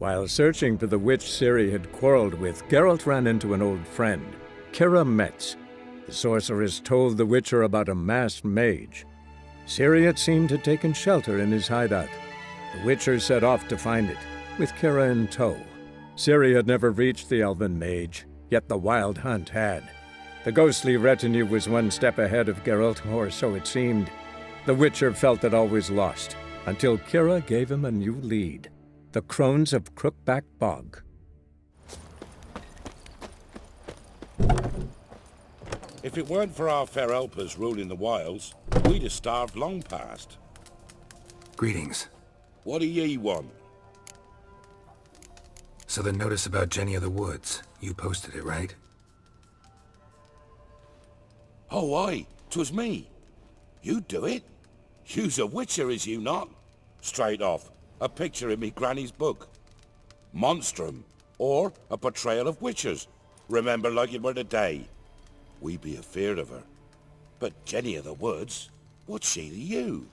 While searching for the witch Ciri had quarreled with, Geralt ran into an old friend, Kiera Metz. The sorceress told the Witcher about a masked mage. Ciri, it seemed, had taken shelter in his hideout. The Witcher set off to find it, with Keira in tow. Ciri had never reached the elven mage, yet the wild hunt had. The ghostly retinue was one step ahead of Geralt, or so it seemed. The Witcher felt it always lost, until Keira gave him a new lead. The crones of Crookback Bog. If it weren't for our fair helpers ruling the wilds, we'd have starved long past. Greetings. What do ye want? So the notice about Jenny of the Woods, you posted it, right? Oh, aye, 'twas me. You do it? You's a witcher, is you not? Straight off, a picture in me granny's book. Monstrum, or a portrayal of witchers. Remember like it were today. We be afeard of her. But Jenny of the Woods, what's she to you?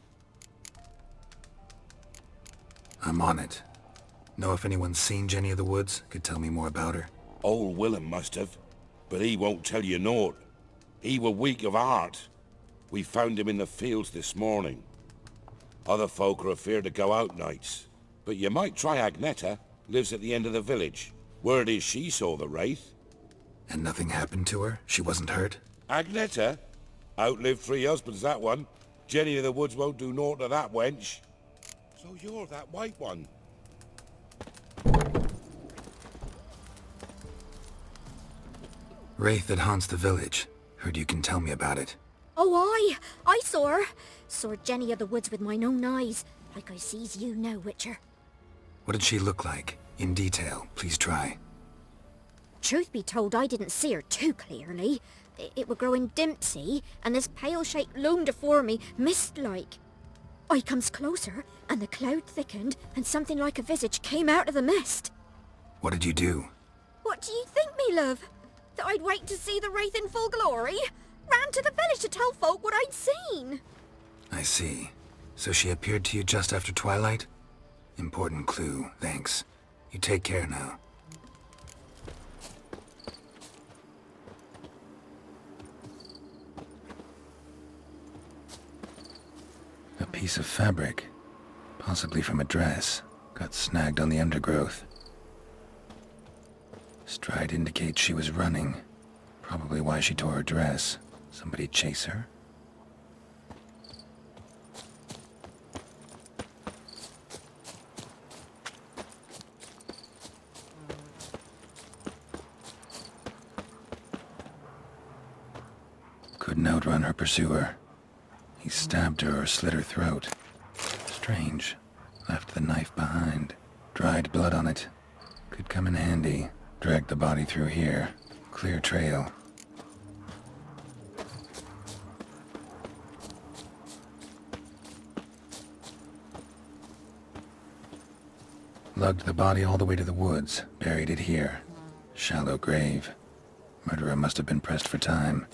I'm on it. Know if anyone's seen Jenny of the Woods? Could tell me more about her? Old Willem must have, but he won't tell you naught. He were weak of heart. We found him in the fields this morning. Other folk are afeard to go out nights. But you might try Agneta, lives at the end of the village. Word is she saw the wraith. And nothing happened to her? She wasn't hurt? Agneta? Outlived 3 husbands, that one. Jenny of the Woods won't do naught to that wench. So you're that white one. Wraith that haunts the village. Heard you can tell me about it. Oh, I saw her. Saw Jenny of the Woods with mine own eyes, like I sees you now, Witcher. What did she look like? In detail, please try. Truth be told, I didn't see her too clearly. It were growing dimpsy, and this pale shape loomed afore me, mist-like. I comes closer, and the cloud thickened, and something like a visage came out of the mist. What did you do? What do you think, me love? That I'd wait to see the wraith in full glory? Ran to the village to tell folk what I'd seen. I see. So she appeared to you just after twilight? Important clue, thanks. You take care now. A piece of fabric, possibly from a dress, got snagged on the undergrowth. Stride indicates she was running. Probably why she tore her dress. Somebody chase her? Couldn't outrun her pursuer. He stabbed her or slit her throat. Strange. Left the knife behind. Dried blood on it. Could come in handy. Dragged the body through here. Clear trail. Lugged the body all the way to the woods. Buried it here. Shallow grave. Murderer must have been pressed for time.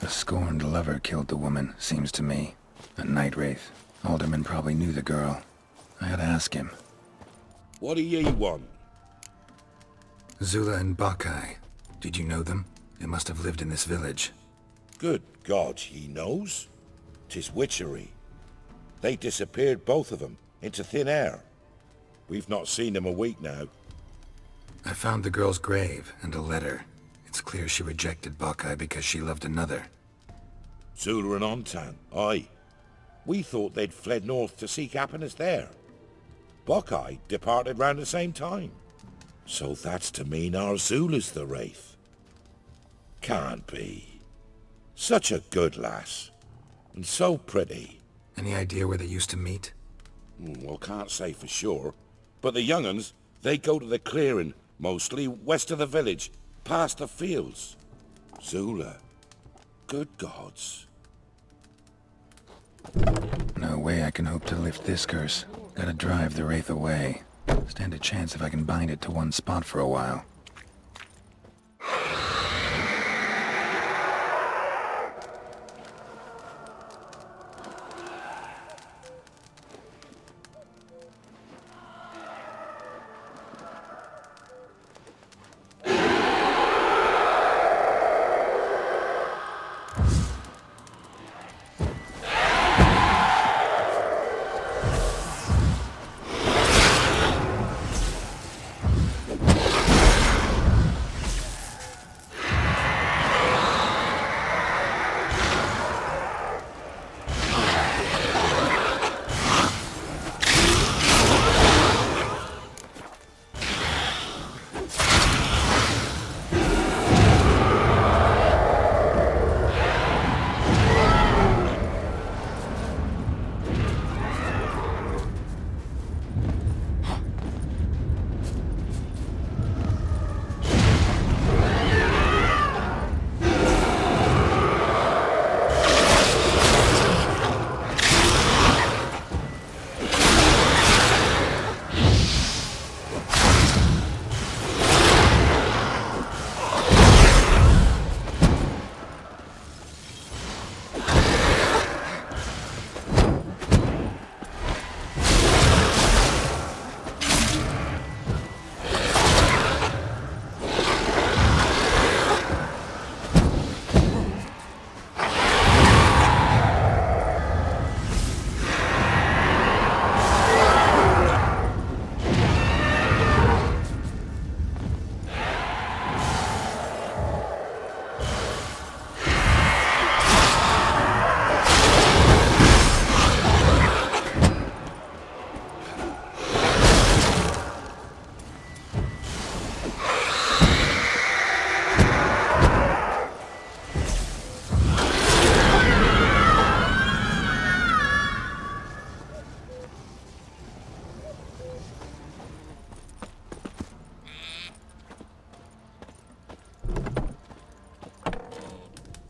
A scorned lover killed the woman, seems to me. A night wraith. Alderman probably knew the girl. I ought to ask him. What do ye want? Zula and Bakai. Did you know them? They must have lived in this village. Good God, he knows. 'Tis witchery. They disappeared, both of them, into thin air. We've not seen them a week now. I found the girl's grave and a letter. It's clear she rejected Bakai because she loved another. Zula and Ontan, aye. We thought they'd fled north to seek happiness there. Bakai departed round the same time. So that's to mean our Zula's the wraith. Can't be. Such a good lass. And so pretty. Any idea where they used to meet? Well, can't say for sure. But the young'uns, they go to the clearing, mostly west of the village, past the fields. Zula. Good gods. No way I can hope to lift this curse. Gotta drive the wraith away. Stand a chance if I can bind it to one spot for a while.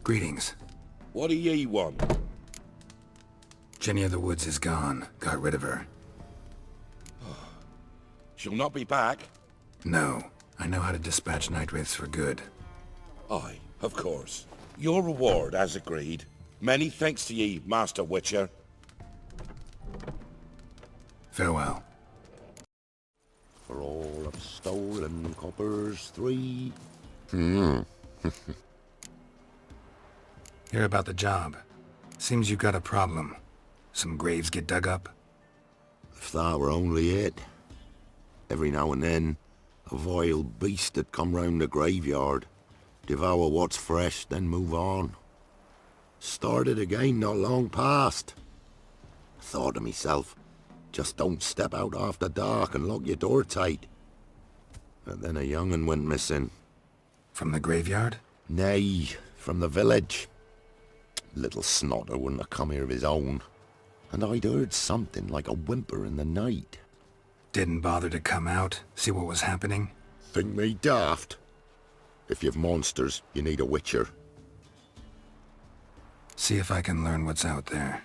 Greetings. What do ye want? Jenny of the Woods is gone. Got rid of her. She'll not be back. No. I know how to dispatch night wraiths for good. Aye, of course. Your reward, as agreed. Many thanks to ye, Master Witcher. Farewell. For all of stolen coppers, 3. Hear about the job. Seems you got a problem. Some graves get dug up? If that were only it. Every now and then, a vile beast that come round the graveyard. Devour what's fresh, then move on. Started again not long past. Thought to myself, just don't step out after dark and lock your door tight. And then a young'un went missing. From the graveyard? Nay, from the village. Little snotter wouldn't have come here of his own. And I'd heard something like a whimper in the night. Didn't bother to come out, see what was happening? Think me daft? If you've monsters, you need a witcher. See if I can learn what's out there.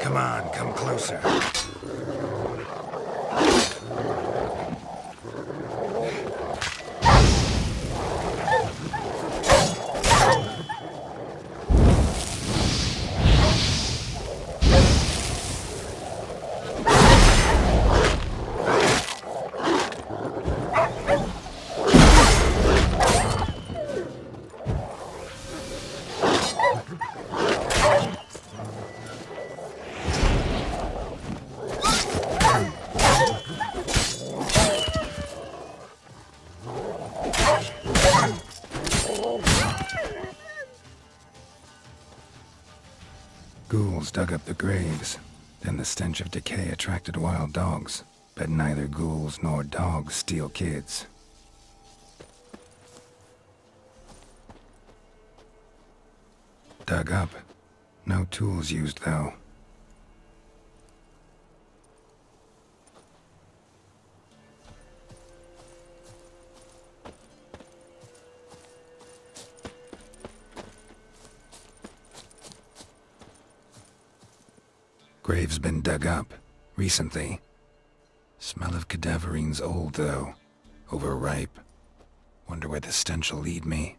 Come on, come closer. Ghouls dug up the graves. Then the stench of decay attracted wild dogs. But neither ghouls nor dogs steal kids. Dug up. No tools used, though. Grave's been dug up. Recently. Smell of cadaverines old, though. Overripe. Wonder where the stench will lead me.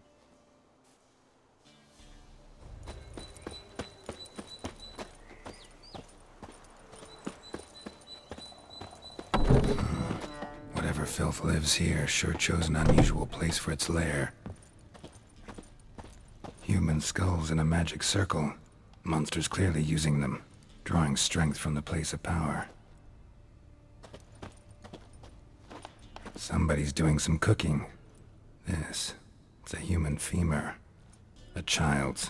Whatever filth lives here sure chose an unusual place for its lair. Human skulls in a magic circle. Monsters clearly using them. Drawing strength from the place of power. Somebody's doing some cooking. It's a human femur. A child's.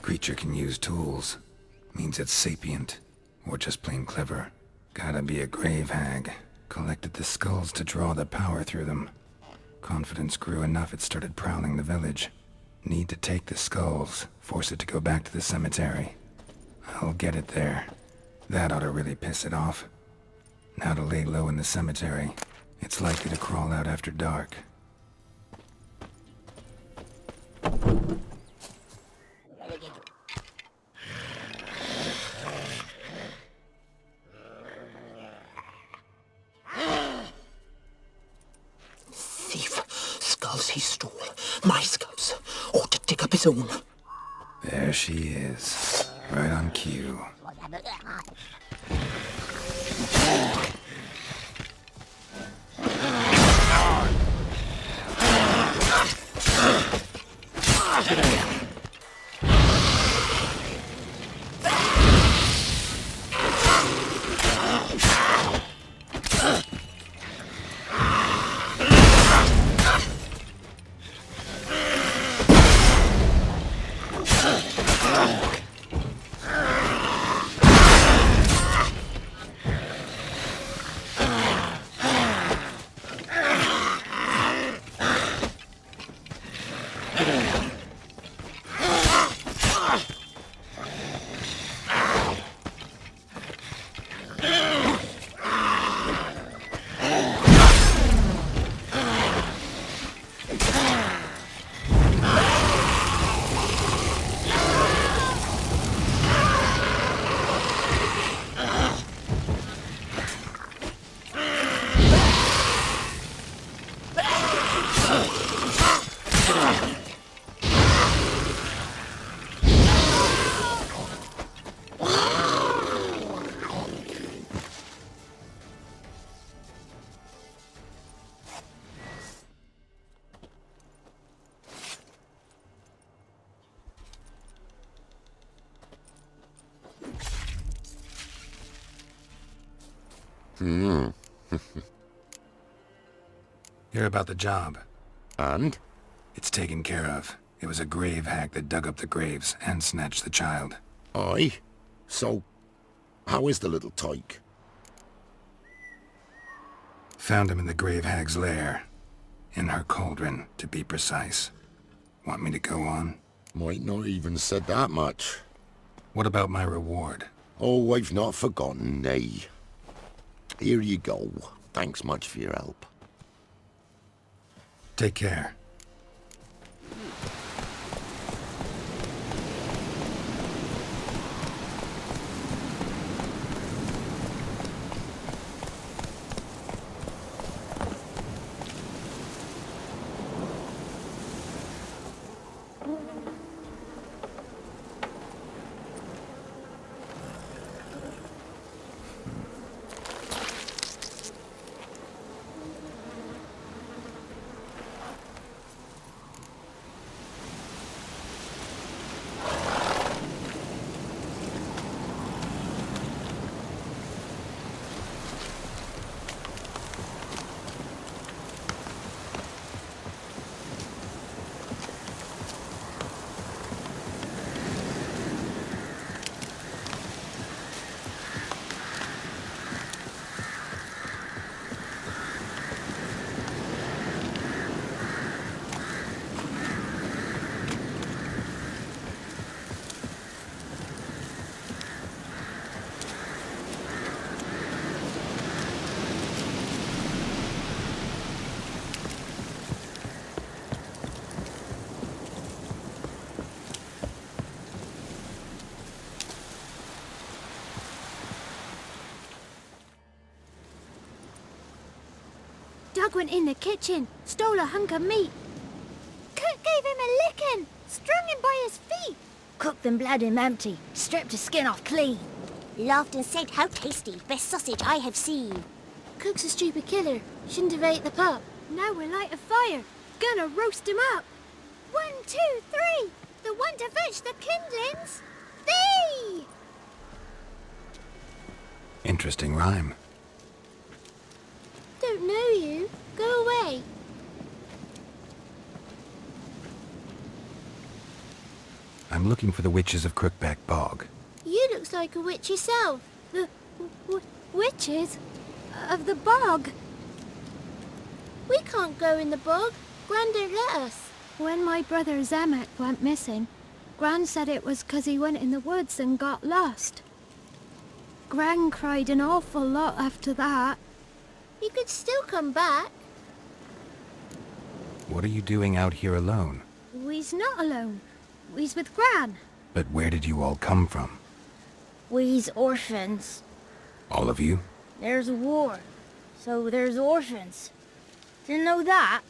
Creature can use tools. Means it's sapient. Or just plain clever. Gotta be a grave hag. Collected the skulls to draw the power through them. Confidence grew enough it started prowling the village. Need to take the skulls, force it to go back to the cemetery. I'll get it there. That ought to really piss it off. Now to lay low in the cemetery. It's likely to crawl out after dark. Thief. Skulls he stole. My skulls. Ought to dig up his own. There she is. Right on cue. Hmm. Hear about the job. And? It's taken care of. It was a grave hack that dug up the graves and snatched the child. Aye. So, how is the little tyke? Found him in the grave hag's lair. In her cauldron, to be precise. Want me to go on? Might not even said that much. What about my reward? Oh, I've not forgotten, nay. Here you go. Thanks much for your help. Take care. Doug went in the kitchen, stole a hunk of meat. Cook gave him a licking, strung him by his feet. Cooked and bled him empty, stripped his skin off clean. Laughed and said, "How tasty, best sausage I have seen." Cook's a stupid killer, shouldn't have ate the pup. Now we'll light a fire, gonna roast him up. 1, 2, 3, the one to fetch the kindlings. Thee! Interesting rhyme. Don't know you. Go away. I'm looking for the witches of Crookback Bog. You looks like a witch yourself. The witches of the bog. We can't go in the bog. Gran don't let us. When my brother Zemek went missing, Gran said it was 'cause he went in the woods and got lost. Gran cried an awful lot after that. You could still come back. What are you doing out here alone? We's not alone. We's with Gran. But where did you all come from? We's orphans. All of you? There's a war, so there's orphans. Didn't know that?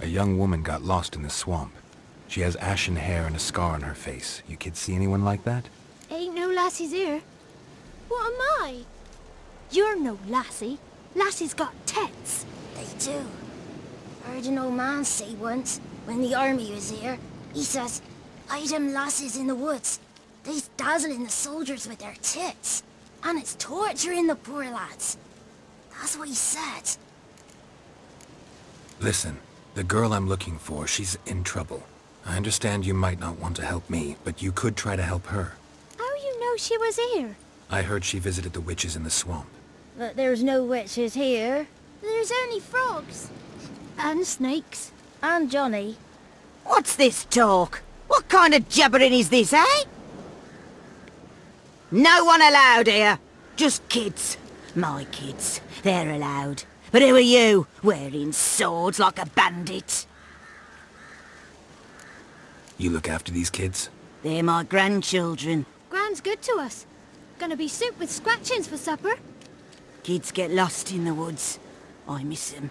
A young woman got lost in the swamp. She has ashen hair and a scar on her face. You kids see anyone like that? Ain't no lassies here. What am I? You're no lassie. Lassie's got tits. They do. Heard an old man say once, when the army was here, he says, "I them lasses in the woods. They's dazzling the soldiers with their tits. And it's torturing the poor lads." That's what he said. Listen, the girl I'm looking for, she's in trouble. I understand you might not want to help me, but you could try to help her. How you know she was here? I heard she visited the witches in the swamp. But there's no witches here. There's only frogs. And snakes. And Johnny. What's this talk? What kind of jabbering is this, eh? No one allowed here. Just kids. My kids. They're allowed. But who are you, wearing swords like a bandit? You look after these kids? They're my grandchildren. Gran's good to us. Gonna be soup with scratchings for supper. Kids get lost in the woods. I miss them.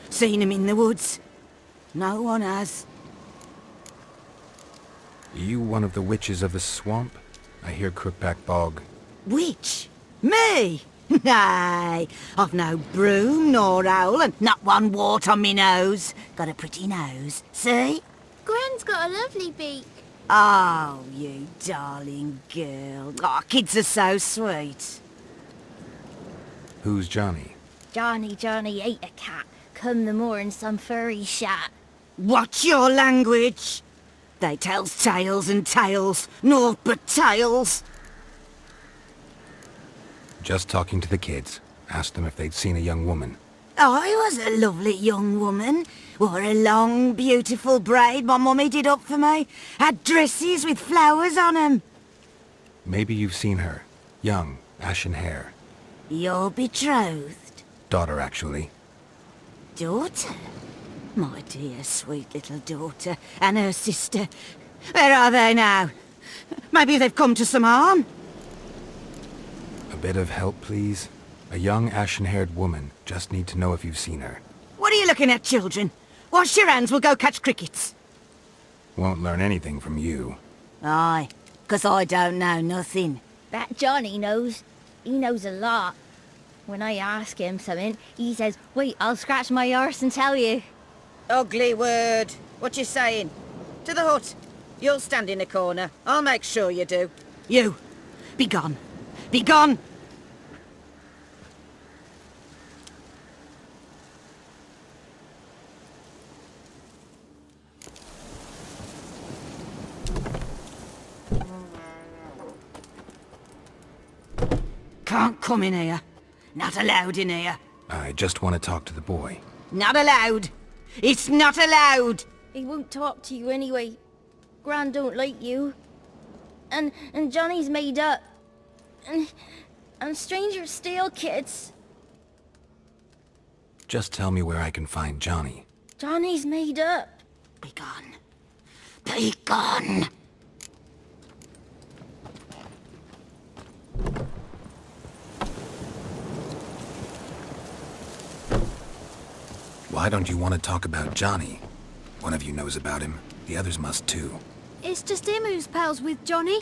Seen 'em in the woods. No one has. You one of the witches of the swamp? I hear Crookback Bog. Witch? Me? Nay, I've no broom nor owl and not one wart on me nose. Got a pretty nose, see? Gran's got a lovely beak. Oh, you darling girl. Oh, kids are so sweet. Who's Johnny? Johnny ate a cat. Come the more in some furry shat. Watch your language! They tells tales and tales, naught but tales. Just talking to the kids. Asked them if they'd seen a young woman. I was a lovely young woman. Wore a long, beautiful braid my mummy did up for me. Had dresses with flowers on 'em. Maybe you've seen her. Young, ashen hair. You're betrothed? Daughter, actually. Daughter? My dear, sweet little daughter. And her sister. Where are they now? Maybe they've come to some harm? A bit of help, please? A young, ashen-haired woman. Just need to know if you've seen her. What are you looking at, children? Wash your hands, we'll go catch crickets. Won't learn anything from you. Aye, 'cause I don't know nothing. That Johnny knows. He knows a lot. When I ask him something, he says, wait, I'll scratch my arse and tell you. Ugly word. What you saying? To the hut. You'll stand in a corner. I'll make sure you do. You, be gone. Be gone! Can't come in here. Not allowed in here. I just want to talk to the boy. Not allowed. It's not allowed. He won't talk to you anyway. Gran don't like you. And Johnny's made up. And strangers steal kids. Just tell me where I can find Johnny. Johnny's made up. Be gone. Be gone. Why don't you want to talk about Johnny? One of you knows about him. The others must too. It's just him who's pals with Johnny.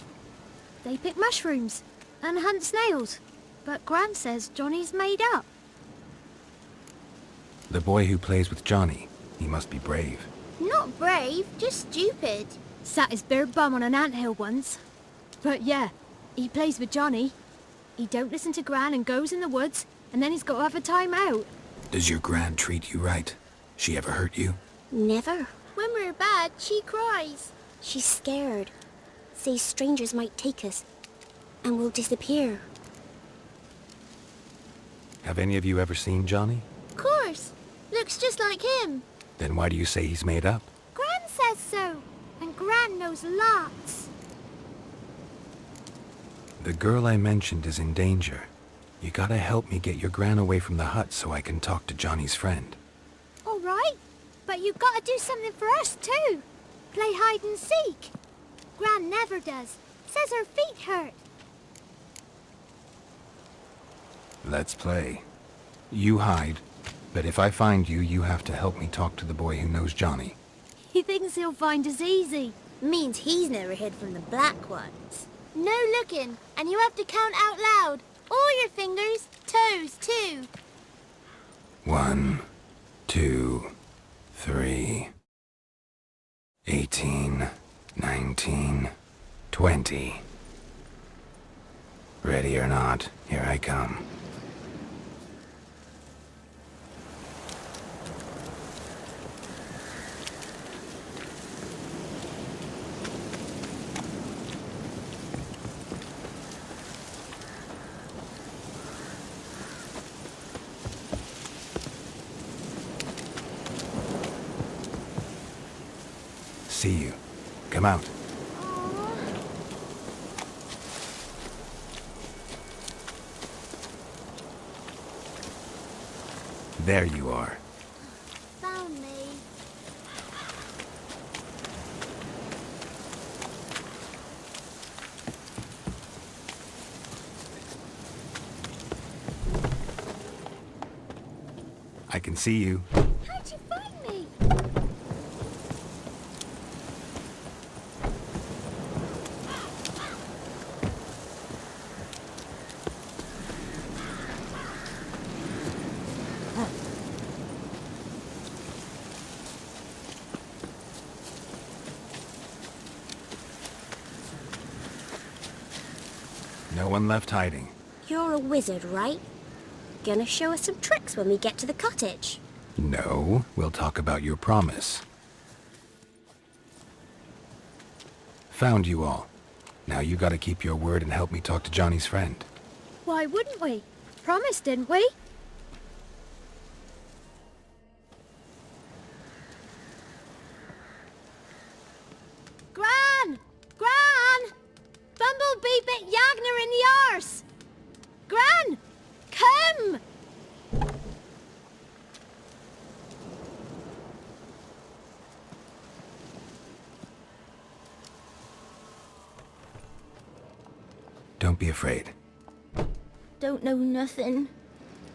They pick mushrooms and hunt snails. But Gran says Johnny's made up. The boy who plays with Johnny. He must be brave. Not brave, just stupid. Sat his bare bum on an anthill once. But yeah, he plays with Johnny. He don't listen to Gran and goes in the woods, and then he's got to have a time out. Does your gran treat you right? She ever hurt you? Never. When we're bad, she cries. She's scared. Says strangers might take us. And we'll disappear. Have any of you ever seen Johnny? Of course. Looks just like him. Then why do you say he's made up? Gran says so. And Gran knows lots. The girl I mentioned is in danger. You gotta help me get your gran away from the hut so I can talk to Johnny's friend. All right. But you gotta do something for us too. Play hide and seek. Gran never does. Says her feet hurt. Let's play. You hide, but if I find you, you have to help me talk to the boy who knows Johnny. He thinks he'll find us easy. Means he's never hid from the black ones. No looking, and you have to count out loud. All your fingers, toes too. 1, 2, 3, 18, 19, 20. Ready or not, here I come. See you. Come out. There you are. Found me. I can see you. How'd you find me? No one left hiding. You're a wizard, right? Gonna show us some tricks when we get to the cottage. No, we'll talk about your promise. Found you all. Now you gotta keep your word and help me talk to Johnny's friend. Why wouldn't we? Promised, didn't we? Gran! Gran! Bumblebee bit Yagner in the arse! Gran! Come! Don't be afraid. Don't know nothing.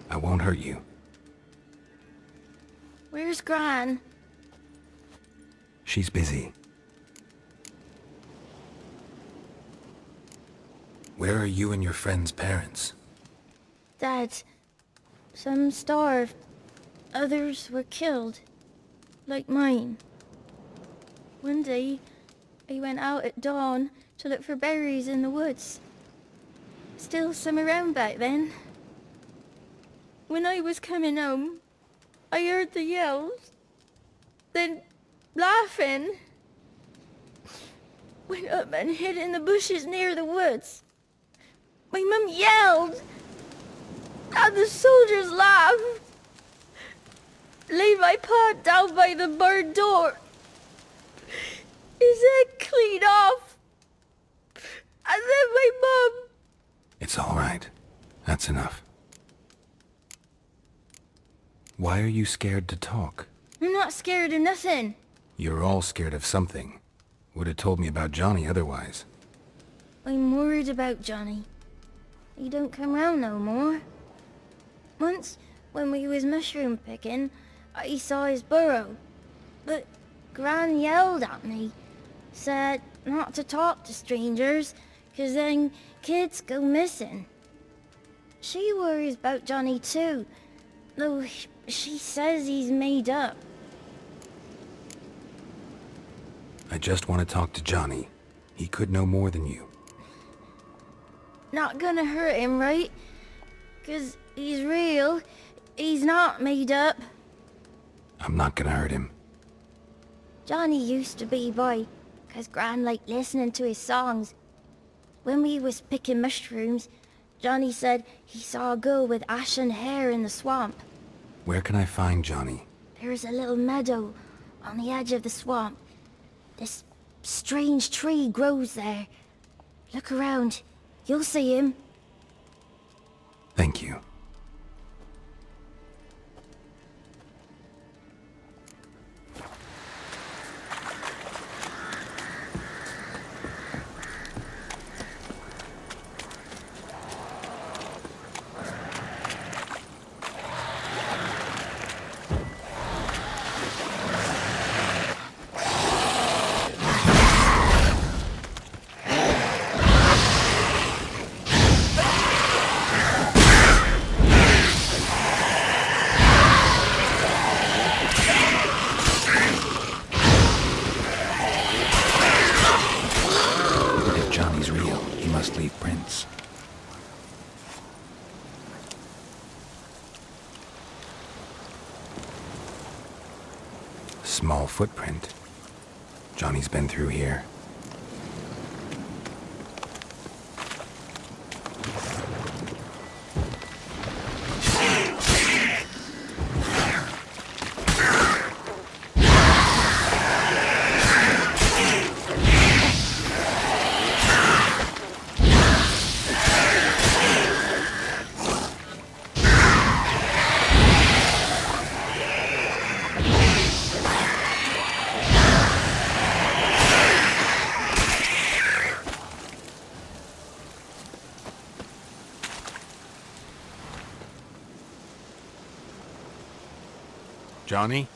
I won't hurt you. Where's Gran? She's busy. Where are you and your friend's parents? Dad. Some starved. Others were killed. Like mine. One day, I went out at dawn to look for berries in the woods. Still some around back then. When I was coming home, I heard the yells. Then, laughing. Went up and hid in the bushes near the woods. My mum yelled. And the soldiers laughed. Laid my pa down by the barn door. His head clean off. And then my mum... It's all right. That's enough. Why are you scared to talk? I'm not scared of nothing. You're all scared of something. Would have told me about Johnny otherwise. I'm worried about Johnny. He don't come round no more. Once, when we was mushroom picking, I saw his burrow. But Gran yelled at me. Said not to talk to strangers, 'cause then kids go missing. She worries about Johnny too, though she says he's made up. I just want to talk to Johnny. He could know more than you. Not gonna hurt him, right? 'Cause he's real. He's not made up. I'm not gonna hurt him. Johnny used to be by, 'cause Gran liked listening to his songs. When we was picking mushrooms, Johnny said he saw a girl with ashen hair in the swamp. Where can I find Johnny? There's a little meadow on the edge of the swamp. This strange tree grows there. Look around. You'll see him. Thank you. Small footprint. Johnny's been through here. Johnny?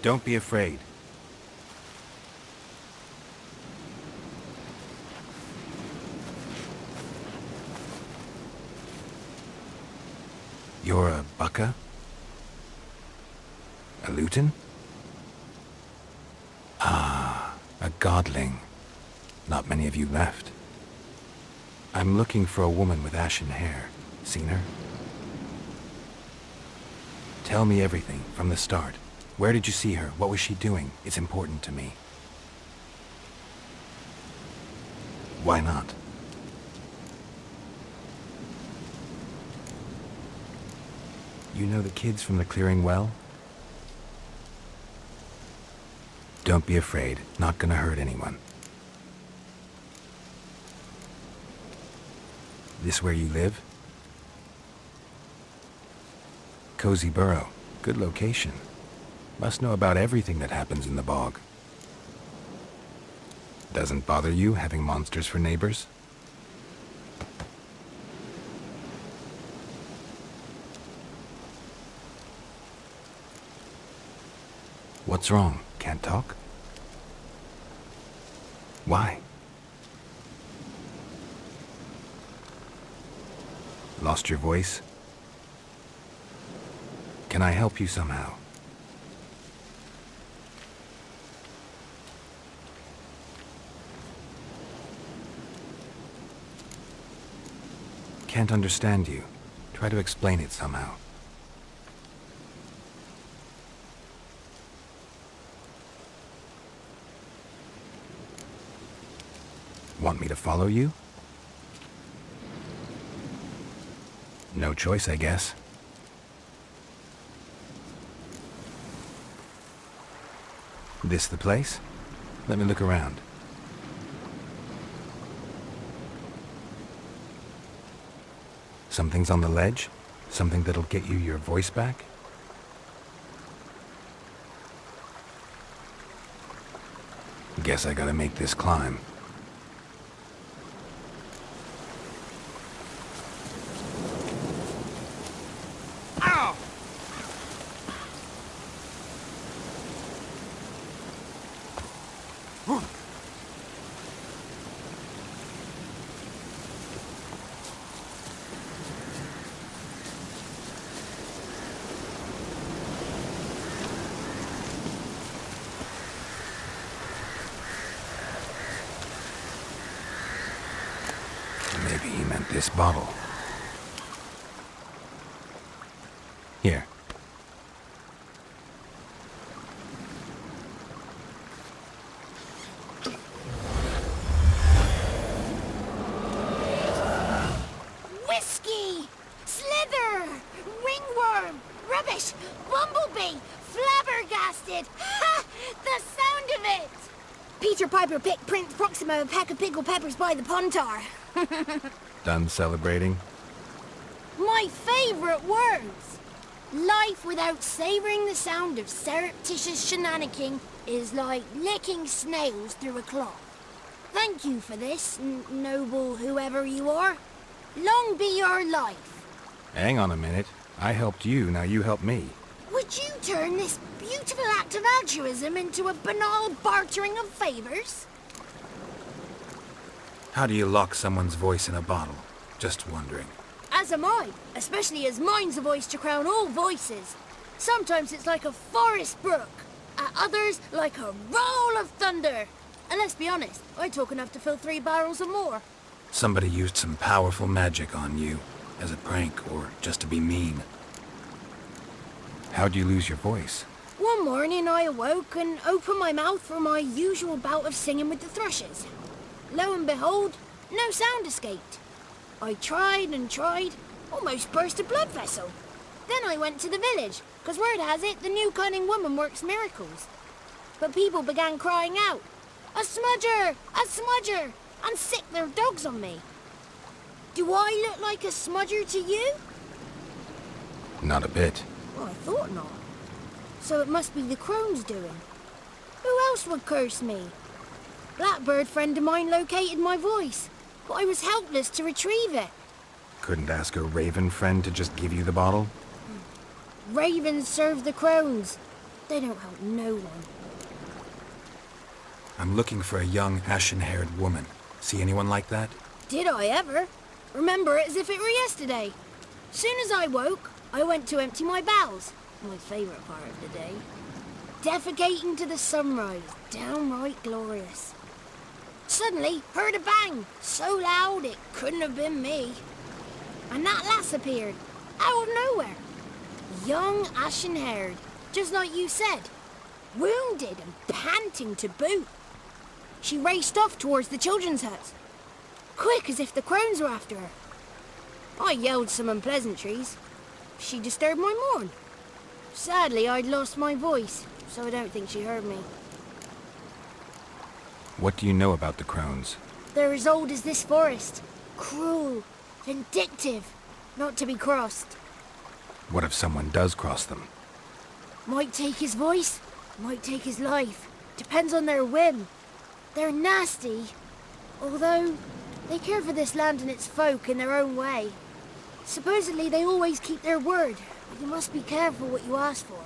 Don't be afraid. You're a Bucka? A Luton? A godling. Not many of you left. I'm looking for a woman with ashen hair. Seen her? Tell me everything, from the start. Where did you see her? What was she doing? It's important to me. Why not? You know the kids from the clearing well? Don't be afraid. Not gonna hurt anyone. This where you live? Cozy burrow. Good location. Must know about everything that happens in the bog. Doesn't bother you having monsters for neighbors? What's wrong? Can't talk? Why? Lost your voice? Can I help you somehow? Can't understand you. Try to explain it somehow. Want me to follow you? No choice, I guess. This the place? Let me look around. Something's on the ledge? Something that'll get you your voice back? Guess I gotta make this climb. Maybe he meant this bottle. Here. Whiskey! Slither! Ringworm! Rubbish! Bumblebee! Flabbergasted! Ha! The sound of it! Peter Piper picked Prince Proxima a pack of pickled peppers by the pontar. Done celebrating? My favorite words! Life without savoring the sound of surreptitious shenanigans is like licking snails through a cloth. Thank you for this, noble whoever you are. Long be your life. Hang on a minute. I helped you, now you help me. Would you turn this beautiful act of altruism into a banal bartering of favors? How do you lock someone's voice in a bottle? Just wondering. As am I, especially as mine's a voice to crown all voices. Sometimes it's like a forest brook, at others like a roll of thunder. And let's be honest, I talk enough to fill 3 barrels or more. Somebody used some powerful magic on you, as a prank or just to be mean. How'd you lose your voice? One morning I awoke and opened my mouth for my usual bout of singing with the thrushes. Lo and behold, no sound escaped. I tried and tried, almost burst a blood vessel. Then I went to the village, because word has it the new cunning woman works miracles. But people began crying out, "A smudger! A smudger!" and sick their dogs on me. Do I look like a smudger to you? Not a bit. Well, I thought not. So it must be the crones doing. Who else would curse me? Blackbird friend of mine located my voice, but I was helpless to retrieve it. Couldn't ask a raven friend to just give you the bottle? Ravens serve the crones. They don't help no one. I'm looking for a young, ashen-haired woman. See anyone like that? Did I ever? Remember it as if it were yesterday. Soon as I woke, I went to empty my bowels. My favourite part of the day. defecating to the sunrise. Downright glorious. Suddenly, heard a bang, so loud it couldn't have been me. And that lass appeared, out of nowhere. Young, ashen-haired, just like you said. Wounded and panting to boot. She raced off towards the children's hut. Quick as if the crones were after her. I yelled some unpleasantries. She disturbed my morn. Sadly, I'd lost my voice, so I don't think she heard me. What do you know about the crones? They're as old as this forest. Cruel, vindictive, not to be crossed. What if someone does cross them? Might take his voice, might take his life. Depends on their whim. They're nasty, although they care for this land and its folk in their own way. Supposedly they always keep their word, but you must be careful what you ask for.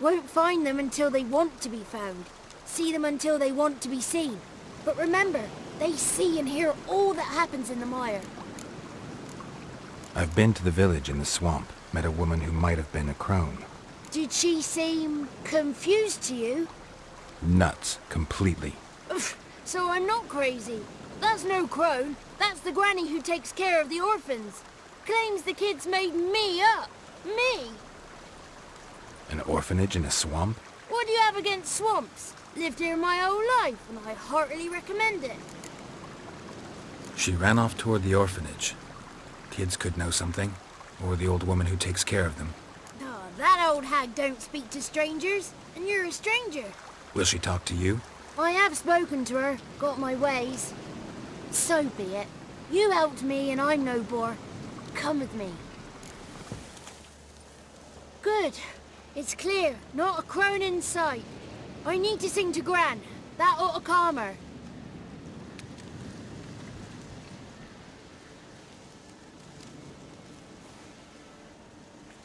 Won't find them until they want to be found. See them until they want to be seen. But remember, they see and hear all that happens in the mire. I've been to the village in the swamp, met a woman who might have been a crone. Did she seem confused to you? Nuts, completely. So I'm not crazy. That's no crone. That's the granny who takes care of the orphans. Claims the kids made me up. Me! An orphanage in a swamp? What do you have against swamps? Lived here my whole life, and I heartily recommend it. She ran off toward the orphanage. Kids could know something, or the old woman who takes care of them. Oh, that old hag don't speak to strangers, and you're a stranger. Will she talk to you? I have spoken to her, got my ways. So be it. You helped me, and I'm no bore. Come with me. Good. It's clear, not a crone in sight. I need to sing to Gran. That ought to calm her.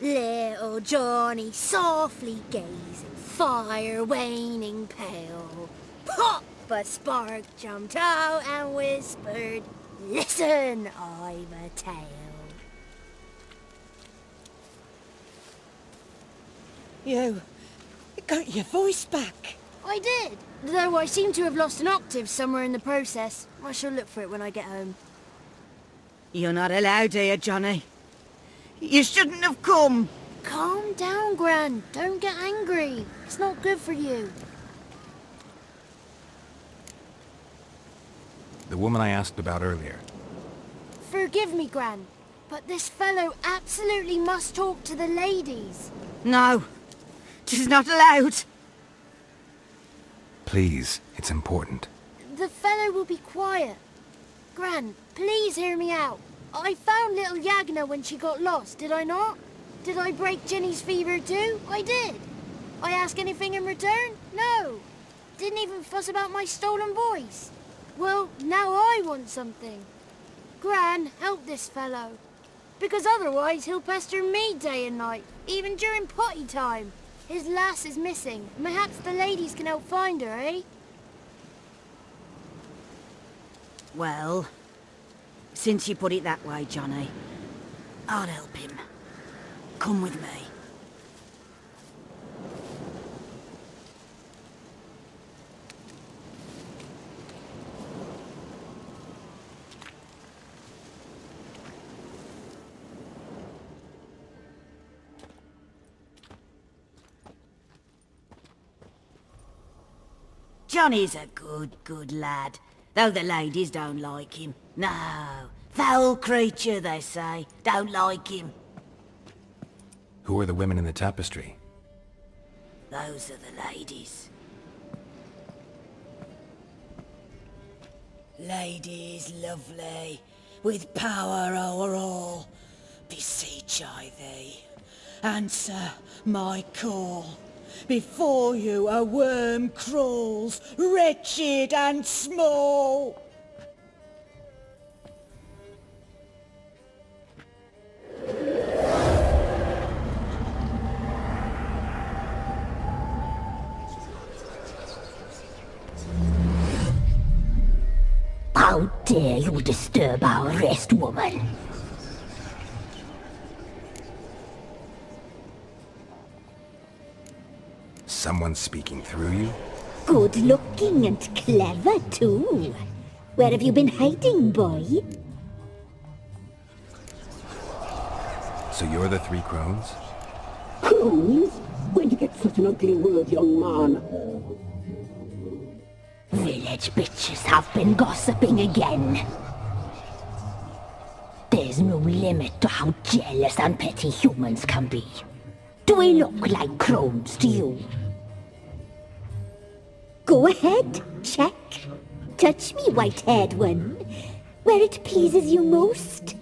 Little Johnny softly gazing, fire waning pale. Pop! A spark jumped out and whispered, "Listen, I've a tale." You got your voice back. I did, though I seem to have lost an octave somewhere in the process. I shall look for it when I get home. You're not allowed here, Johnny. You shouldn't have come. Calm down, Gran. Don't get angry. It's not good for you. The woman I asked about earlier. Forgive me, Gran, but this fellow absolutely must talk to the ladies. No, 'tis not allowed. Please, it's important. The fellow will be quiet. Gran, please hear me out. I found little Yagna when she got lost, did I not? Did I break Ginny's fever too? I did. I ask anything in return? No. Didn't even fuss about my stolen voice. Well, now I want something. Gran, help this fellow. Because otherwise he'll pester me day and night, even during potty time. His lass is missing. Perhaps the ladies can help find her, eh? Well, since you put it that way, Johnny, I'll help him. Come with me. Johnny's a good lad, though the ladies don't like him. No, foul creature, they say. Don't like him. Who are the women in the tapestry? Those are the ladies. Ladies lovely, with power o'er all, beseech I thee, answer my call. Before you a worm crawls, wretched and small. How dare you disturb our rest, woman? Someone speaking through you? Good looking and clever, too. Where have you been hiding, boy? So you're the three crones? Crones? Where'd you get such an ugly word, young man? Village bitches have been gossiping again. There's no limit to how jealous and petty humans can be. Do we look like crones to you? Go ahead, check. Touch me, white-haired one, where it pleases you most.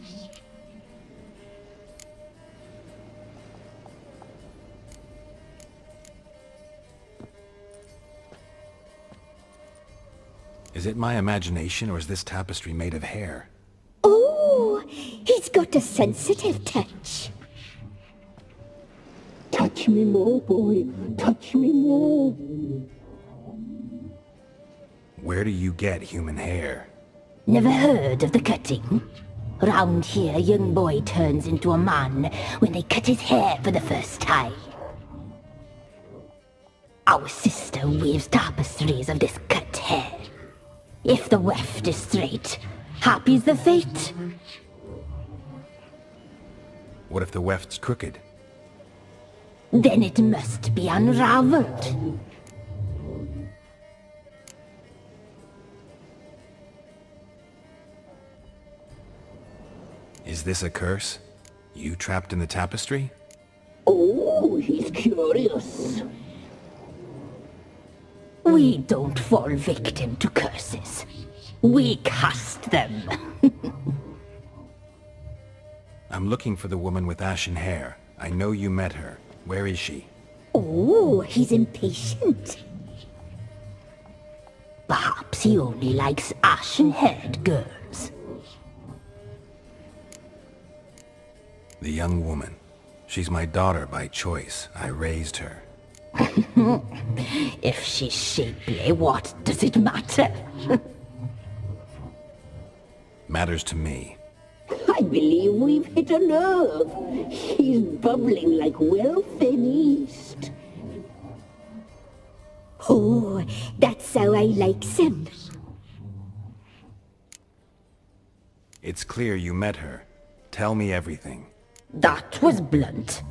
Is it my imagination, or is this tapestry made of hair? Oh, he's got a sensitive touch. Touch me more, boy. Touch me more. Where do you get human hair? Never heard of the cutting? Round here, a young boy turns into a man when they cut his hair for the first time. Our sister weaves tapestries of this cut hair. If the weft is straight, happy's the fate. What if the weft's crooked? Then it must be unraveled. Is this a curse? You trapped in the tapestry? Oh, he's curious. We don't fall victim to curses. We cast them. I'm looking for the woman with ashen hair. I know you met her. Where is she? Oh, he's impatient. Perhaps he only likes ashen-haired girls. The young woman. She's my daughter by choice. I raised her. If she's shapely, what does it matter? Matters to me. I believe we've hit a nerve. He's bubbling like well-fed yeast. Oh, that's how I likes him. It's clear you met her. Tell me everything. That was blunt.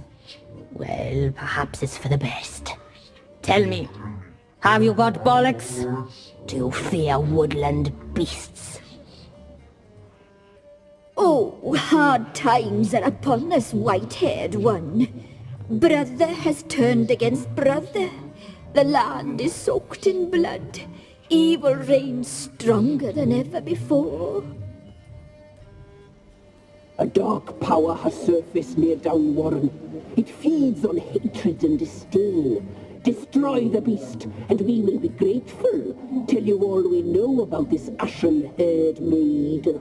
Well, perhaps it's for the best. Tell me, have you got bollocks? Do you fear woodland beasts? Oh, hard times are upon us, white-haired one. Brother has turned against brother. The land is soaked in blood. Evil reigns stronger than ever before. A dark power has surfaced near Downwarren. It feeds on hatred and disdain. Destroy the beast, and we will be grateful. Tell you all we know about this ashen-haired maid.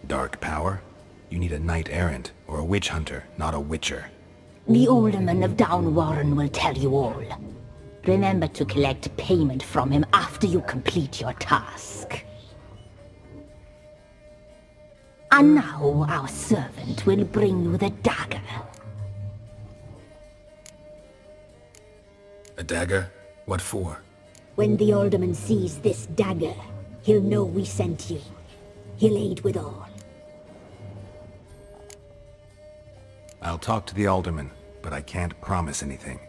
Dark power? You need a knight-errant, or a witch-hunter, not a witcher. The alderman of Downwarren will tell you all. Remember to collect payment from him after you complete your task. And now our servant will bring you the dagger. A dagger? What for? When the alderman sees this dagger, he'll know we sent you. He'll aid with all. I'll talk to the alderman, but I can't promise anything.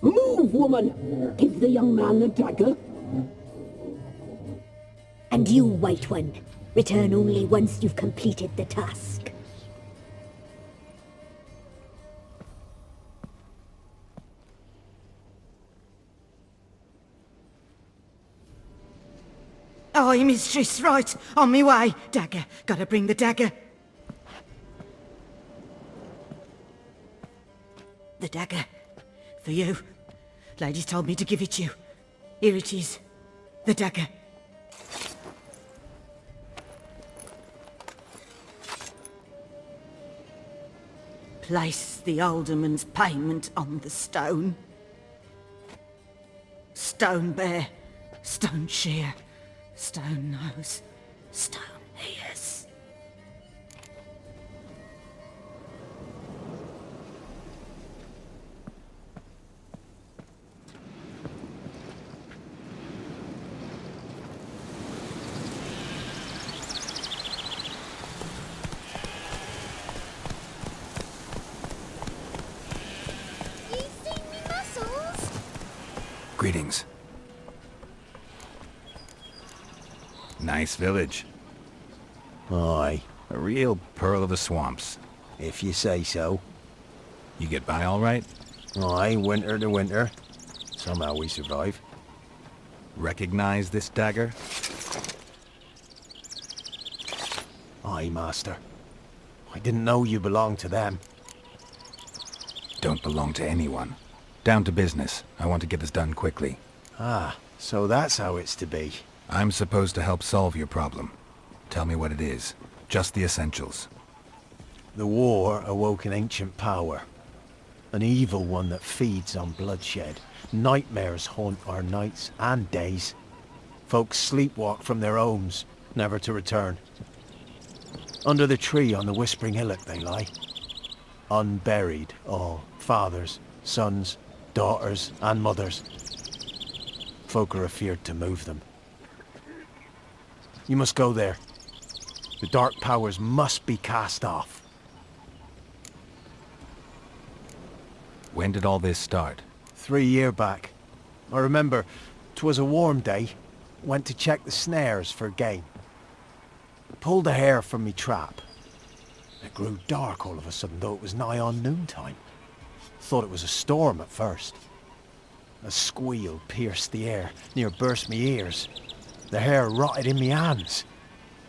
Move, woman! Give the young man the dagger. And you, White One, return only once you've completed the task. Aye, mistress, right. On me way. Dagger. Gotta bring the dagger. The dagger. For you. Ladies told me to give it you. Here it is. The dagger. Place the alderman's payment on the stone. Stone bear. Stone shear. Stone nose, stone ears. Greetings. Nice village. Aye, A real pearl of the swamps. if you say so. You get by all right? Aye, winter to winter. Somehow we survive. Recognize this dagger? Aye, master. I didn't know you belonged to them. Don't belong to anyone. Down to business. I want to get this done quickly. Ah, so that's how it's to be. I'm supposed to help solve your problem. Tell me what it is. Just the essentials. The war awoke an ancient power. An evil one that feeds on bloodshed. Nightmares haunt our nights and days. Folks sleepwalk from their homes, never to return. Under the tree on the Whispering Hillock they lie. Unburied all, fathers, sons, daughters and mothers. Folk are afeard to move them. You must go there. The dark powers must be cast off. When did all this start? 3 year back. I remember 'twas a warm day. Went to check the snares for game. Pulled a hare from me trap. It grew dark all of a sudden, though it was nigh on noontime. Thought it was a storm at first. A squeal pierced the air, near burst me ears. The hare rotted in me hands,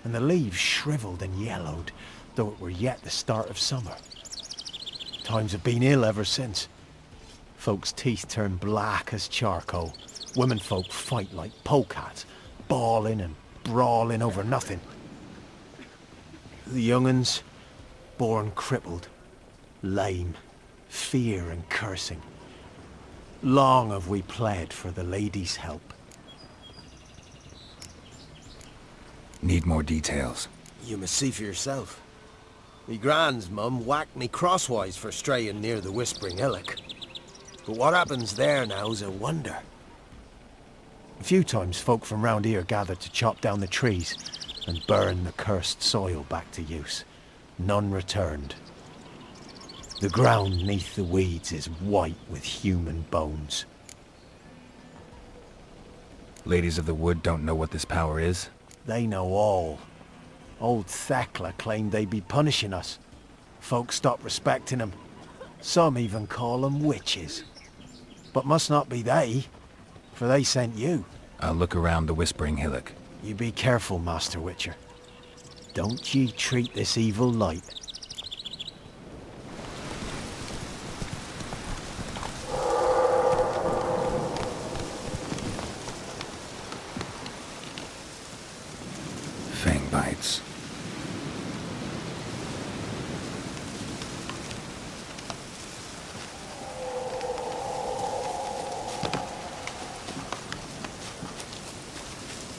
and the leaves shriveled and yellowed, though it were yet the start of summer. Times have been ill ever since. Folks' teeth turn black as charcoal. Womenfolk fight like polecats, bawling and brawling over nothing. The young'uns, born crippled, lame, fear and cursing. Long have we pled for the lady's help. Need more details. You must see for yourself. Me grand's mum whacked me crosswise for straying near the Whispering Hillock. But what happens there now's a wonder. A few times folk from round here gathered to chop down the trees and burn the cursed soil back to use. None returned. The ground neath the weeds is white with human bones. Ladies of the Wood don't know what this power is? They know all. Old Thekla claimed they'd be punishing us. Folk stopped respecting them. Some even call them witches. But must not be they, for they sent you. I'll look around the Whispering Hillock. You be careful, Master Witcher. Don't ye treat this evil light. Fang bites.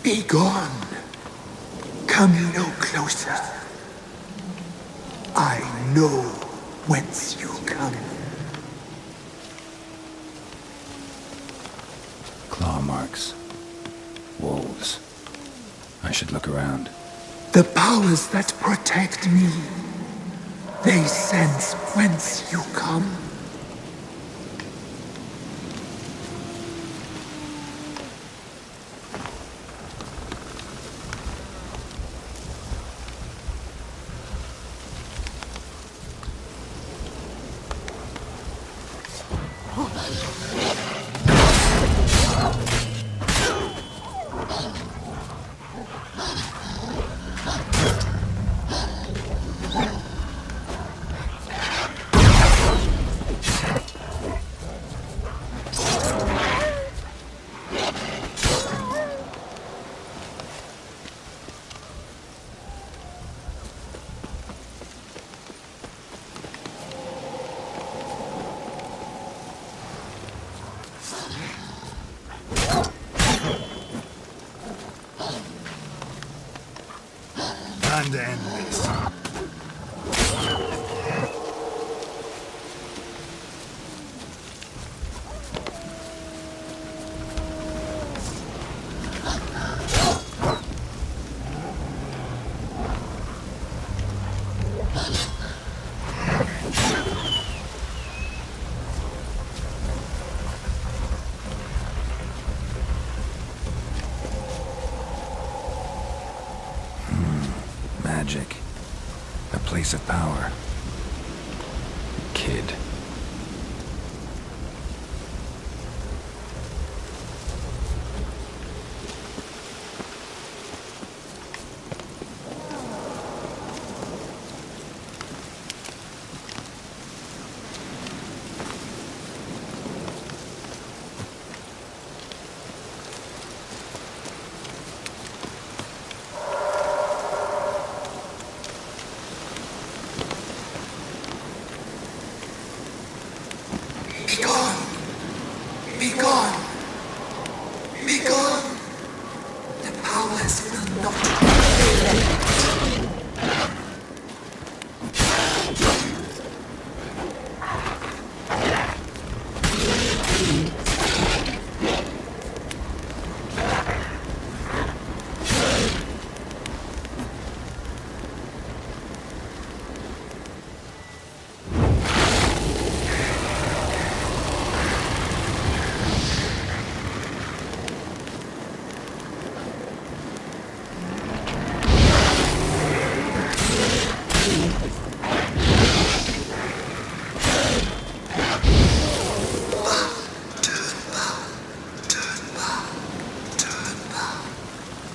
Be gone. Come no closer. I know whence you come. Claw marks. Wolves. I should look around. The powers that protect me, they sense whence you come. base of power. Kid.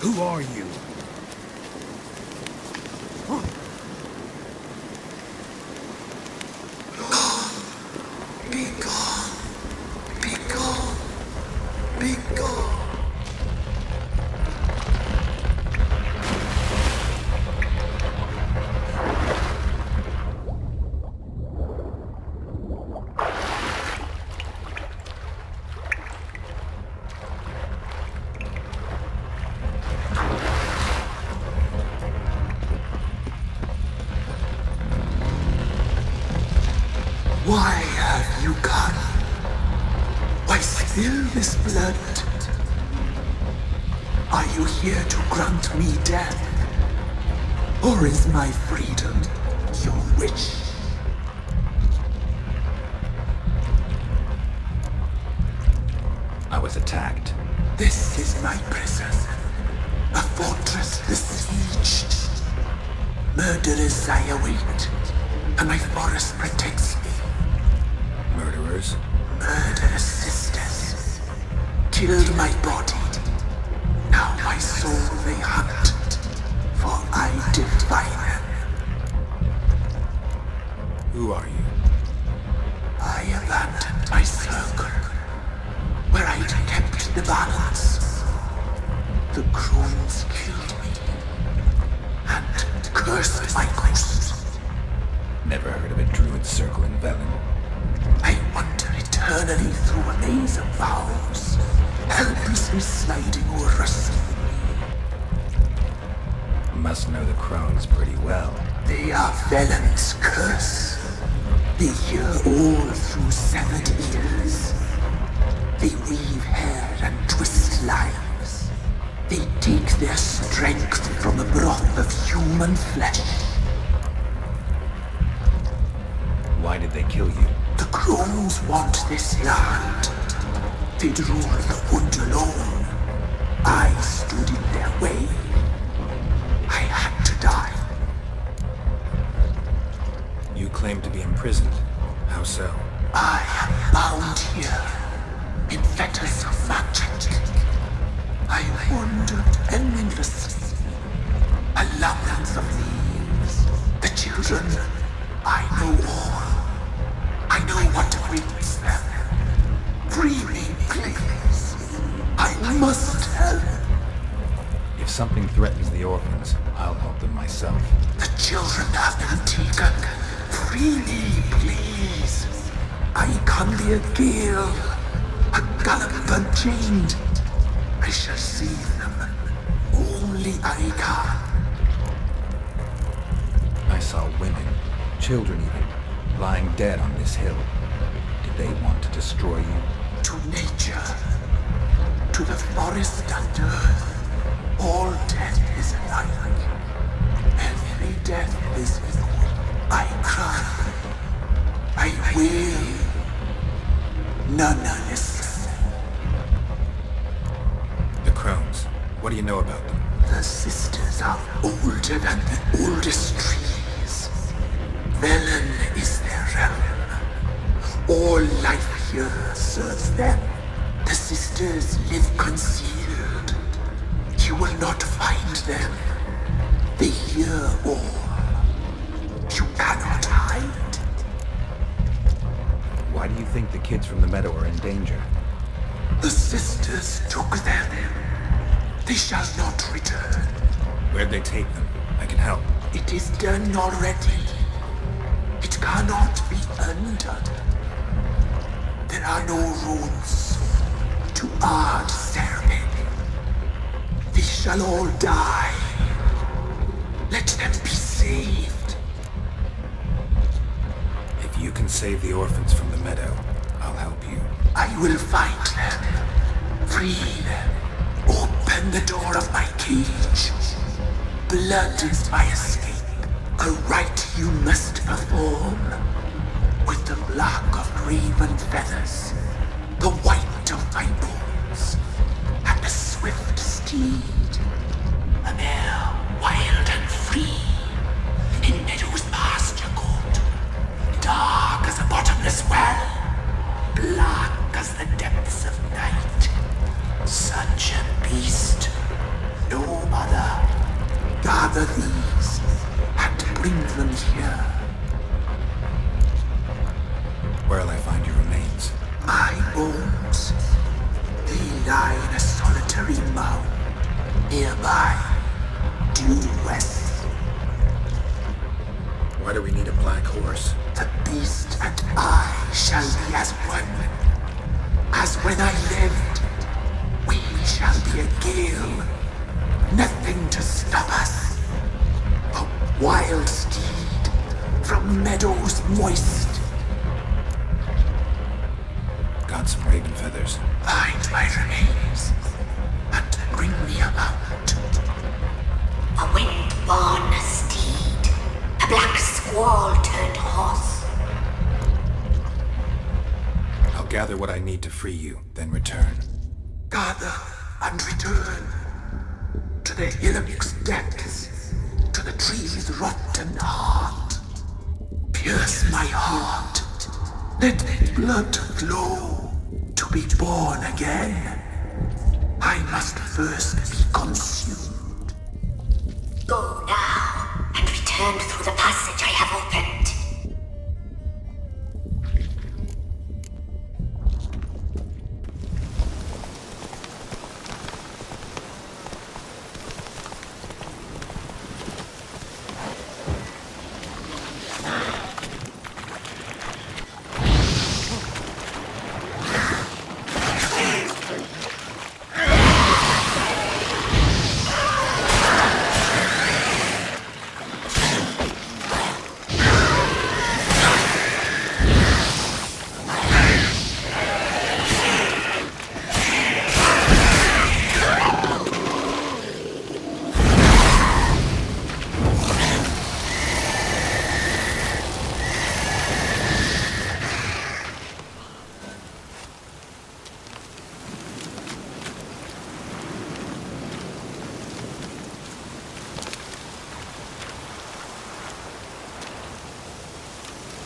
Who are you? Be gone. Be gone. Be gone. Why have you come? Why spill this blood? Are you here to grant me death? Or is my freedom your wish? I was attacked. This is my prison. A fortress besieged. Murderers I await, and my forest protects me. Murderers? Murder sisters. Killed my body. Now my soul they hunt, for I defy them. Who are you? I abandoned my circle, where I'd kept the balance. The crones killed me, and cursed my ghost. Never heard of a druid circle in Velen. I wander eternally through a maze of vows, helplessly sliding over us. Must know the crones pretty well. They are Velen's curse. They hear all through severed ears. They weave hair and twist lives. They take their strength from the broth of human flesh. Why did they kill you? The crones want this land. They'd rule the wood alone. I stood in their way. I had to die. You claim to be imprisoned. How so? I am bound here, in fetters of magic. I wandered endlessly, a labyrinth of leaves. The children, I know all. I know what awaits them. Free me, please. I must help. If something threatens the orphans, I'll help them myself. The children have been taken. Free me, please. I can be a gale, a gallop unchained. I shall save them. Only I can. I saw women, children even, lying dead on this hill. Did they want to destroy you? To nature, to the forest and earth, all death is alike. Every death is equal. I cry. I wail. None listen. The crones. What do you know about them? The sisters are older than the oldest trees. Velen is their realm. All life here serves them. The sisters live concealed. You will not find them. They hear all. You cannot hide. Why do you think the kids from the meadow are in danger? The sisters took them. They shall not return. Where'd they take them? I can help. It is done already. It cannot be undone. There are no rules to our ceremony. They shall all die. Let them be saved. If you can save the orphans from the meadow, I'll help you. I will find them. Free them. Open the door of my cage. Blood is my escape. A rite you must perform. With the black of raven feathers, the white of my bones, and a swift steed. A mare wild and free, in meadow's pasture court. Dark as a bottomless well, black as the depths of night. Such a beast, no other. Gather these, and bring them here. Where'll I find your remains? My bones, they lie in a solitary mound, nearby, due west. Why do we need a black horse? The beast and I shall be as one. As when I lived, we shall be a gale. Nothing to stop us. A wild steed from meadows moist. Got some raven feathers. Find my remains and bring me a mount. A wind-born steed. A black squall turned horse. I'll gather what I need to free you, then return. Gather and return. To the hillock's depths, to the tree's rotten heart. Pierce my heart, let blood flow, to be born again. I must first be consumed. Go now, and return through the passage I have opened.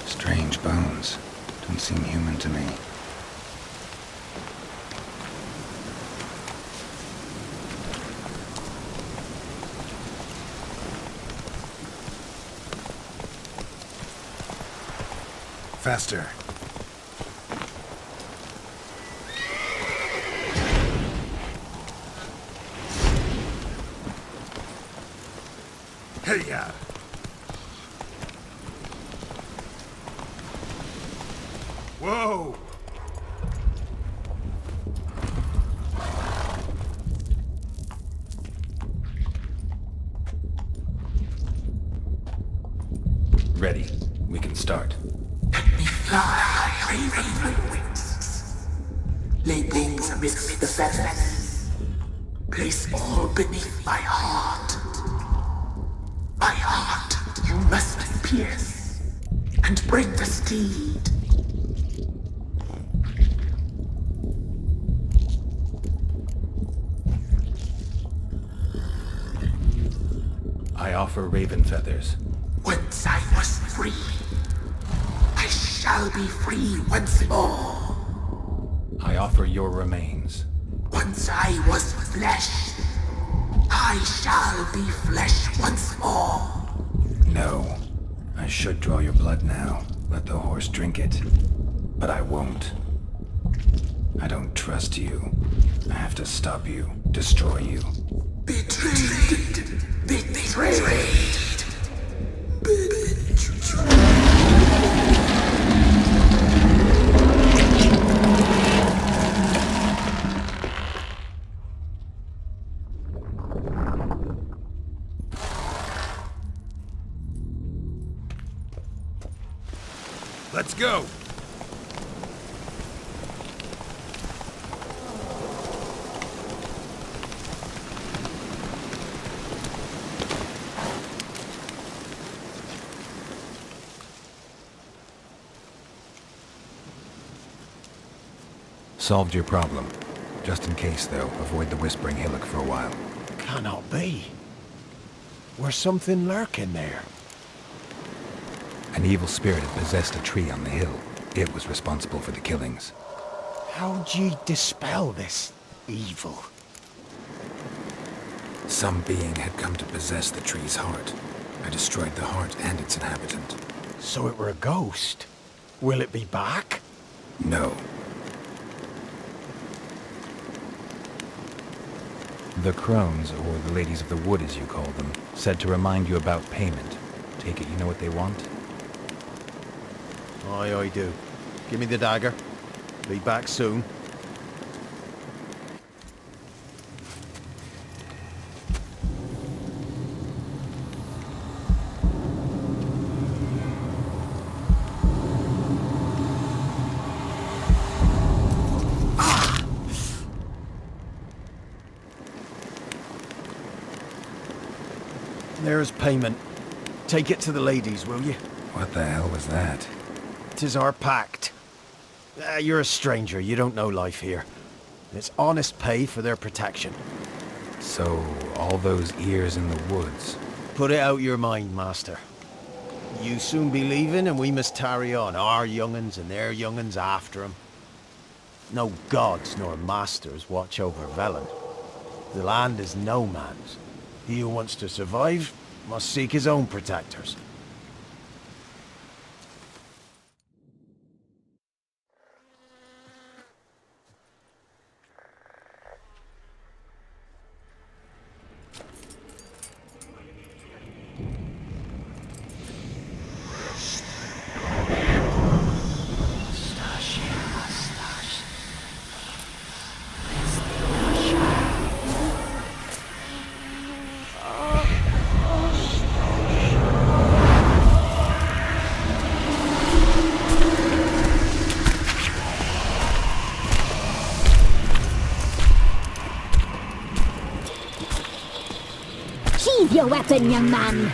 Strange bones. Don't seem human to me. Faster. Hey-ya! Whoa! Ready. We can start. Let me fly, raven wings. Lay wings amidst the feathers. Place all beneath my heart. My heart you must pierce, and bring the steed. I offer raven feathers. Once I was free. shall be free once more. I offer your remains. Once I was flesh, I shall be flesh once more. No. I should draw your blood now. Let the horse drink it. But I won't. I don't trust you. I have to stop you, destroy you. Betrayed! Betrayed! Let's go! Solved your problem. Just in case, though, avoid the Whispering Hillock for a while. Cannot be. Where's something lurking there? An evil spirit had possessed a tree on the hill. It was responsible for the killings. How'd ye dispel this evil? Some being had come to possess the tree's heart. I destroyed the heart and its inhabitant. So it were a ghost. Will it be back? No. The crones, or the ladies of the wood as you call them, said to remind you about payment. Take it you know what they want? Aye, I do. Give me the dagger. Be back soon. There's payment. Take it to the ladies, will you? What the hell was that? 'Tis our pact. You're a stranger, you don't know life here. It's honest pay for their protection. So, all those ears in the woods. Put it out your mind, master. You soon be leaving and we must tarry on, our young'uns and their young'uns after 'em. No gods nor masters watch over Velen. The land is no man's. He who wants to survive must seek his own protectors. Your weapon, young man.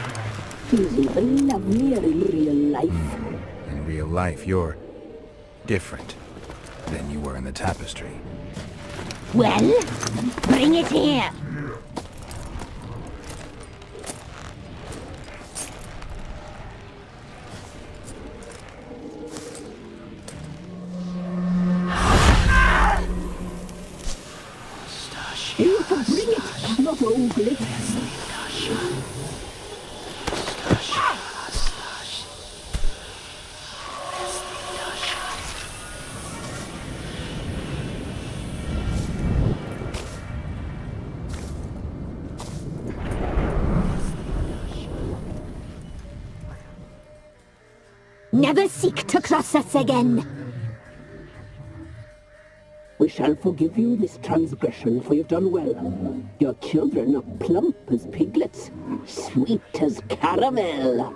He's even lovelier in real life. In real life, you're different than you were in the tapestry. Well, bring it here. You can bring it, not ogle it. Never seek to cross us again. We shall forgive you this transgression, for you've done well. Your children are plump as piglets, sweet as caramel.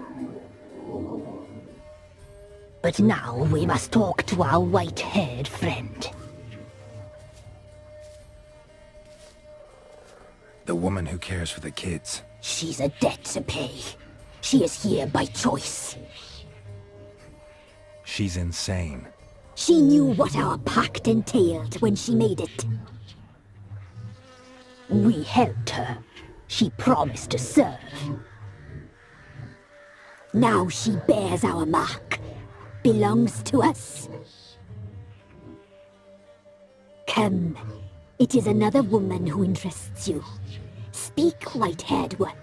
But now we must talk to our white-haired friend. The woman who cares for the kids. She's a debt to pay. She is here by choice. She's insane. She knew what our pact entailed when she made it. We helped her. She promised to serve. Now she bears our mark. belongs to us. Come, it is another woman who interests you. Speak, white-haired one.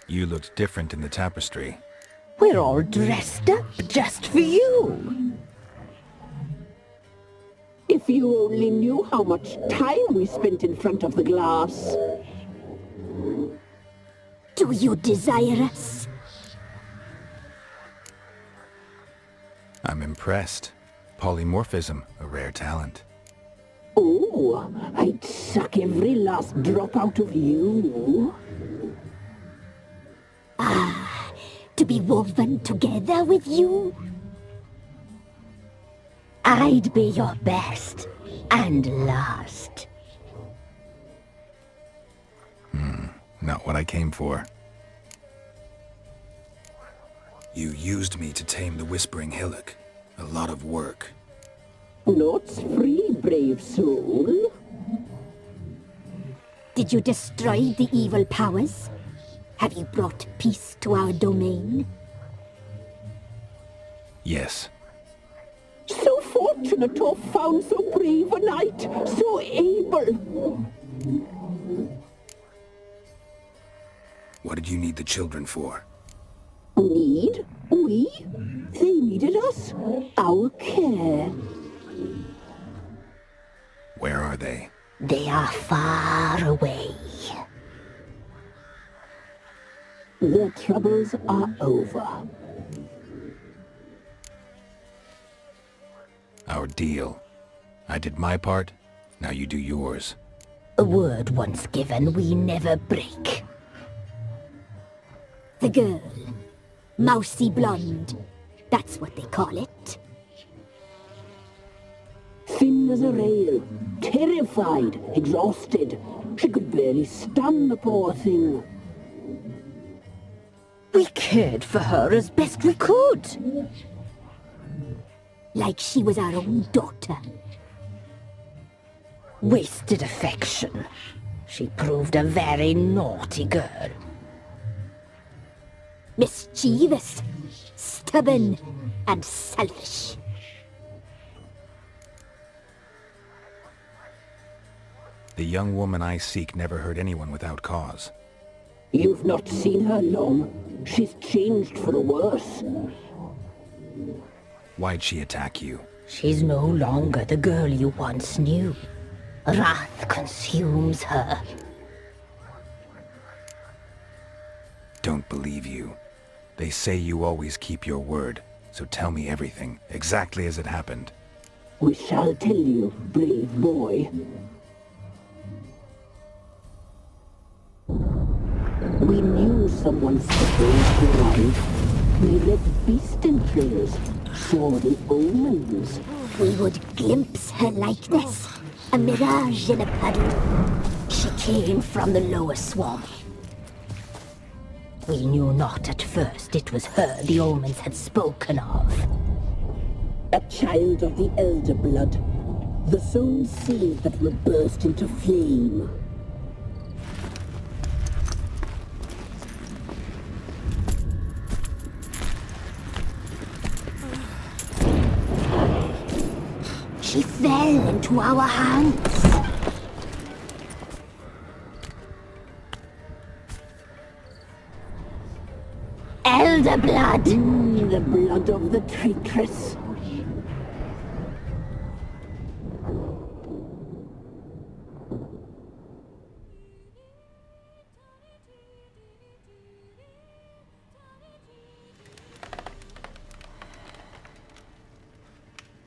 You looked different in the tapestry. We're all dressed up just for you. If you only knew how much time we spent in front of the glass. Do you desire us? I'm impressed. Polymorphism, a rare talent. Oh, I'd suck every last drop out of you. Ah, to be woven together with you? I'd be your best and last. Not what I came for. You used me to tame the Whispering Hillock. A lot of work. Naught's free, brave soul. Did you destroy the evil powers? Have you brought peace to our domain? Yes. So fortunate to have found so brave a knight, so able. What did you need the children for? Need? We? They needed us. Our care. Where are they? They are far away. Their troubles are over. Our deal. I did my part, now you do yours. A word once given, we never break. The girl. Mousy blonde. That's what they call it. Thin as a rail, terrified, exhausted. She could barely stand, the poor thing. We cared for her as best we could. Like she was our own daughter. Wasted affection. She proved a very naughty girl. Mischievous, stubborn, and selfish. The young woman I seek never hurt anyone without cause. You've not seen her long. She's changed for the worse. Why'd she attack you? She's no longer the girl you once knew. Wrath consumes her. Don't believe you. They say you always keep your word, so tell me everything, exactly as it happened. We shall tell you, brave boy. We knew someone supposed to arrive. We read beast entrails, saw the omens. We would glimpse her likeness, a mirage in a puddle. She came from the lower swamp. We knew not at first it was her the omens had spoken of. A child of the elder blood, the sown seed that will burst into flame. She fell into our hands. Elder blood! The blood of the traitress.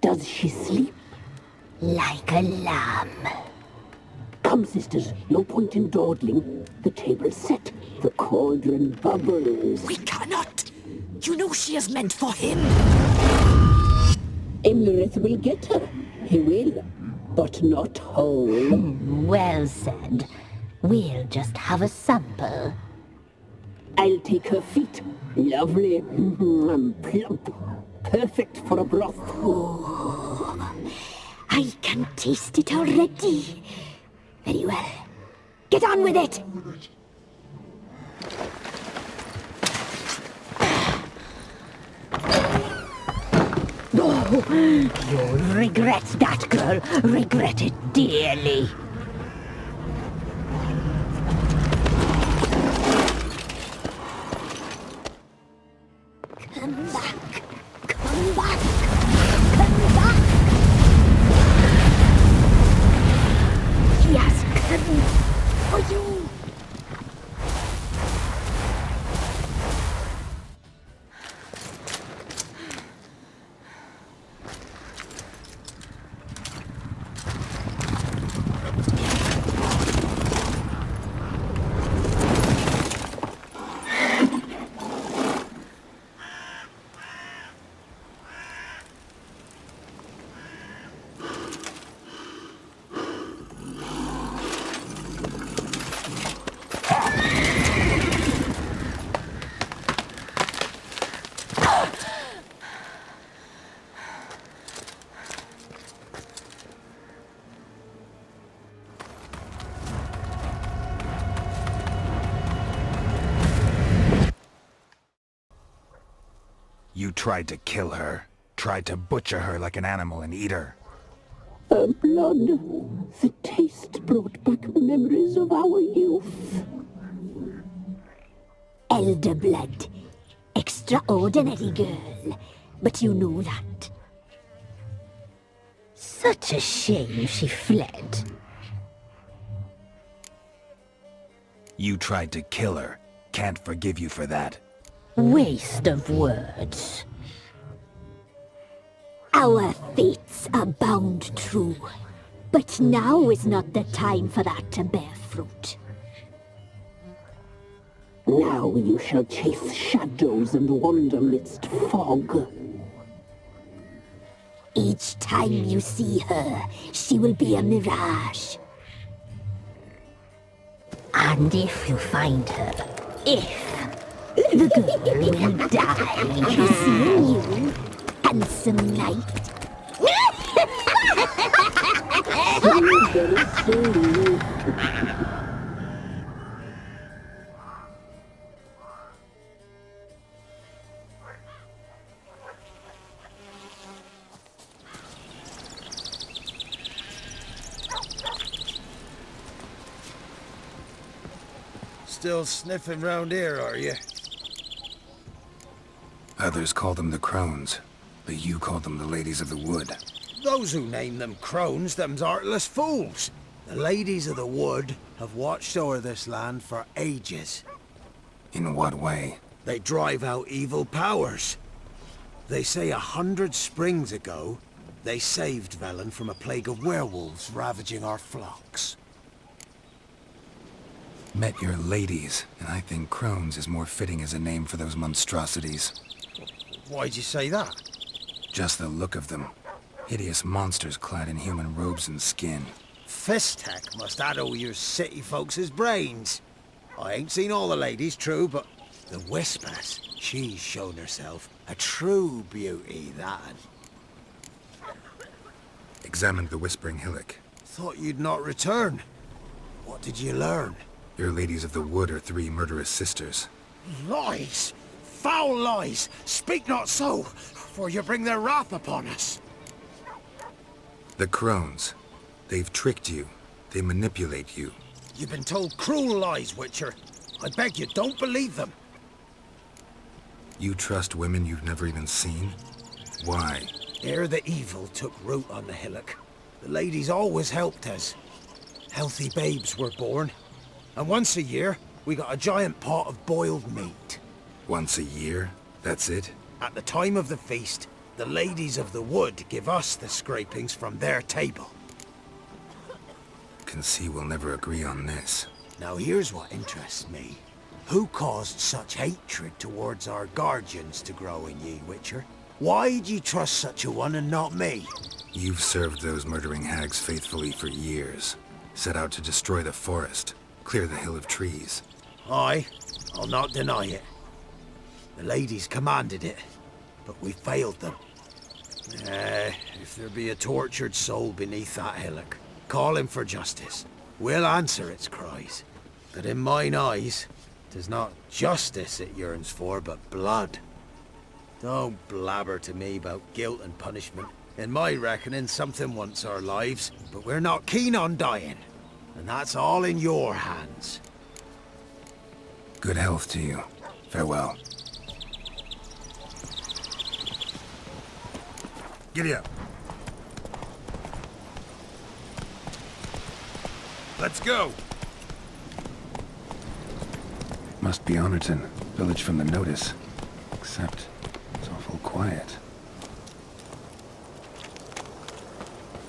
Does she sleep? Like a lamb. Come, sisters, no point in dawdling. The table's set, the cauldron bubbles. We cannot! You know she is meant for him! Imlerith will get her. He will, but not whole. Well said. We'll just have a sample. I'll take her feet. Lovely. Plump. Perfect for a broth. Oh, I can taste it already. Very well. Get on with it! You'll regret that, girl. Regret it dearly. Come back. Come back. Come back. He has come for you. You tried to kill her. Tried to butcher her like an animal and eat her. Her blood. The taste brought back memories of our youth. Elder blood. Extraordinary girl. But you know that. Such a shame she fled. You tried to kill her. Can't forgive you for that. Waste of words. Our fates are bound true. But now is not the time for that to bear fruit. Now you shall chase shadows and wander midst fog. Each time you see her, she will be a mirage. And if you find her, the girl will die. Seeing you, handsome knight. Still sniffing round here, are you? Others call them the crones, but you call them the ladies of the wood. Those who name them crones, them's artless fools. The ladies of the wood have watched over this land for ages. In what way? They drive out evil powers. They say 100 springs ago, they saved Velen from a plague of werewolves ravaging our flocks. Met your ladies, and I think crones is more fitting as a name for those monstrosities. Why'd you say that? Just the look of them. Hideous monsters clad in human robes and skin. Fistek must addle your city folks' brains. I ain't seen all the ladies, true, but the Whispers, she's shown herself a true beauty, that. Examined the Whispering Hillock. Thought you'd not return. What did you learn? Your ladies of the wood are 3 murderous sisters. Lies! Foul lies! Speak not so, for you bring their wrath upon us. The crones. They've tricked you. They manipulate you. You've been told cruel lies, Witcher. I beg you, don't believe them. You trust women you've never even seen? Why? Ere the evil took root on the hillock, the ladies always helped us. Healthy babes were born. And once a year, we got a giant pot of boiled meat. Once a year? That's it? At the time of the feast, the ladies of the wood give us the scrapings from their table. Can see we'll never agree on this. Now here's what interests me. Who caused such hatred towards our guardians to grow in ye, Witcher? Why'd ye trust such a one and not me? You've served those murdering hags faithfully for years. Set out to destroy the forest. Clear the hill of trees. Aye, I'll not deny it. The ladies commanded it, but we failed them. If there be a tortured soul beneath that hillock, calling for justice, we'll answer its cries. But in mine eyes, 'tis not justice it yearns for, but blood. Don't blabber to me about guilt and punishment. In my reckoning, something wants our lives, but we're not keen on dying. And that's all in your hands. Good health to you. Farewell. Giddy up. Let's go. Must be Honorton, village from the notice. Except, it's awful quiet.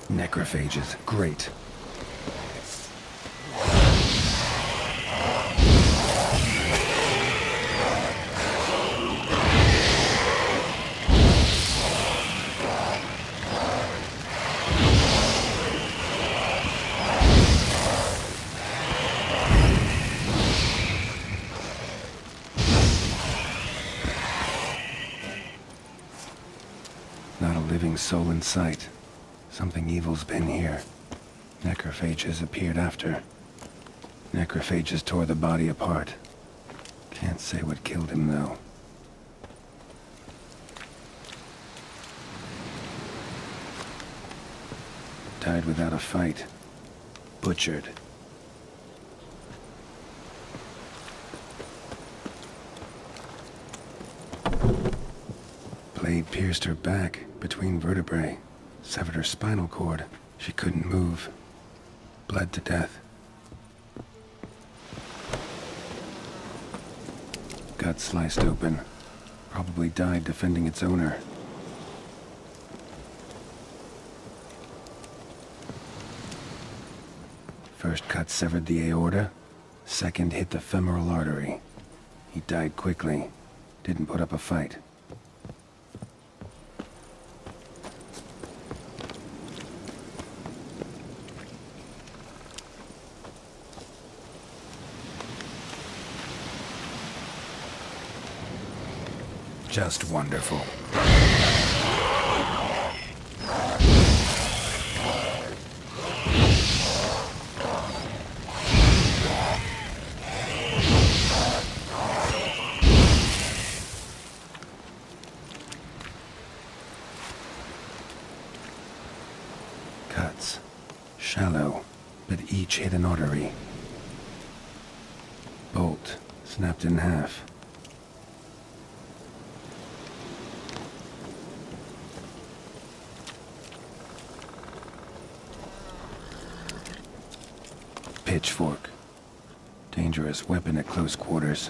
Necrophages, great. Not a living soul in sight. Something evil's been here. Necrophages appeared after. Necrophages tore the body apart. Can't say what killed him, though. Died without a fight. Butchered. Blade pierced her back, between vertebrae. Severed her spinal cord. She couldn't move. Bled to death. Gut sliced open. Probably died defending its owner. First cut severed the aorta. Second hit the femoral artery. He died quickly. Didn't put up a fight. Just wonderful. Cuts. Shallow, but each hit an artery. Bolt snapped in half. Pitchfork. Dangerous weapon at close quarters.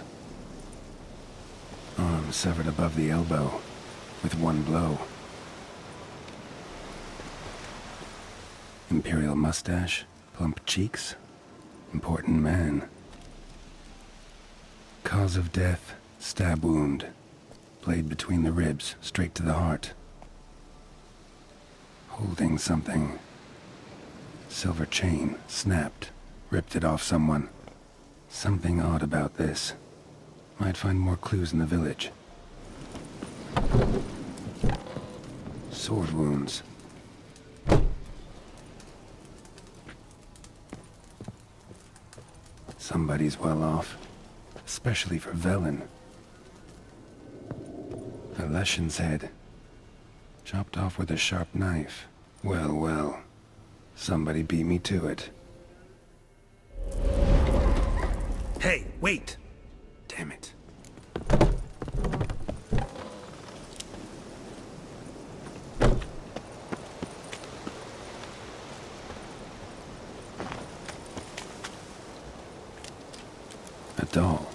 Arm severed above the elbow, with one blow. Imperial mustache, plump cheeks. Important man. Cause of death, stab wound. Blade between the ribs, straight to the heart. Holding something. Silver chain, snapped. Ripped it off someone. Something odd about this. Might find more clues in the village. Sword wounds. Somebody's well off. Especially for Velen. A Leshen's head. Chopped off with a sharp knife. Well, well. Somebody beat me to it. Hey, wait! Damn it. A doll.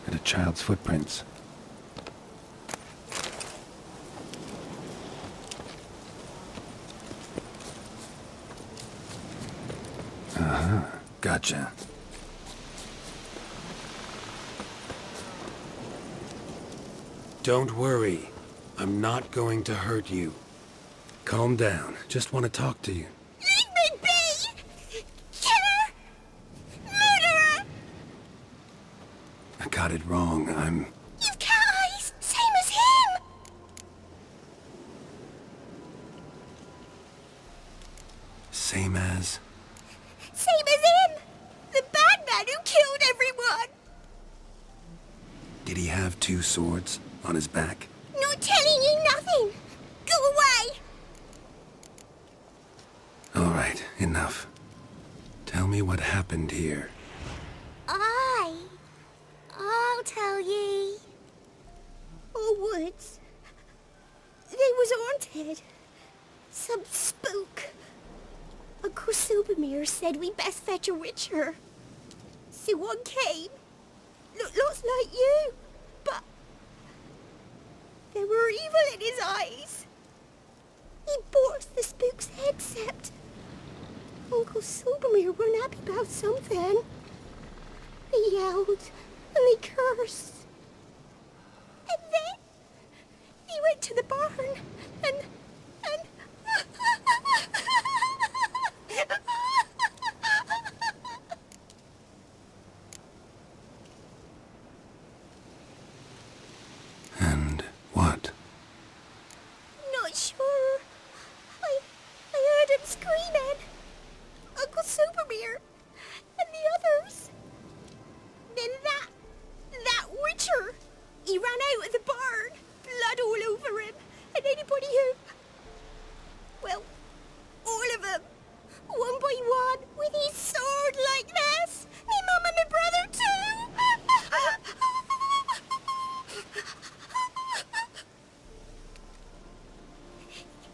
And a child's footprints. Uh-huh. Gotcha. Don't worry. I'm not going to hurt you. Calm down. Just want to talk to you. Leave me be! Killer! Murderer! I got it wrong. You've cat eyes! Same as him! Same as... Same as him! The bad man who killed everyone! Did he have two swords on his back? No telling Enough. Tell me what happened here. I'll tell ye. Oh, woods. They was haunted. Some spook. Uncle Silvermere said we best fetch a witcher. So one came. Looks like you. But there were evil in his eyes. He borked the spook's head, except Uncle Silvermere weren't happy about something. They yelled and they cursed. And then he went to the barn and And what? Not sure. I heard him screaming. Uncle Silvermere and the others. Then that witcher, he ran out of the barn, blood all over him, and anybody who... Well, all of them, one by one, with his sword like this. Me mum and my brother too.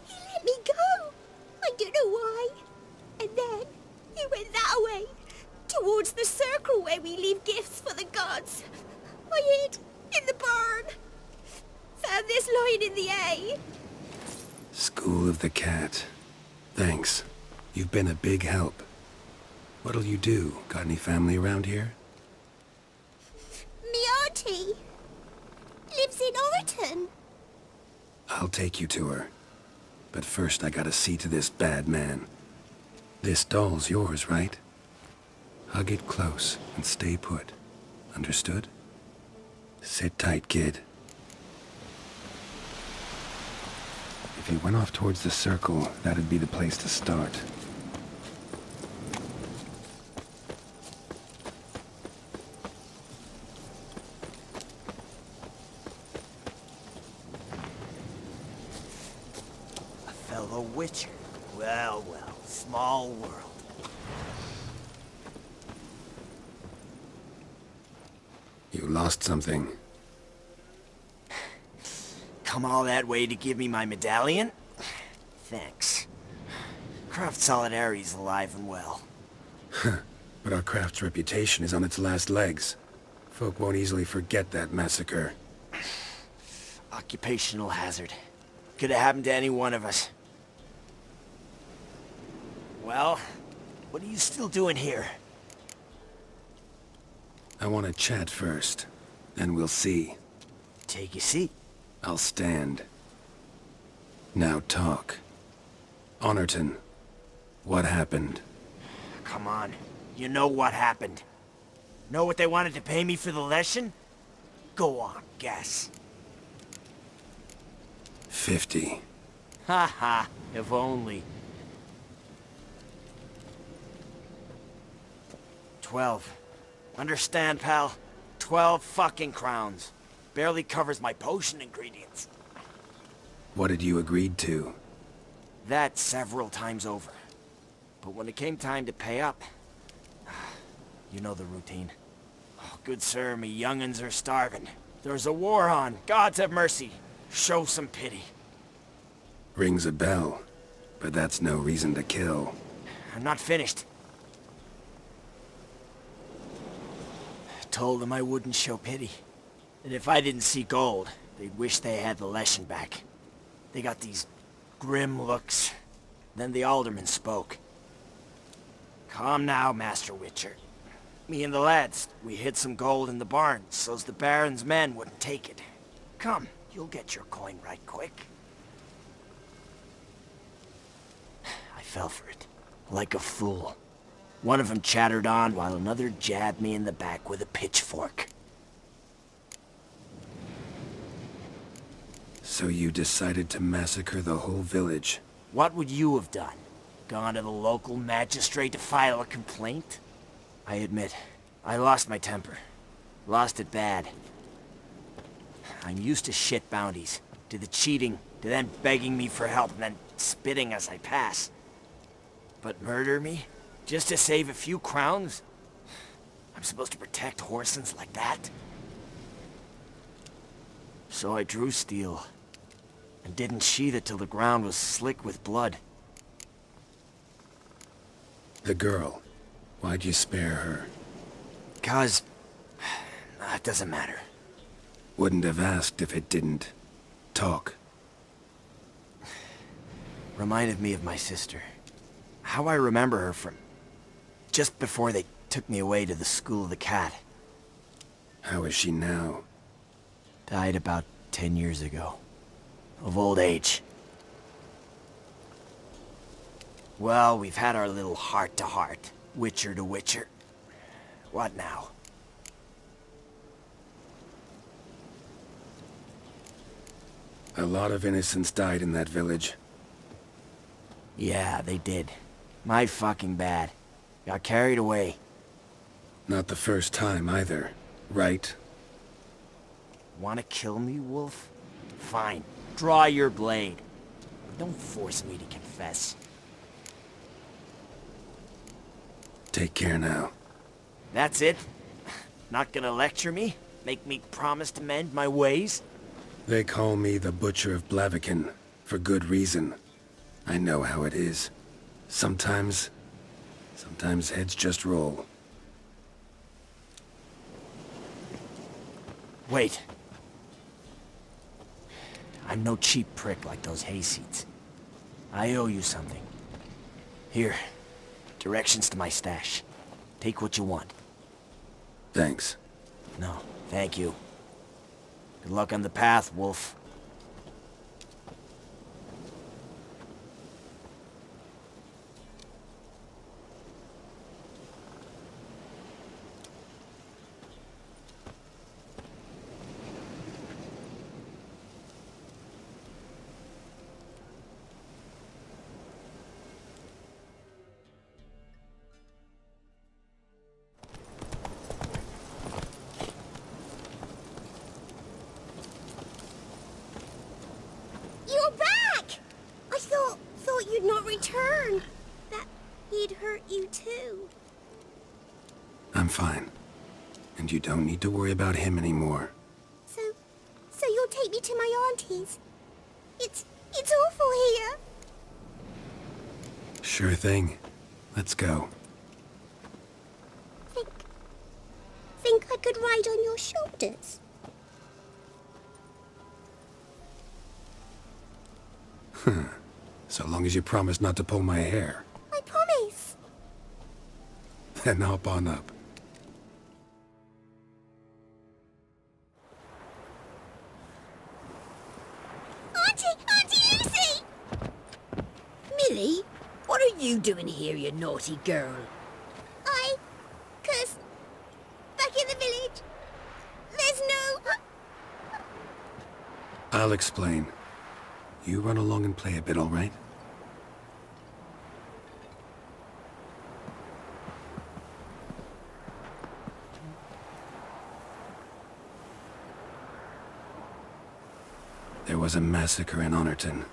He let me go. I don't know why. And then he went that way, towards the circle where we leave gifts for the gods. I hid in the barn. Found this line in the A. School of the Cat. Thanks. You've been a big help. What'll you do? Got any family around here? Me auntie lives in Orton. I'll take you to her. But first I gotta see to this bad man. This doll's yours, right? Hug it close and stay put. Understood? Sit tight, kid. If you went off towards the circle, that'd be the place to start. A fellow witcher. Well, small world. You lost something. Come all that way to give me my medallion? Thanks. Craft Solidarity's alive and well. But our craft's reputation is on its last legs. Folk won't easily forget that massacre. Occupational hazard. Could have happened to any one of us. Well, what are you still doing here? I want to chat first, then we'll see. Take your seat. I'll stand. Now talk. Honorton, what happened? Come on. You know what happened. Know what they wanted to pay me for the lesson? Go on, guess. 50. Ha ha, if only. 12. Understand, pal? 12 fucking crowns. Barely covers my potion ingredients. What had you agreed to? That several times over. But when it came time to pay up... You know the routine. Oh, good sir, me young'uns are starving. There's a war on. Gods have mercy. Show some pity. Rings a bell, but that's no reason to kill. I'm not finished. Told them I wouldn't show pity. And if I didn't see gold, they'd wish they had the lesson back. They got these grim looks. Then the alderman spoke. Come now, Master Witcher. Me and the lads, we hid some gold in the barn, so's the Baron's men wouldn't take it. Come, you'll get your coin right quick. I fell for it, like a fool. One of them chattered on while another jabbed me in the back with a pitchfork. So you decided to massacre the whole village? What would you have done? Gone to the local magistrate to file a complaint? I admit, I lost my temper. Lost it bad. I'm used to shit bounties, to the cheating, to then begging me for help and then spitting as I pass. But murder me? Just to save a few crowns? I'm supposed to protect horsens like that? So I drew steel, and didn't sheath it till the ground was slick with blood. The girl. Why'd you spare her? 'Cause... it doesn't matter. Wouldn't have asked if it didn't talk. Reminded me of my sister. How I remember her from... just before they took me away to the School of the Cat. How is she now? Died about 10 years ago. Of old age. Well, we've had our little heart-to-heart. Witcher to Witcher. What now? A lot of innocents died in that village. Yeah, they did. My fucking bad. Got carried away. Not the first time either, right? Wanna kill me, Wolf? Fine. Draw your blade. Don't force me to confess. Take care now. That's it? Not gonna lecture me? Make me promise to mend my ways? They call me the Butcher of Blaviken, for good reason. I know how it is. Sometimes heads just roll. Wait. I'm no cheap prick like those hayseeds. I owe you something. Here, directions to my stash. Take what you want. Thanks. No, thank you. Good luck on the path, Wolf. You're back! I thought you'd not return. That he'd hurt you too. I'm fine. And you don't need to worry about him anymore. So you'll take me to my auntie's? It's awful here. Sure thing. Let's go. Think I could ride on your shoulders? So long as you promise not to pull my hair. I promise. Then hop on up. Auntie Lucy! Millie, what are you doing here, you naughty girl? 'Cause back in the village, there's no... I'll explain. You run along and play a bit, all right? There was a massacre in Honorton.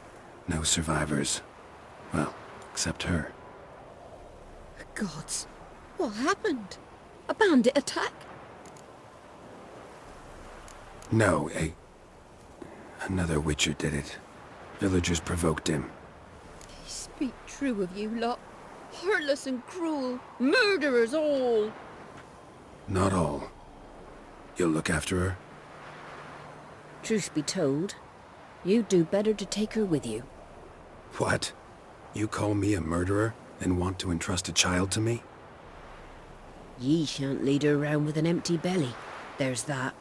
No survivors. Well, except her. Gods, what happened? A bandit attack? No, another Witcher did it. Villagers provoked him. Speak true of you lot. Heartless and cruel. Murderers all. Not all. You'll look after her? Truth be told, you'd do better to take her with you. What? You call me a murderer and want to entrust a child to me? Ye shan't lead her around with an empty belly. There's that.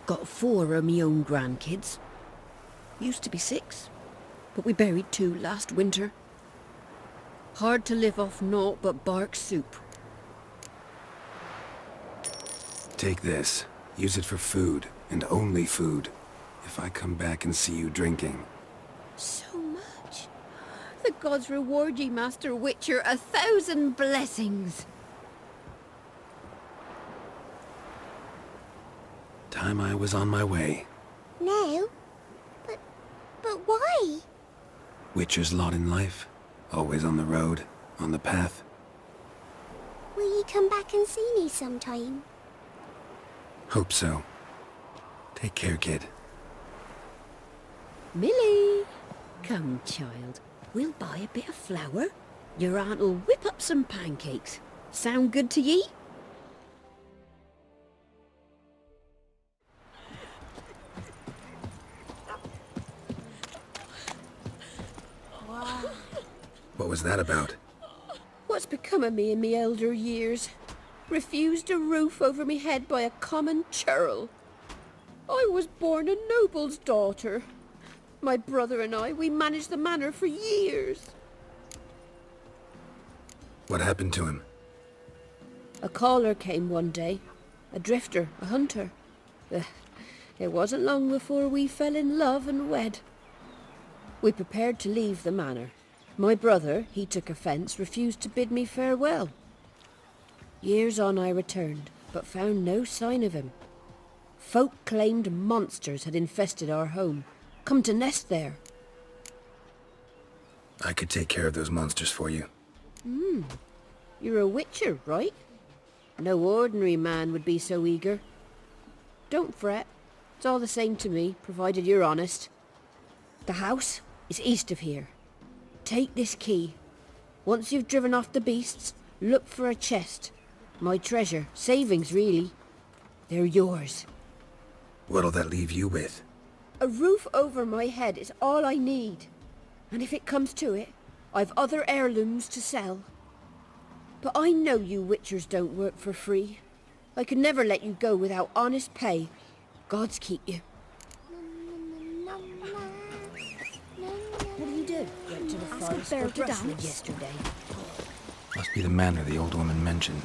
Got 4 of me own grandkids. Used to be 6, but we buried 2 last winter. Hard to live off naught but bark soup. Take this. Use it for food, and only food. If I come back and see you drinking. So much. The gods reward ye, Master Witcher, 1,000 blessings. Time I was on my way. No? But why? Witcher's lot in life. Always on the road. On the path? Will you come back and see me sometime? Hope so. Take care, kid. Millie! Come, child. We'll buy a bit of flour. Your aunt'll whip up some pancakes. Sound good to ye? What was that about? What's become of me in me elder years? Refused a roof over me head by a common churl. I was born a noble's daughter. My brother and I, we managed the manor for years. What happened to him? A caller came one day. A drifter, a hunter. It wasn't long before we fell in love and wed. We prepared to leave the manor. My brother, he took offence, refused to bid me farewell. Years on I returned, but found no sign of him. Folk claimed monsters had infested our home, come to nest there. I could take care of those monsters for you. You're a witcher, right? No ordinary man would be so eager. Don't fret. It's all the same to me, provided you're honest. The house is east of here. Take this key. Once you've driven off the beasts, look for a chest. My treasure. Savings, really. They're yours. What'll that leave you with? A roof over my head is all I need. And if it comes to it, I've other heirlooms to sell. But I know you witchers don't work for free. I could never let you go without honest pay. Gods keep you. What do you do? Went to the Ask forest a for bear to brushwood dance. yesterday. Must be the manor the old woman mentioned.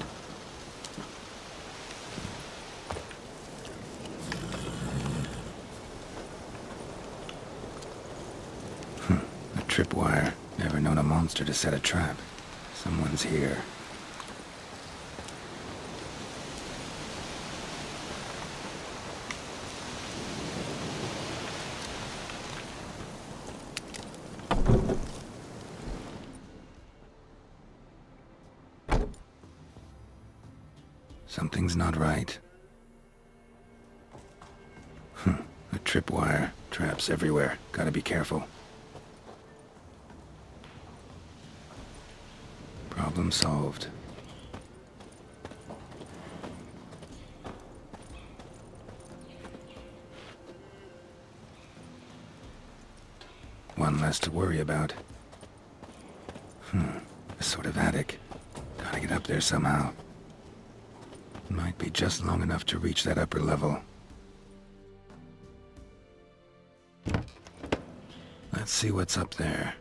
A tripwire. Never known a monster to set a trap. Someone's here. Something's not right. A tripwire. Traps everywhere. Gotta be careful. Problem solved. One less to worry about. A sort of attic. Gotta get up there somehow. Might be just long enough to reach that upper level. Let's see what's up there.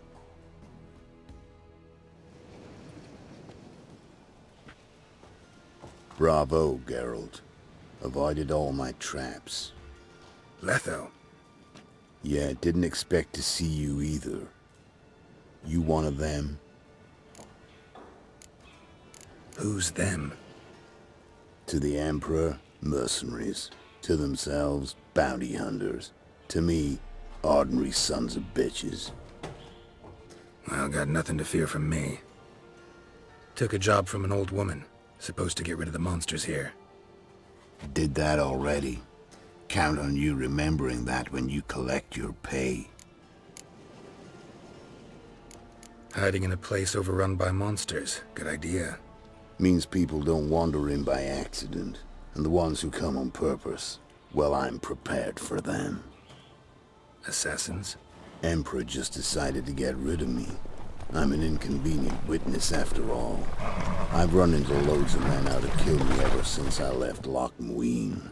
Bravo, Geralt. Avoided all my traps. Letho. Yeah, didn't expect to see you either. You one of them? Who's them? To the Emperor, mercenaries. To themselves, bounty hunters. To me, ordinary sons of bitches. Well, got nothing to fear from me. Took a job from an old woman. Supposed to get rid of the monsters here. Did that already. Count on you remembering that when you collect your pay. Hiding in a place overrun by monsters. Good idea. Means people don't wander in by accident. And the ones who come on purpose, well, I'm prepared for them. Assassins? Emperor just decided to get rid of me. I'm an inconvenient witness after all. I've run into loads of men out to kill me ever since I left Loch Muin.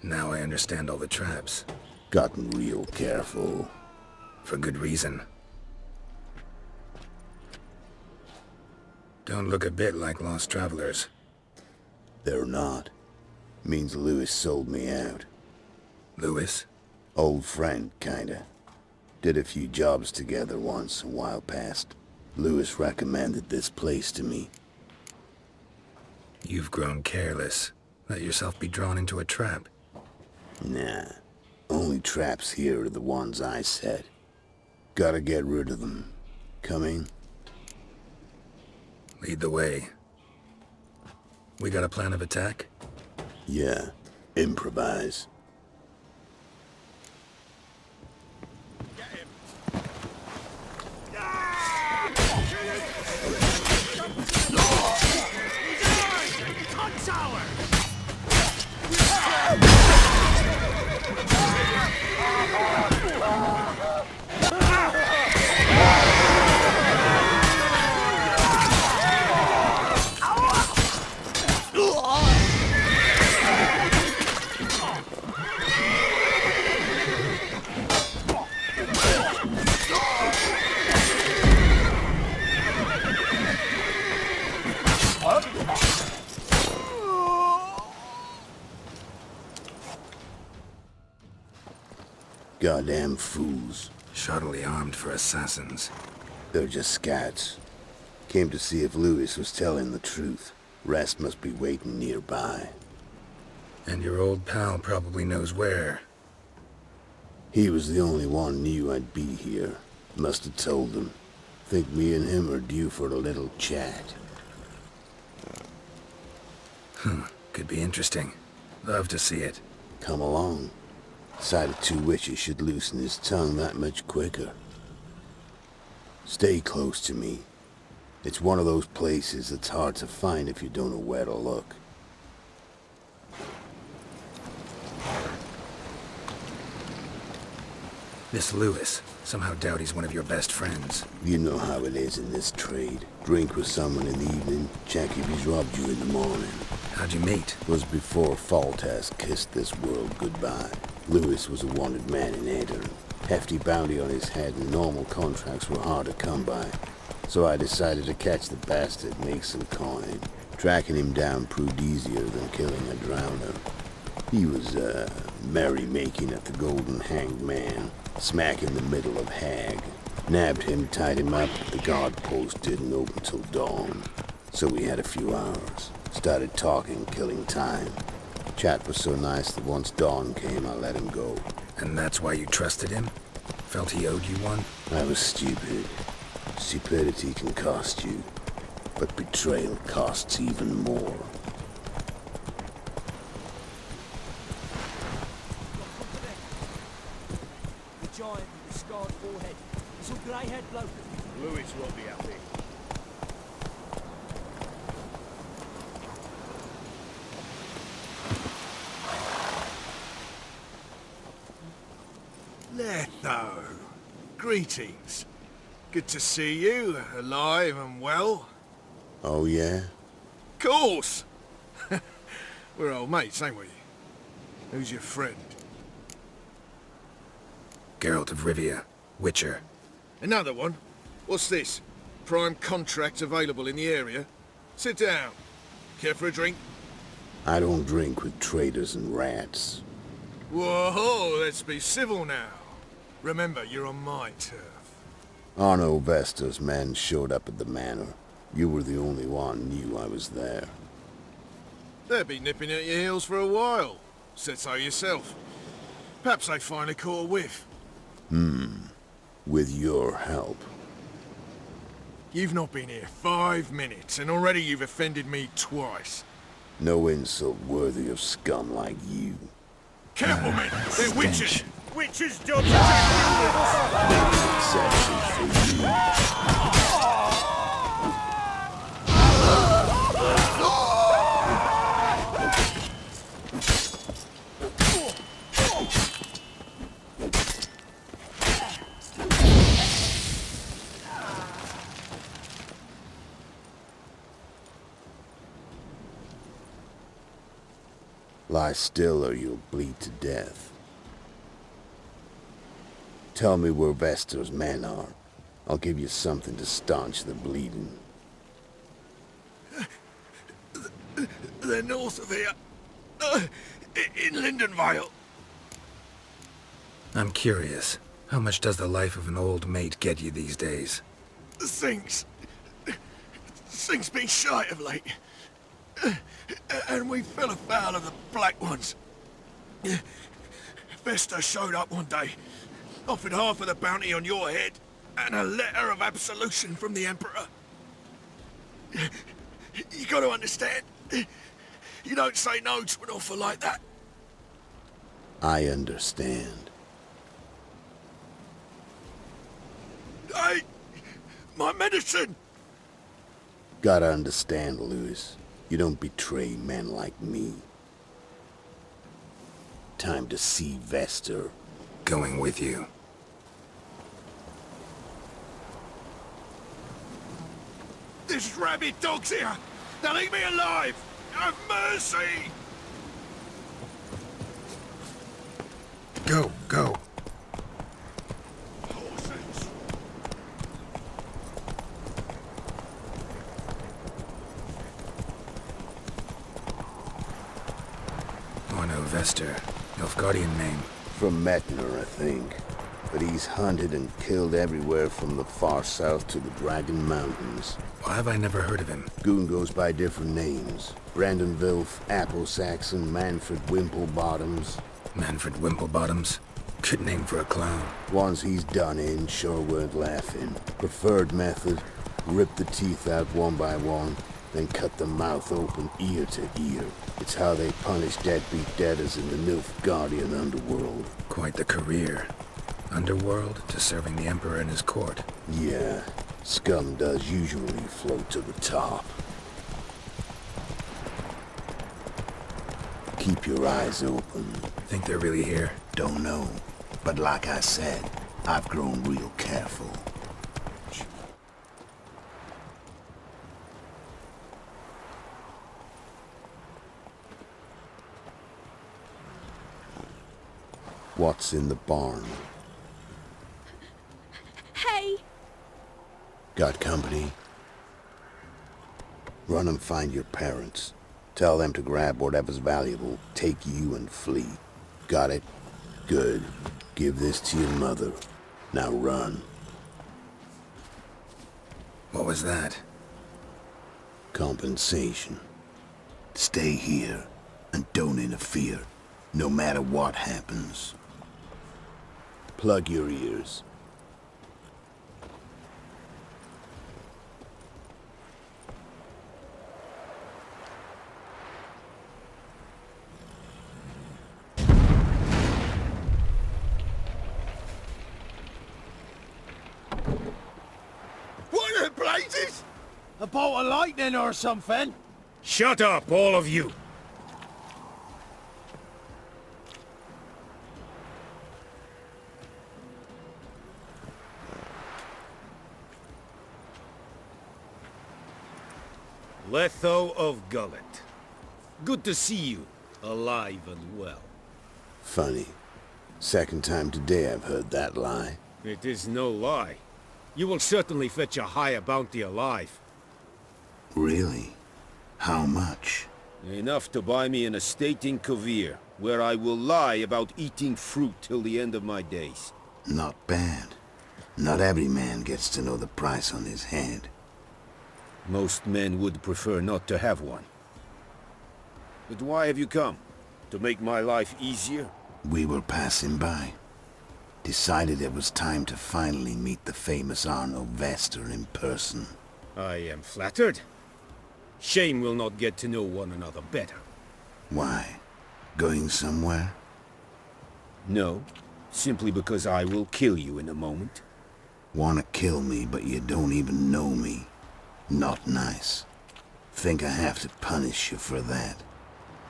Now I understand all the traps. Gotten real careful. For good reason. Don't look a bit like lost travelers. They're not. Means Lewis sold me out. Lewis? Old friend, kinda. Did a few jobs together once, a while past. Lewis recommended this place to me. You've grown careless. Let yourself be drawn into a trap. Nah. Only traps here are the ones I set. Gotta get rid of them. Coming? Lead the way. We got a plan of attack? Yeah, improvise. Goddamn fools. Shoddily armed for assassins. They're just scats. Came to see if Lewis was telling the truth. Rest must be waiting nearby. And your old pal probably knows where. He was the only one knew I'd be here. Must have told them. Think me and him are due for a little chat. Could be interesting. Love to see it. Come along. Sight of two witches should loosen his tongue that much quicker. Stay close to me. It's one of those places that's hard to find if you don't know where to look. This Lewis. Somehow doubt he's one of your best friends. You know how it is in this trade. Drink with someone in the evening, check if he's robbed you in the morning. How'd you meet? Was before Faltas kissed this world goodbye. Lewis was a wanted man in Annabelle. Hefty bounty on his head and normal contracts were hard to come by. So I decided to catch the bastard and make some coin. Tracking him down proved easier than killing a drowner. He was, merrymaking at the Golden Hanged Man, smack in the middle of Hag. Nabbed him, tied him up, the guard post didn't open till dawn. So we had a few hours. Started talking, killing time. Chat was so nice that once dawn came, I let him go. And that's why you trusted him? Felt he owed you one? I was stupid. Stupidity can cost you, but betrayal costs even more. The giant with the scarred forehead. He's a grey-haired bloke. Lewis won't be happy. Letho. Greetings. Good to see you, alive and well. Oh, yeah? Course! We're old mates, ain't we? Who's your friend? Geralt of Rivia, Witcher. Another one? What's this? Prime contract available in the area? Sit down. Care for a drink? I don't drink with traitors and rats. Whoa, let's be civil now. Remember, you're on my turf. Arno Vesta's men showed up at the manor. You were the only one knew I was there. They'll be nipping at your heels for a while. Said so yourself. Perhaps they finally caught a whiff. With your help. You've not been here 5 minutes, and already you've offended me twice. No insult worthy of scum like you. Careful, men! They're witches! Witches don't Exception for you. Lie still or you'll bleed to death. Tell me where Vestor's men are. I'll give you something to staunch the bleeding. They're north of here. In Lindenvale. I'm curious. How much does the life of an old mate get you these days? Things been shy of late. And we fell afoul of the Black Ones. Vesta showed up one day, offered half of the bounty on your head, and a letter of absolution from the Emperor. You gotta understand. You don't say no to an offer like that. I understand. Hey! My medicine! Gotta understand, Lewis. You don't betray men like me. Time to see Vester. Going with you. There's rabid dogs here! Now leave me alive! Have mercy! Go, go. Horses! Oh no, Vester. Nilfgaardian name. From Metner, I think. But he's hunted and killed everywhere from the far south to the Dragon Mountains. Why have I never heard of him? Goon goes by different names. Brandon Vilf, Apple Saxon, Manfred Wimplebottoms. Manfred Wimplebottoms? Good name for a clown. Ones he's done in sure weren't laughing. Preferred method, rip the teeth out one by one, then cut the mouth open ear to ear. It's how they punish deadbeat debtors in the Nilfgaardian underworld. Quite the career. Underworld to serving the Emperor and his court. Yeah, scum does usually float to the top. Keep your eyes open. Think they're really here? Don't know. But like I said, I've grown real careful. What's in the barn? Hey! Got company? Run and find your parents. Tell them to grab whatever's valuable, take you and flee. Got it? Good. Give this to your mother. Now run. What was that? Compensation. Stay here and don't interfere, no matter what happens. Plug your ears. What the blazes? A bolt of lightning or something? Shut up, all of you! Letho of Gullet. Good to see you, alive and well. Funny. Second time today I've heard that lie. It is no lie. You will certainly fetch a higher bounty alive. Really? How much? Enough to buy me an estate in Kovir, where I will lie about eating fruit till the end of my days. Not bad. Not every man gets to know the price on his head. Most men would prefer not to have one. But why have you come? To make my life easier? We were passing by. Decided it was time to finally meet the famous Arno Vester in person. I am flattered. Shame we'll not get to know one another better. Why? Going somewhere? No, simply because I will kill you in a moment. Wanna kill me, but you don't even know me. Not nice. Think I have to punish you for that.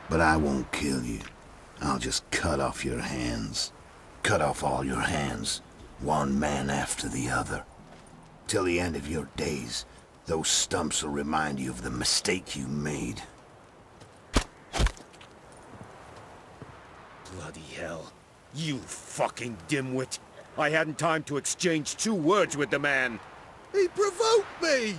But I won't kill you. I'll just cut off your hands. Cut off all your hands, one man after the other. Till the end of your days, those stumps will remind you of the mistake you made. Bloody hell. You fucking dimwit. I hadn't time to exchange 2 words with the man. He provoked me!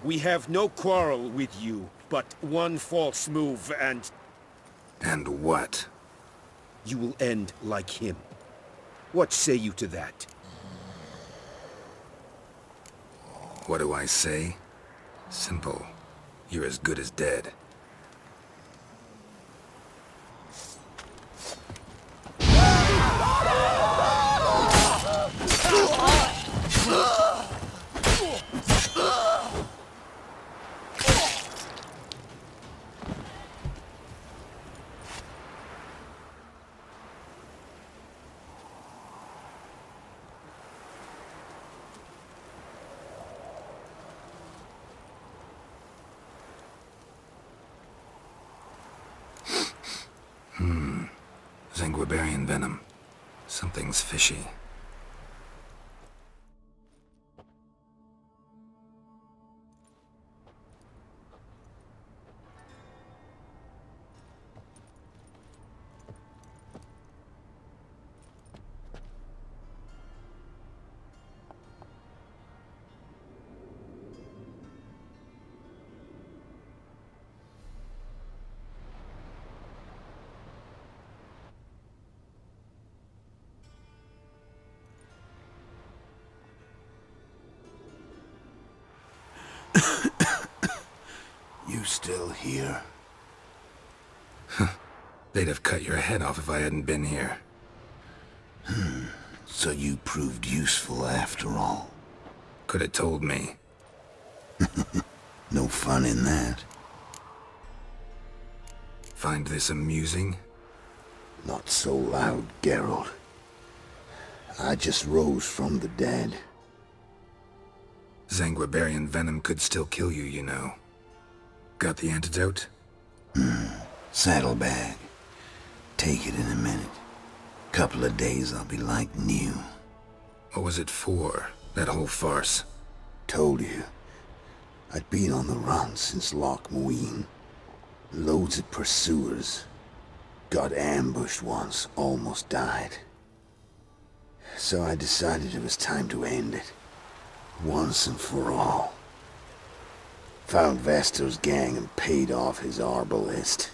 We have no quarrel with you, but one false move and... And what? You will end like him. What say you to that? What do I say? Simple. You're as good as dead. Zanguibarian venom. Something's fishy. You still here? They'd have cut your head off if I hadn't been here. So you proved useful after all. Could have told me. No fun in that. Find this amusing? Not so loud, Geralt. I just rose from the dead. Zanguibarian venom could still kill you, you know. Got the antidote? Saddlebag. Take it in a minute. Couple of days I'll be like new. What was it for, that whole farce? Told you. I'd been on the run since Loch Muin. Loads of pursuers. Got ambushed once, almost died. So I decided it was time to end it. Once and for all. Found Vestor's gang and paid off his arbalist.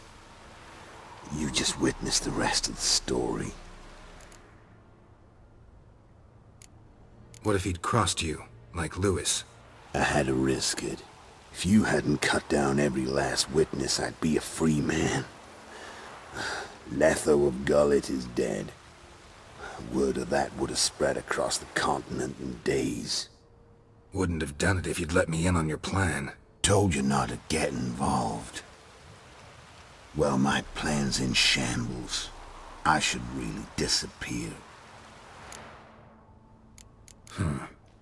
You just witnessed the rest of the story. What if he'd crossed you, like Lewis? I had to risk it. If you hadn't cut down every last witness, I'd be a free man. Letho of Gullet is dead. Word of that would have spread across the continent in days. Wouldn't have done it if you'd let me in on your plan. Told you not to get involved. Well, my plan's in shambles. I should really disappear.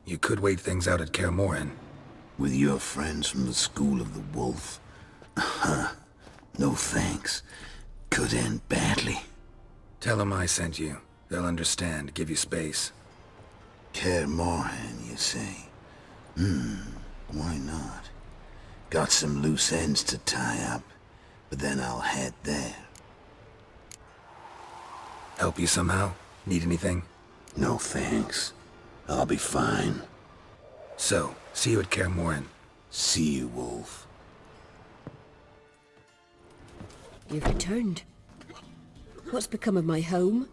You could wait things out at Kaer Morhen. With your friends from the School of the Wolf? No thanks. Could end badly. Tell them I sent you. They'll understand, give you space. Kaer Morhen, you say? Why not? Got some loose ends to tie up, but then I'll head there. Help you somehow? Need anything? No thanks. I'll be fine. So, see you at Kaer Morhen. See you, Wolf. You've returned. What's become of my home?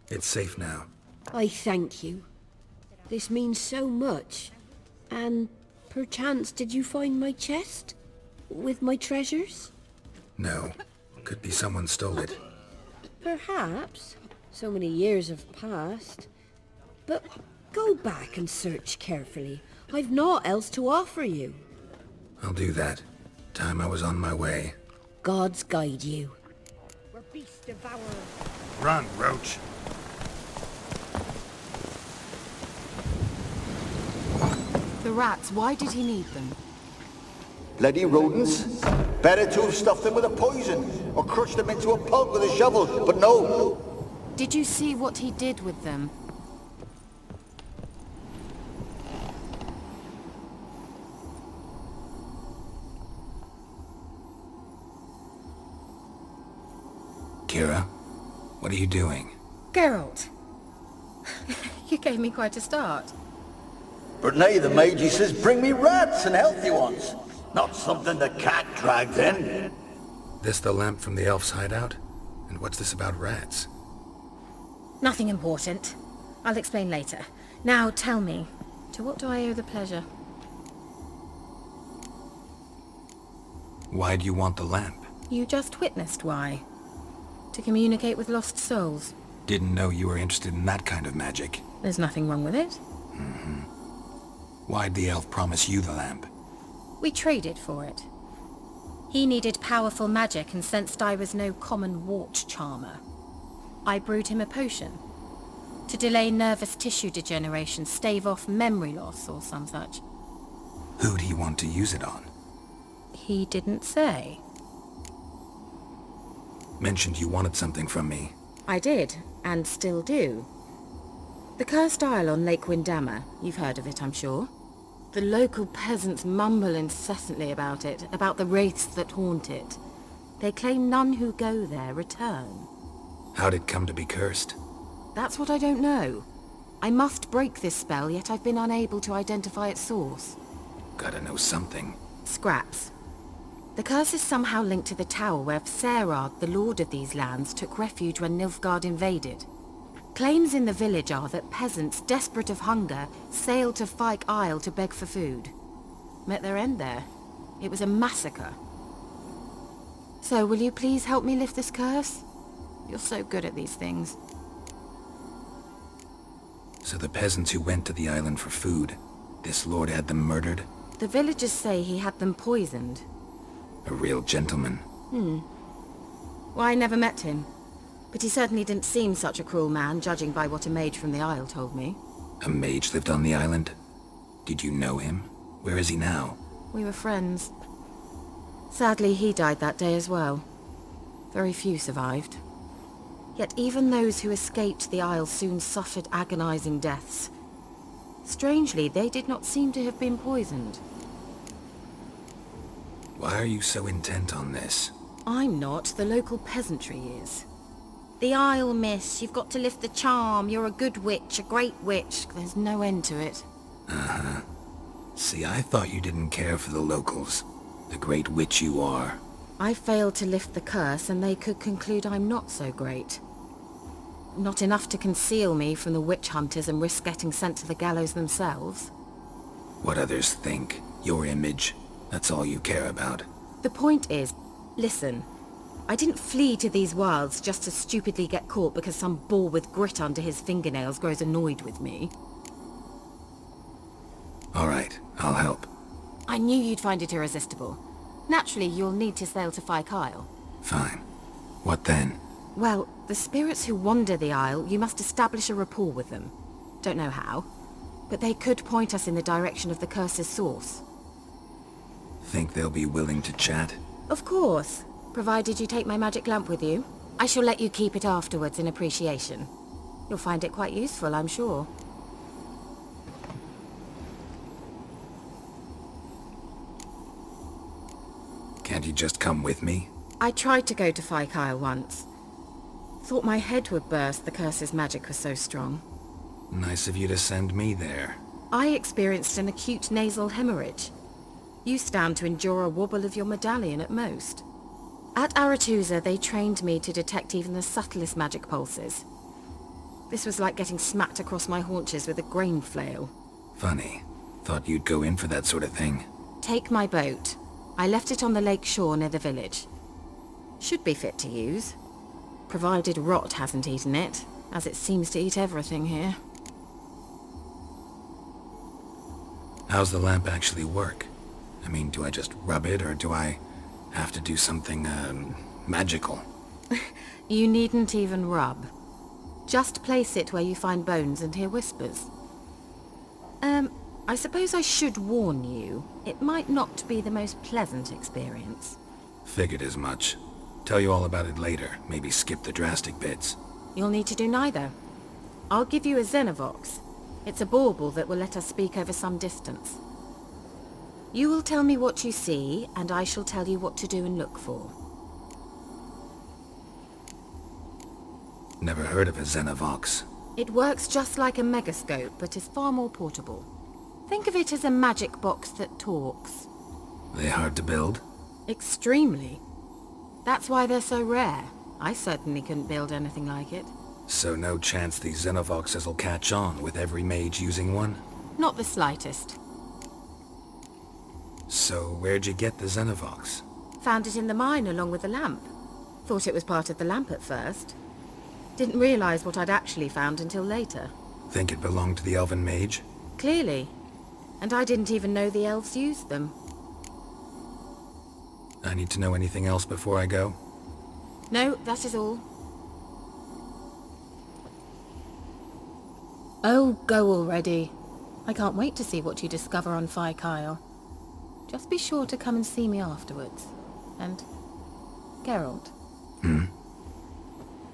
It's safe now. I thank you. This means so much. And perchance did you find my chest? With my treasures? No. Could be someone stole it. Perhaps. So many years have passed. But go back and search carefully. I've naught else to offer you. I'll do that. Time I was on my way. Gods guide you. We're beast devourers. Run, Roach. The rats, why did he need them? Bloody rodents. Better to have stuffed them with a poison, or crushed them into a pulp with a shovel, but no. Did you see what he did with them? Keira, what are you doing? Geralt! You gave me quite a start. But nay, the mage, he says, bring me rats and healthy ones. Not something the cat dragged in. This the lamp from the elf's hideout? And what's this about Nothing important. I'll explain later. Now tell me, To what do I owe the pleasure? Why do you want the lamp? You just witnessed why. To communicate with lost souls. Didn't know you were interested in that kind of magic. There's nothing wrong with it. Mm-hmm. Why'd the elf promise you the lamp? We traded for it. He needed powerful magic and sensed I was no common wart charmer. I brewed him a potion. To delay nervous tissue degeneration, stave off memory loss or some such. Who'd he want to use it on? He didn't say. Mentioned you wanted something from me. I did, and still do. The cursed isle on Lake Windammer, you've heard of it, I'm sure. The local peasants mumble incessantly about it, about the wraiths that haunt it. They claim none who go there return. How'd it come to be cursed? That's what I don't know. I must break this spell, yet I've been unable to identify its source. Gotta know something. Scraps. The curse is somehow linked to the tower where Serard, the lord of these lands, took refuge when Nilfgaard invaded. Claims in the village are that peasants, desperate of hunger, sailed to Fyke Isle to beg for food. Met their end there. It was a massacre. So, will you please help me lift this curse? You're so good at these things. So the peasants who went to the island for food, this lord had them murdered? The villagers say he had them poisoned. A real gentleman. Well, I never met him. But he certainly didn't seem such a cruel man, judging by what a mage from the Isle told me. A mage lived on the island? Did you know him? Where is he now? We were friends. Sadly, he died that day as well. Very few survived. Yet even those who escaped the Isle soon suffered agonizing deaths. Strangely, they did not seem to have been poisoned. Why are you so intent on this? I'm not. The local peasantry is. The Isle, miss. You've got to lift the charm. You're a good witch, a great witch. There's no end to it. Uh-huh. See, I thought you didn't care for the locals. The great witch you are. I failed to lift the curse, and they could conclude I'm not so great. Not enough to conceal me from the witch hunters and risk getting sent to the gallows themselves. What others think. Your image. That's all you care about. The point is, listen. I didn't flee to these wilds just to stupidly get caught because some boar with grit under his fingernails grows annoyed with me. All right, I'll help. I knew you'd find it irresistible. Naturally, you'll need to sail to Fyke Isle. Fine. What then? Well, the spirits who wander the Isle, you must establish a rapport with them. Don't know how, but they could point us in the direction of the curse's source. Think they'll be willing to chat? Of course. Provided you take my magic lamp with you. I shall let you keep it afterwards in appreciation. You'll find it quite useful, I'm sure. Can't you just come with me? I tried to go to Fyke Isle once. Thought my head would burst, the curse's magic was so strong. Nice of you to send me there. I experienced an acute nasal hemorrhage. You stand to endure a wobble of your medallion at most. At Aretusa, they trained me to detect even the subtlest magic pulses. This was like getting smacked across my haunches with a grain flail. Funny. Thought you'd go in for that sort of thing. Take my boat. I left it on the lake shore near the village. Should be fit to use. Provided rot hasn't eaten it, as it seems to eat everything here. How's the lamp actually work? I mean, do I just rub it, or do I have to do something, magical? You needn't even rub. Just place it where you find bones and hear whispers. I suppose I should warn you. It might not be the most pleasant experience. Figured as much. Tell you all about it later. Maybe skip the drastic bits. You'll need to do neither. I'll give you a Xenovox. It's a bauble that will let us speak over some distance. You will tell me what you see, and I shall tell you what to do and look for. Never heard of a Xenovox. It works just like a megascope, but is far more portable. Think of it as a magic box that talks. They hard to build? Extremely. That's why they're so rare. I certainly couldn't build anything like it. So no chance these Xenovoxes will catch on with every mage using one? Not the slightest. So, where'd you get the Xenovox? Found it in the mine along with the lamp. Thought it was part of the lamp at first. Didn't realize what I'd actually found until later. Think it belonged to the elven mage? Clearly. And I didn't even know the elves used them. I need to know anything else before I go? No, that is all. Oh, go already. I can't wait to see what you discover on Fyke. Just be sure to come and see me afterwards. And Geralt.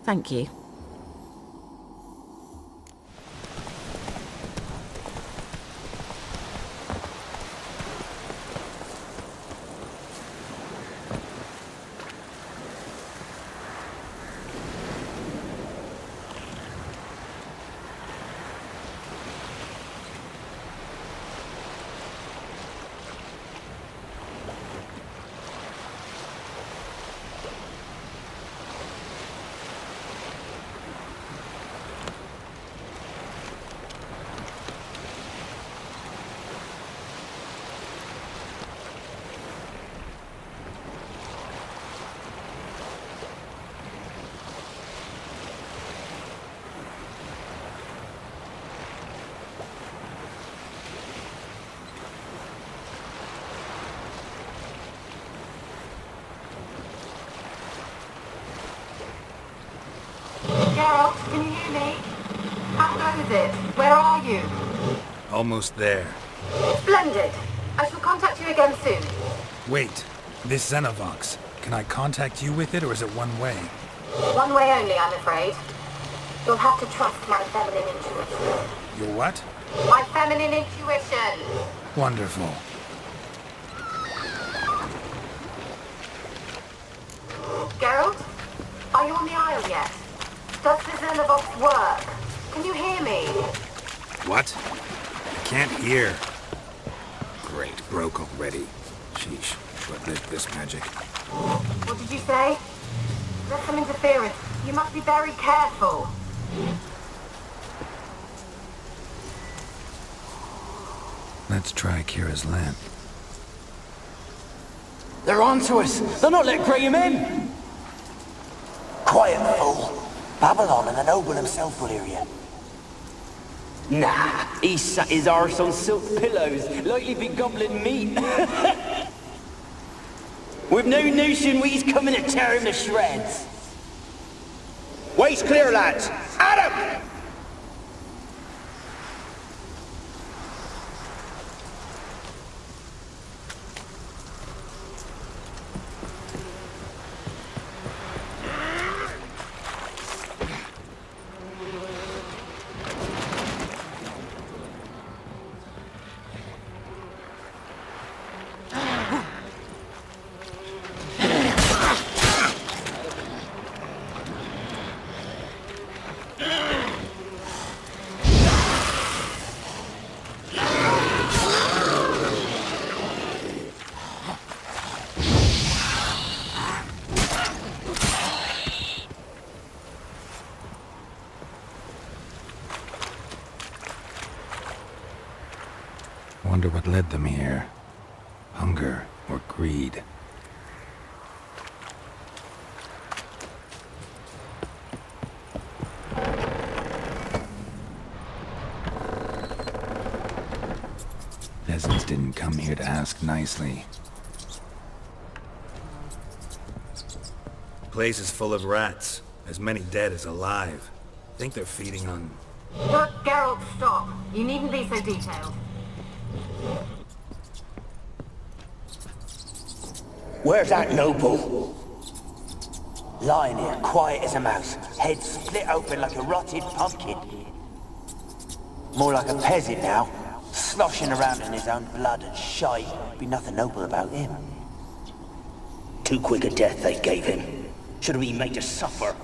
Thank you. Geralt, can you hear me? How close is it? Where are you? Almost there. Splendid. I shall contact you again soon. Wait, this Xenovox. Can I contact you with it, or is it one way? One way only, I'm afraid. You'll have to trust my feminine intuition. Your what? My feminine intuition. Wonderful. Geralt, are you on the Isle yet? Does the Xenovox work? Can you hear me? What? I can't hear. Great, broke already. Sheesh, short-lived this magic. What did you say? There's some interference. You must be very careful. Let's try Kira's lamp. They're onto us! They're not letting Graham in! Quiet, fool. Babylon and the noble himself will hear you. Nah, he sat his arse on silk pillows, like he'd be gobbling meat. With no notion we's coming to tear him to shreds. Way's clear, lads! Adam! Wonder what led them here. Hunger or greed. Peasants didn't come here to ask nicely. Place is full of rats. As many dead as alive. Think they're feeding on... Look, Geralt, stop. You needn't be so detailed. Where's that noble? Lying here, quiet as a mouse, head split open like a rotted pumpkin. More like a peasant now, sloshing around in his own blood and shite. Be nothing noble about him. Too quick a death they gave him. Should have been made to suffer.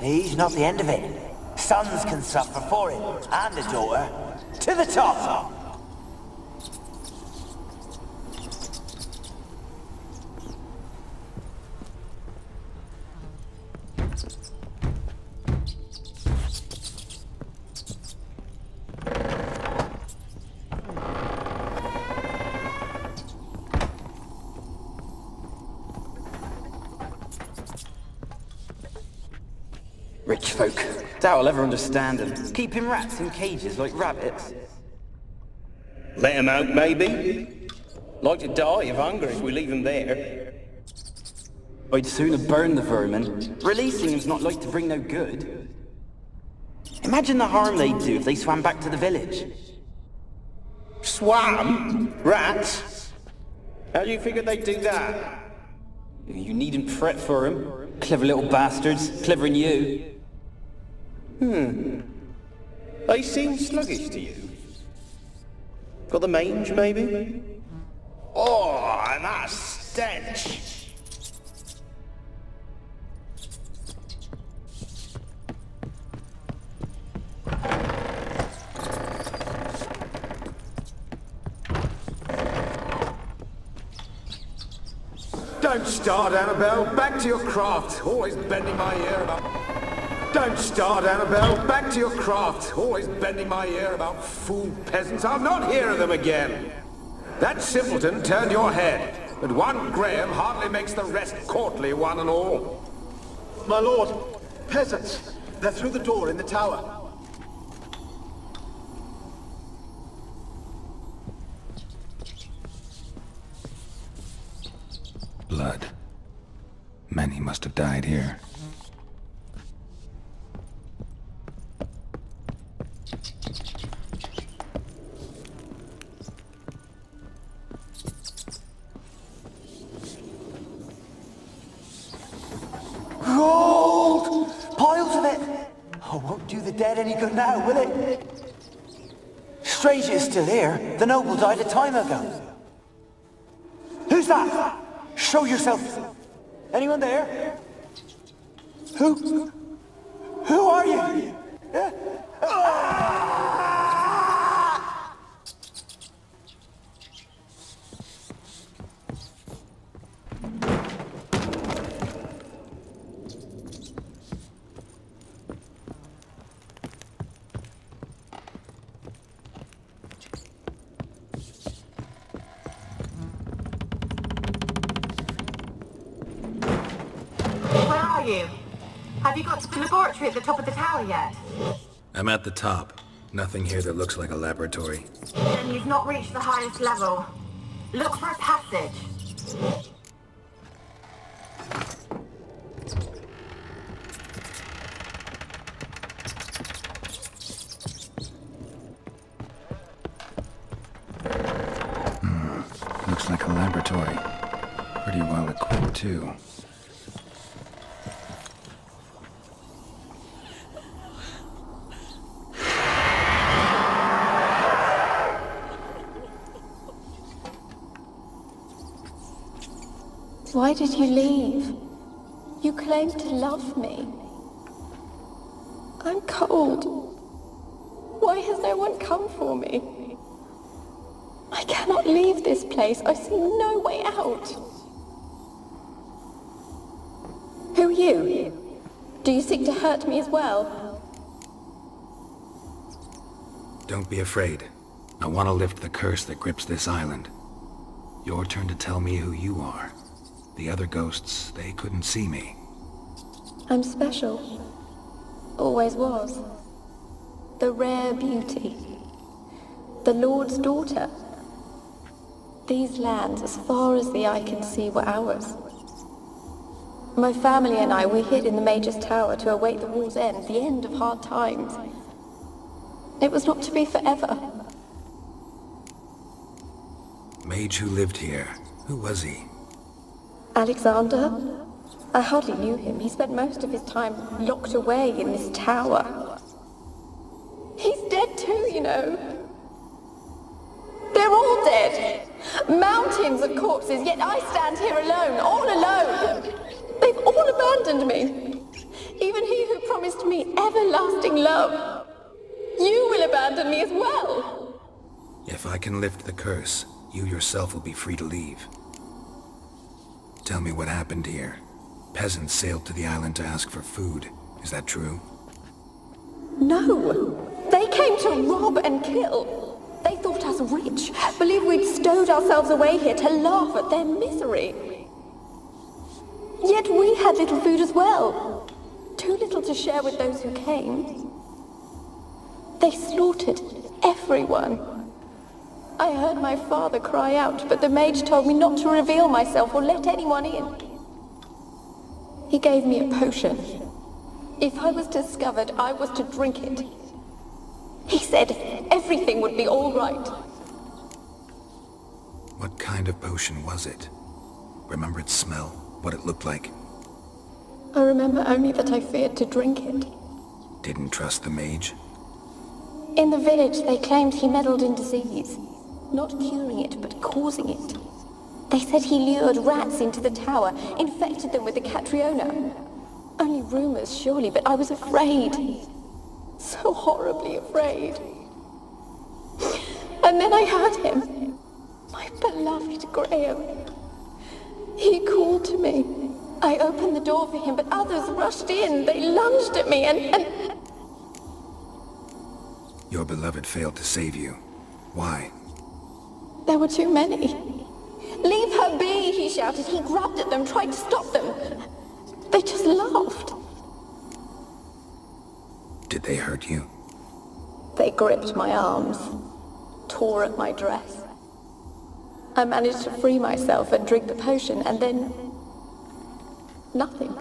He's not the end of it. Sons can suffer for it, and a daughter. To the top! folk. Doubt I'll ever understand them. Keeping rats in cages like rabbits. Let them out, maybe? Like to die of hunger if we leave them there. I'd sooner burn the vermin. Releasing them's not like to bring no good. Imagine the harm they'd do if they swam back to the village. Swam? Rats? How do you figure they'd do that? You needn't fret for them. Clever little bastards. Clever than you. They seem sluggish to you. Got the mange, maybe? Oh, and that stench! Don't start, Annabelle. Back to your craft. Always bending my ear about... Don't start, Annabelle. Back to your craft. Always bending my ear about fool peasants. I'll not hear of them again. That simpleton turned your head, but one Graham hardly makes the rest courtly, one and all. My lord, peasants. They're through the door in the tower. Blood. Many must have died here. Gold! Piles of it! Oh, won't do the dead any good now, will it? Strange it's still here. The noble died a time ago. Who's that? Show yourself. Anyone there? Who are you? Have you got to the laboratory at the top of the tower yet? I'm at the top. Nothing here that looks like a laboratory. Then you've not reached the highest level. Look for a passage. Looks like a laboratory. Pretty well equipped, too. Why did you leave? You claimed to love me. I'm cold. Why has no one come for me? I cannot leave this place. I see no way out. Who are you? Do you seek to hurt me as well? Don't be afraid. I want to lift the curse that grips this island. Your turn to tell me who you are. The other ghosts, they couldn't see me. I'm special. Always was. The rare beauty. The Lord's daughter. These lands, as far as the eye can see, were ours. My family and I, we hid in the Mage's tower to await the war's end, the end of hard times. It was not to be forever. Mage who lived here. Who was he? Alexander? I hardly knew him. He spent most of his time locked away in this tower. He's dead too, you know. They're all dead. Mountains of corpses, yet I stand here alone, all alone. They've all abandoned me. Even he who promised me everlasting love. You will abandon me as well. If I can lift the curse, you yourself will be free to leave. Tell me what happened here. Peasants sailed to the island to ask for food. Is that true? No. They came to rob and kill. They thought us rich, believed we'd stowed ourselves away here to laugh at their misery. Yet we had little food as well. 2 too little to share with those who came. They slaughtered everyone. I heard my father cry out, but the mage told me not to reveal myself or let anyone in. He gave me a potion. If I was discovered, I was to drink it. He said everything would be all right. What kind of potion was it? Remember its smell? What it looked like? I remember only that I feared to drink it. Didn't trust the mage? In the village, they claimed he meddled in disease. Not curing it, but causing it. They said he lured rats into the tower, infected them with the Catriona. Only rumors, surely, but I was afraid. So horribly afraid. And then I heard him. My beloved Graham. He called to me. I opened the door for him, but others rushed in. They lunged at me and... Your beloved failed to save you. Why? There were too many. Leave her be, he shouted. He grabbed at them, tried to stop them. They just laughed. Did they hurt you? They gripped my arms, tore at my dress. I managed to free myself and drink the potion, and then... nothing.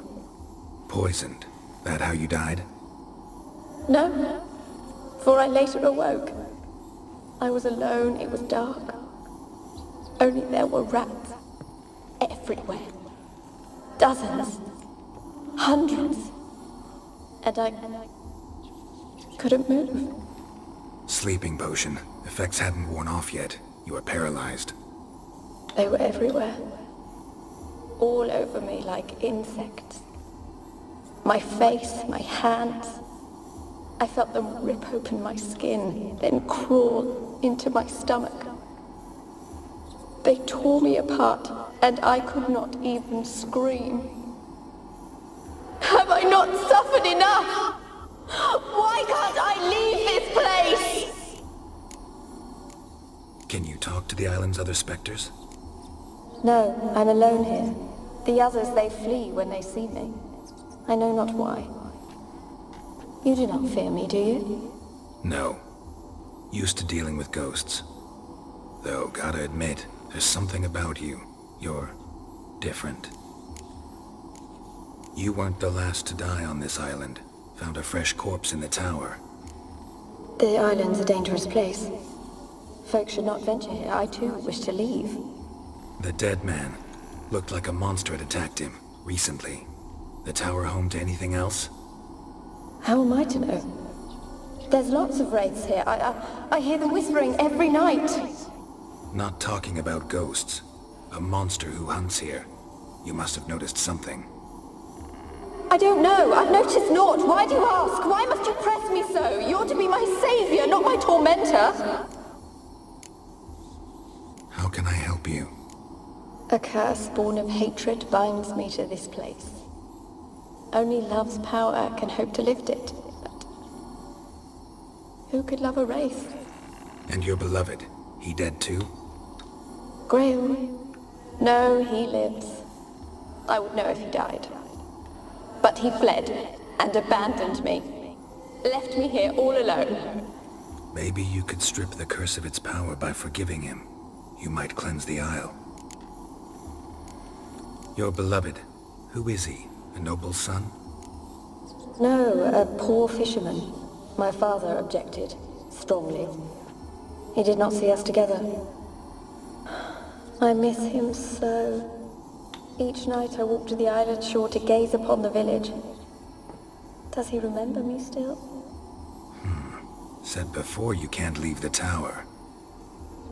Poisoned? That how you died? No, for I later awoke. I was alone, it was dark. Only there were rats. Everywhere. Dozens. Hundreds. And I couldn't move. Sleeping potion. Effects hadn't worn off yet. You were paralyzed. They were everywhere. All over me like insects. My face, my hands. I felt them rip open my skin, then crawl into my stomach. They tore me apart, and I could not even scream. Have I not suffered enough? Why can't I leave this place? Can you talk to the island's other specters? No, I'm alone here. The others, they flee when they see me. I know not why. You do not fear me, do you? No. Used to dealing with ghosts. Though, gotta admit, there's something about you. You're different. You weren't the last to die on this island. Found a fresh corpse in the tower. The island's a dangerous place. Folk should not venture here. I too wish to leave. The dead man. Looked like a monster had attacked him, recently. The tower home to anything else? How am I to know? There's lots of wraiths here. I hear them whispering every night. Not talking about ghosts. A monster who hunts here. You must have noticed something. I don't know. I've noticed naught. Why do you ask? Why must you press me so? You're to be my savior, not my tormentor. How can I help you? A curse born of hatred binds me to this place. Only love's power can hope to lift it. But who could love a wraith? And your beloved, he dead too? Graham? No, he lives. I would know if he died. But he fled and abandoned me. Left me here all alone. Maybe you could strip the curse of its power by forgiving him. You might cleanse the isle. Your beloved, who is he? A noble son? No, a poor fisherman. My father objected, strongly. He did not see us together. I miss him so. Each night I walk to the island shore to gaze upon the village. Does he remember me still? Said before you can't leave the tower.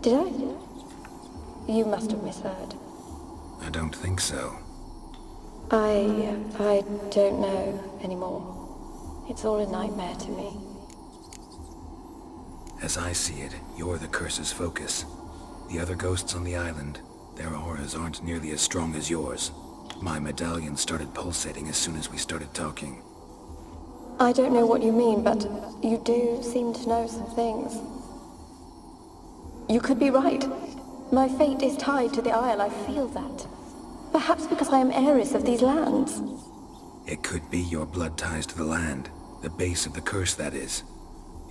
Did I? You must have misheard. I don't think so. I don't know anymore. It's all a nightmare to me. As I see it, you're the curse's focus. The other ghosts on the island, their auras aren't nearly as strong as yours. My medallion started pulsating as soon as we started talking. I don't know what you mean, but you do seem to know some things. You could be right. My fate is tied to the Isle, I feel that. Perhaps because I am heiress of these lands. It could be your blood ties to the land, the base of the curse, that is.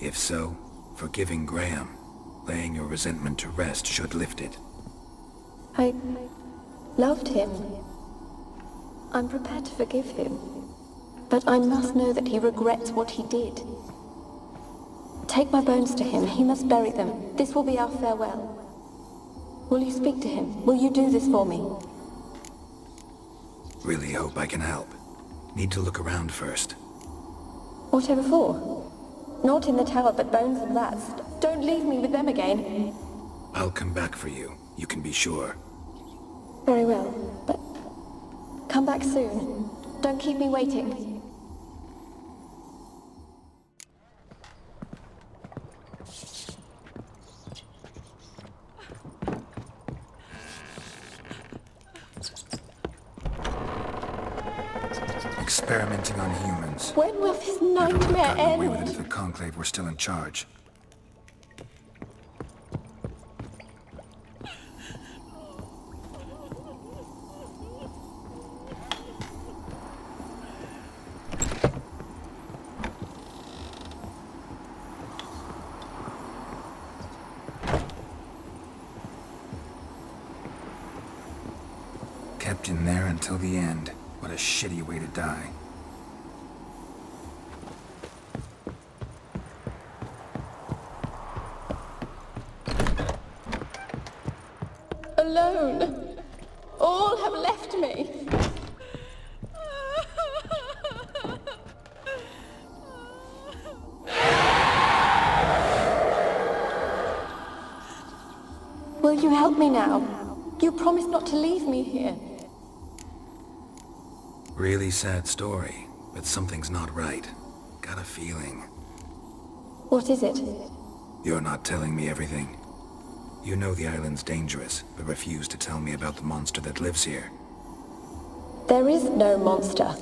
If so, forgiving Graham, laying your resentment to rest should lift it. I loved him. I'm prepared to forgive him. But I must know that he regrets what he did. Take my bones to him. He must bury them. This will be our farewell. Will you speak to him? Will you do this for me? Really hope I can help. Need to look around first. Whatever for? Not in the tower, but bones and rats. Don't leave me with them again. I'll come back for you. You can be sure. Very well, but come back soon. Don't keep me waiting. Experimenting on humans. When will this nightmare Gotten away with end? it if the Conclave were still in charge. Kept in there until the end. What a shitty way to die. Alone. All have left me. Will you help me now? You promised not to leave me here. Really sad story, but something's not right. Got a feeling. What is it? You're not telling me everything. You know the island's dangerous, but refuse to tell me about the monster that lives here. There is no monster.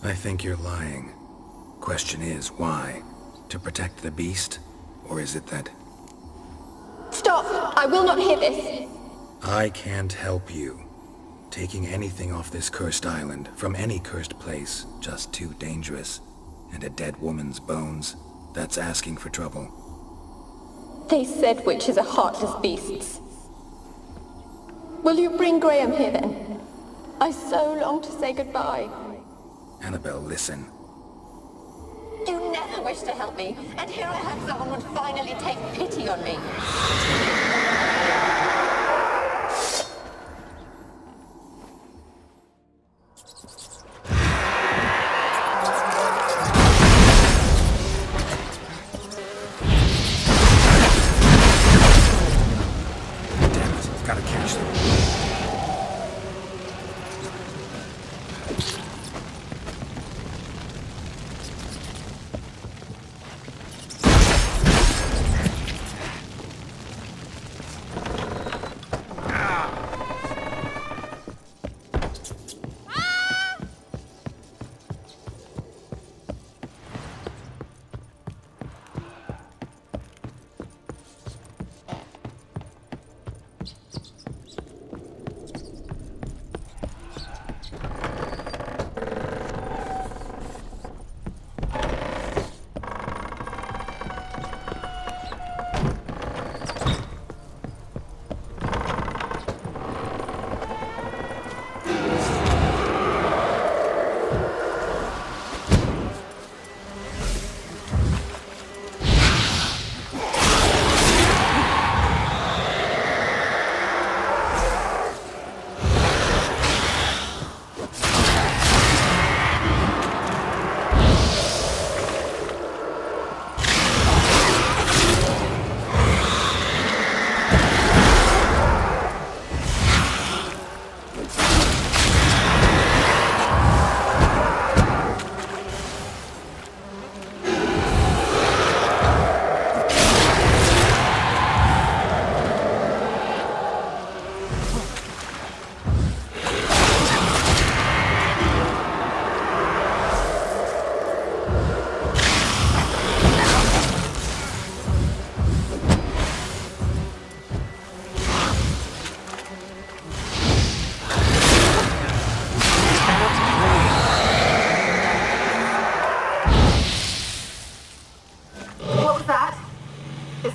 I think you're lying. Question is, why? To protect the beast? Or is it that... Stop! I will not hear this! I can't help you. Taking anything off this cursed island, from any cursed place, just too dangerous. And a dead woman's bones, that's asking for trouble. They said witches are heartless beasts. Will you bring Graham here then? I so long to say goodbye. Annabelle, listen. You never wished to help me, and here I am someone would finally take pity on me. Gotta catch them.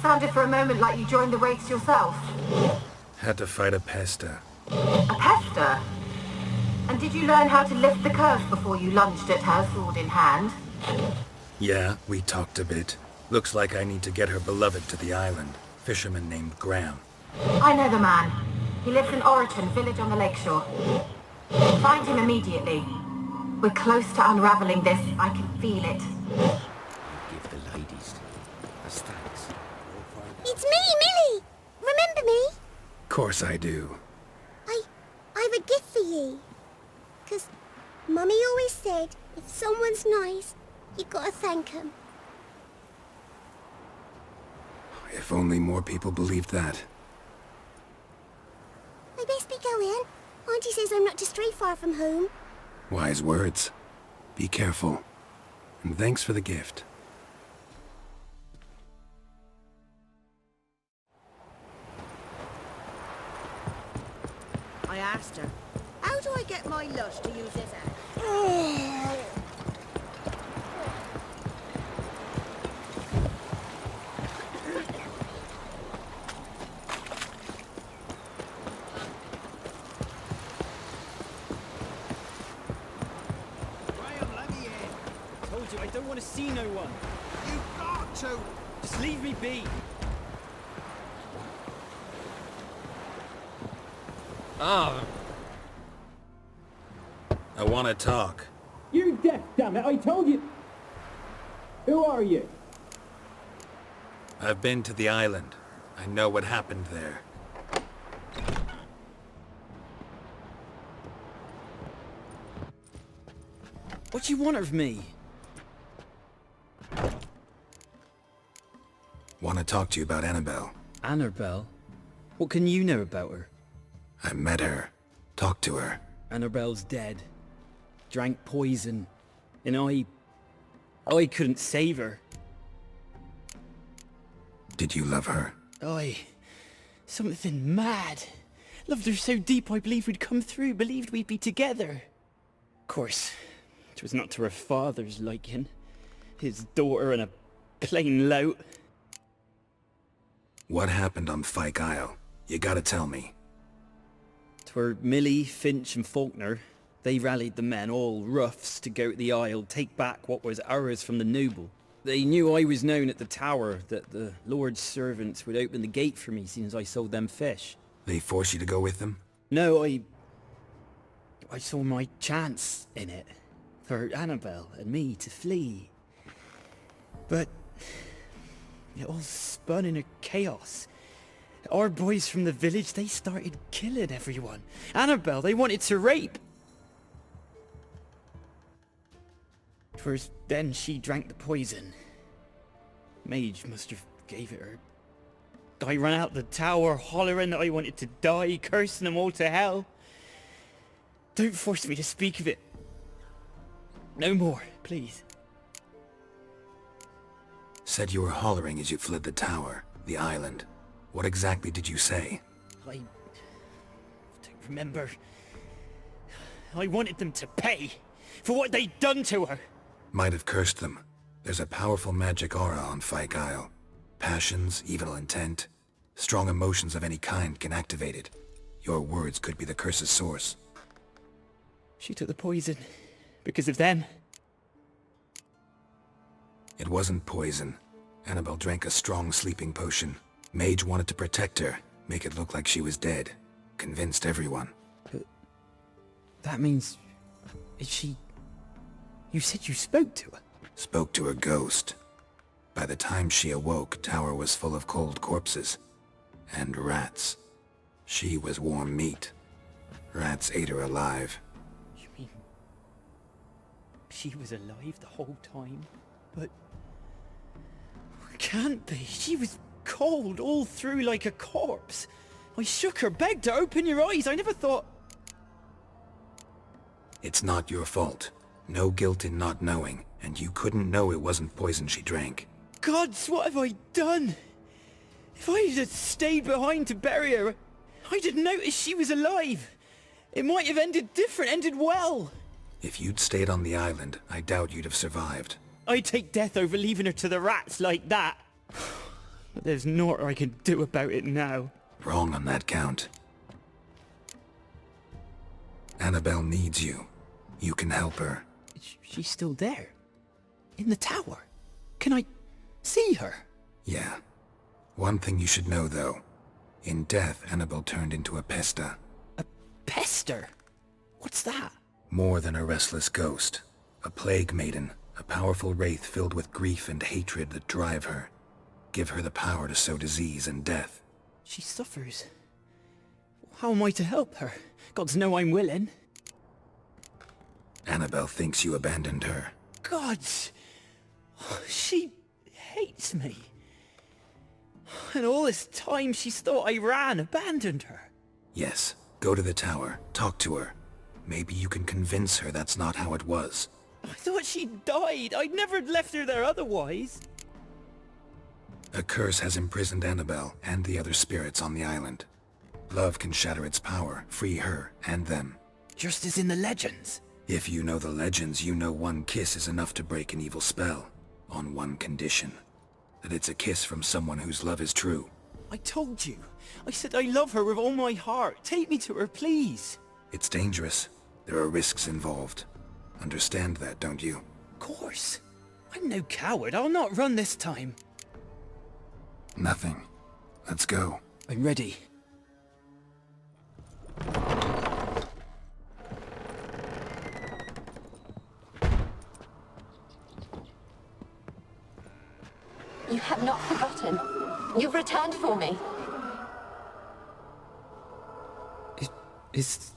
sounded for a moment like you joined the Wraiths yourself. Had to fight a pester. A pester? And did you learn how to lift the curse before you lunged at her, sword in hand? Yeah, we talked a bit. Looks like I need to get her beloved to the island. Fisherman named Graham. I know the man. He lives in Orphans, village on the lakeshore. Find him immediately. We're close to unraveling this. I can feel it. Give the ladies as thanks. It's me, Millie! Remember me? Course I do. I've a gift for you. 'Cause Mummy always said, if someone's nice, you gotta thank 'em. If only more people believed that. I best be going. Auntie says I'm not to stray far from home. Wise words. Be careful. And thanks for the gift. I asked her, how do I get my lush to use this axe? Told you, I don't want to see no one. You've got to! Just leave me be. I want to talk. You deaf, damn it! I told you. Who are you? I've been to the island. I know what happened there. What do you want of me? Want to talk to you about Annabelle. Annabelle? What can you know about her? I met her. Talked to her. Annabelle's dead. Drank poison. And I couldn't save her. Did you love her? Something mad. Loved her so deep I believed we'd come through, believed we'd be together. Of course, it was not to her father's liking. His daughter and a plain lout. What happened on Fyke Isle? You gotta tell me. 'Twere Millie, Finch and Faulkner. They rallied the men, all roughs, to go to the Isle, take back what was ours from the noble. They knew I was known at the tower, that the Lord's servants would open the gate for me since I sold them fish. They forced you to go with them? No, I saw my chance in it. For Annabelle and me to flee. But it all spun in a chaos. Our boys from the village, they started killing everyone. Annabelle, they wanted to rape. 'Twas then she drank the poison. Mage must have gave it her. I ran out the tower hollering that I wanted to die, cursing them all to hell. Don't force me to speak of it. No more, please. Said you were hollering as you fled the tower, the island. What exactly did you say? I don't remember. I wanted them to pay for what they'd done to her. Might have cursed them. There's a powerful magic aura on Fyke Isle. Passions, evil intent, strong emotions of any kind can activate it. Your words could be the curse's source. She took the poison because of them. It wasn't poison. Annabelle drank a strong sleeping potion. Mage wanted to protect her, make it look like she was dead. Convinced everyone. But that means... is she... You said you spoke to her? Spoke to a ghost. By the time she awoke, tower was full of cold corpses. And rats. She was warm meat. Rats ate her alive. You mean... she was alive the whole time? But... can't be. She was cold all through like a corpse. I shook her, begged her, open your eyes. I never thought... It's not your fault. No guilt in not knowing, and you couldn't know it wasn't poison she drank. Gods, what have I done? If I had stayed behind to bury her, I didn't notice she was alive. It might have ended different, ended well. If you'd stayed on the island, I doubt you'd have survived. I'd take death over leaving her to the rats like that. But there's naught I can do about it now. Wrong on that count. Annabelle needs you. You can help her. She's still there? In the tower? Can I see her? Yeah. One thing you should know, though. In death, Annabelle turned into a pesta. A pester? What's that? More than a restless ghost. A plague maiden. A powerful wraith filled with grief and hatred that drive her. Give her the power to sow disease and death. She suffers. How am I to help her? Gods know I'm willing. Annabelle thinks you abandoned her. Gods! She hates me. And all this time she's thought I abandoned her. Yes. Go to the tower. Talk to her. Maybe you can convince her that's not how it was. I thought she died. I'd never left her there otherwise. A curse has imprisoned Annabelle and the other spirits on the island. Love can shatter its power, free her and them. Just as in the legends. If you know the legends, you know one kiss is enough to break an evil spell. On one condition. That it's a kiss from someone whose love is true. I told you. I said I love her with all my heart. Take me to her, please. It's dangerous. There are risks involved. Understand that, don't you? Of course. I'm no coward. I'll not run this time. Nothing. Let's go. I'm ready. You have not forgotten. You've returned for me. Is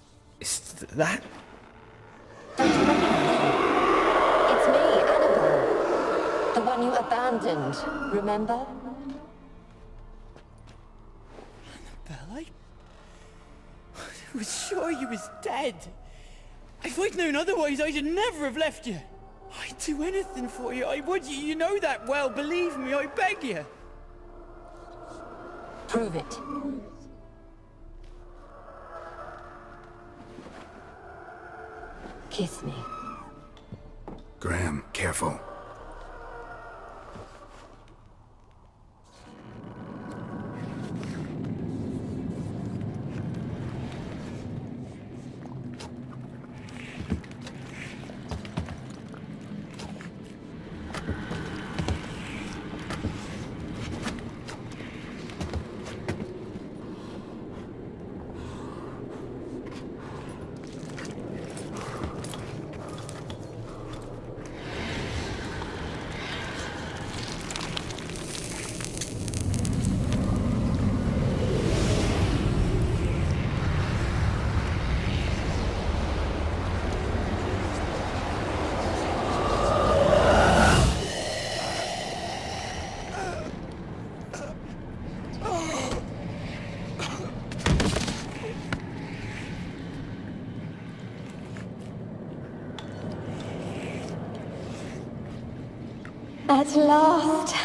that? Don't you recognize me? It's me, Annabelle. The one you abandoned, remember? Annabelle, I was sure you was dead. If I'd known otherwise, I'd never have left you. I'd do anything for you. I would. You know that well. Believe me, I beg you. Prove it. Kiss me. Graham, careful. At last.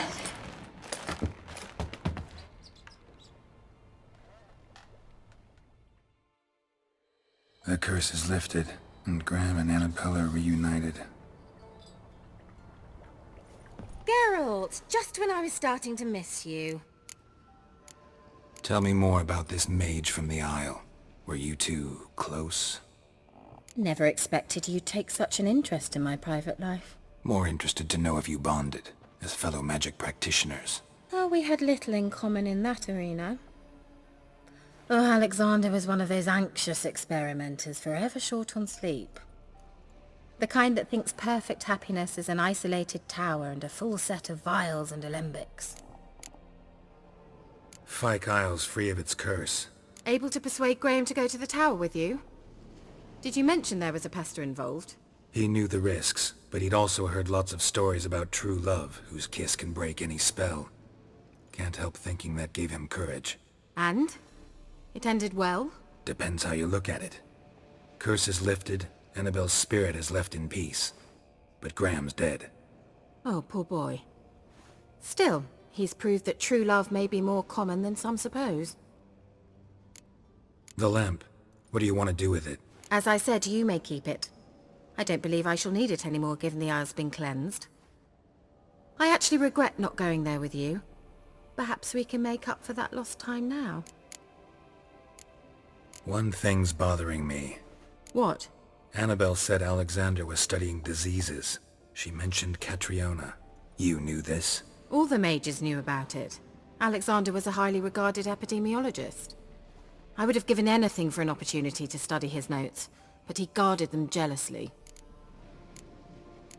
The curse is lifted, and Graham and Annabelle are reunited. Geralt, just when I was starting to miss you. Tell me more about this mage from the Isle. Were you two close? Never expected you'd take such an interest in my private life. More interested to know if you bonded, as fellow magic practitioners. Oh, we had little in common in that arena. Oh, Alexander was one of those anxious experimenters, forever short on sleep. The kind that thinks perfect happiness is an isolated tower and a full set of vials and alembics. Fyke Isle's free of its curse. Able to persuade Graham to go to the tower with you? Did you mention there was a pester involved? He knew the risks, but he'd also heard lots of stories about true love, whose kiss can break any spell. Can't help thinking that gave him courage. And? It ended well? Depends how you look at it. Curse is lifted, Annabelle's spirit is left in peace. But Graham's dead. Oh, poor boy. Still, he's proved that true love may be more common than some suppose. The lamp. What do you want to do with it? As I said, you may keep it. I don't believe I shall need it anymore, given the Isle's been cleansed. I actually regret not going there with you. perhaps we can make up for that lost time now. One thing's bothering me. What? Annabelle said Alexander was studying diseases. She mentioned Catriona. You knew this? All the mages knew about it. Alexander was a highly regarded epidemiologist. I would have given anything for an opportunity to study his notes, but he guarded them jealously.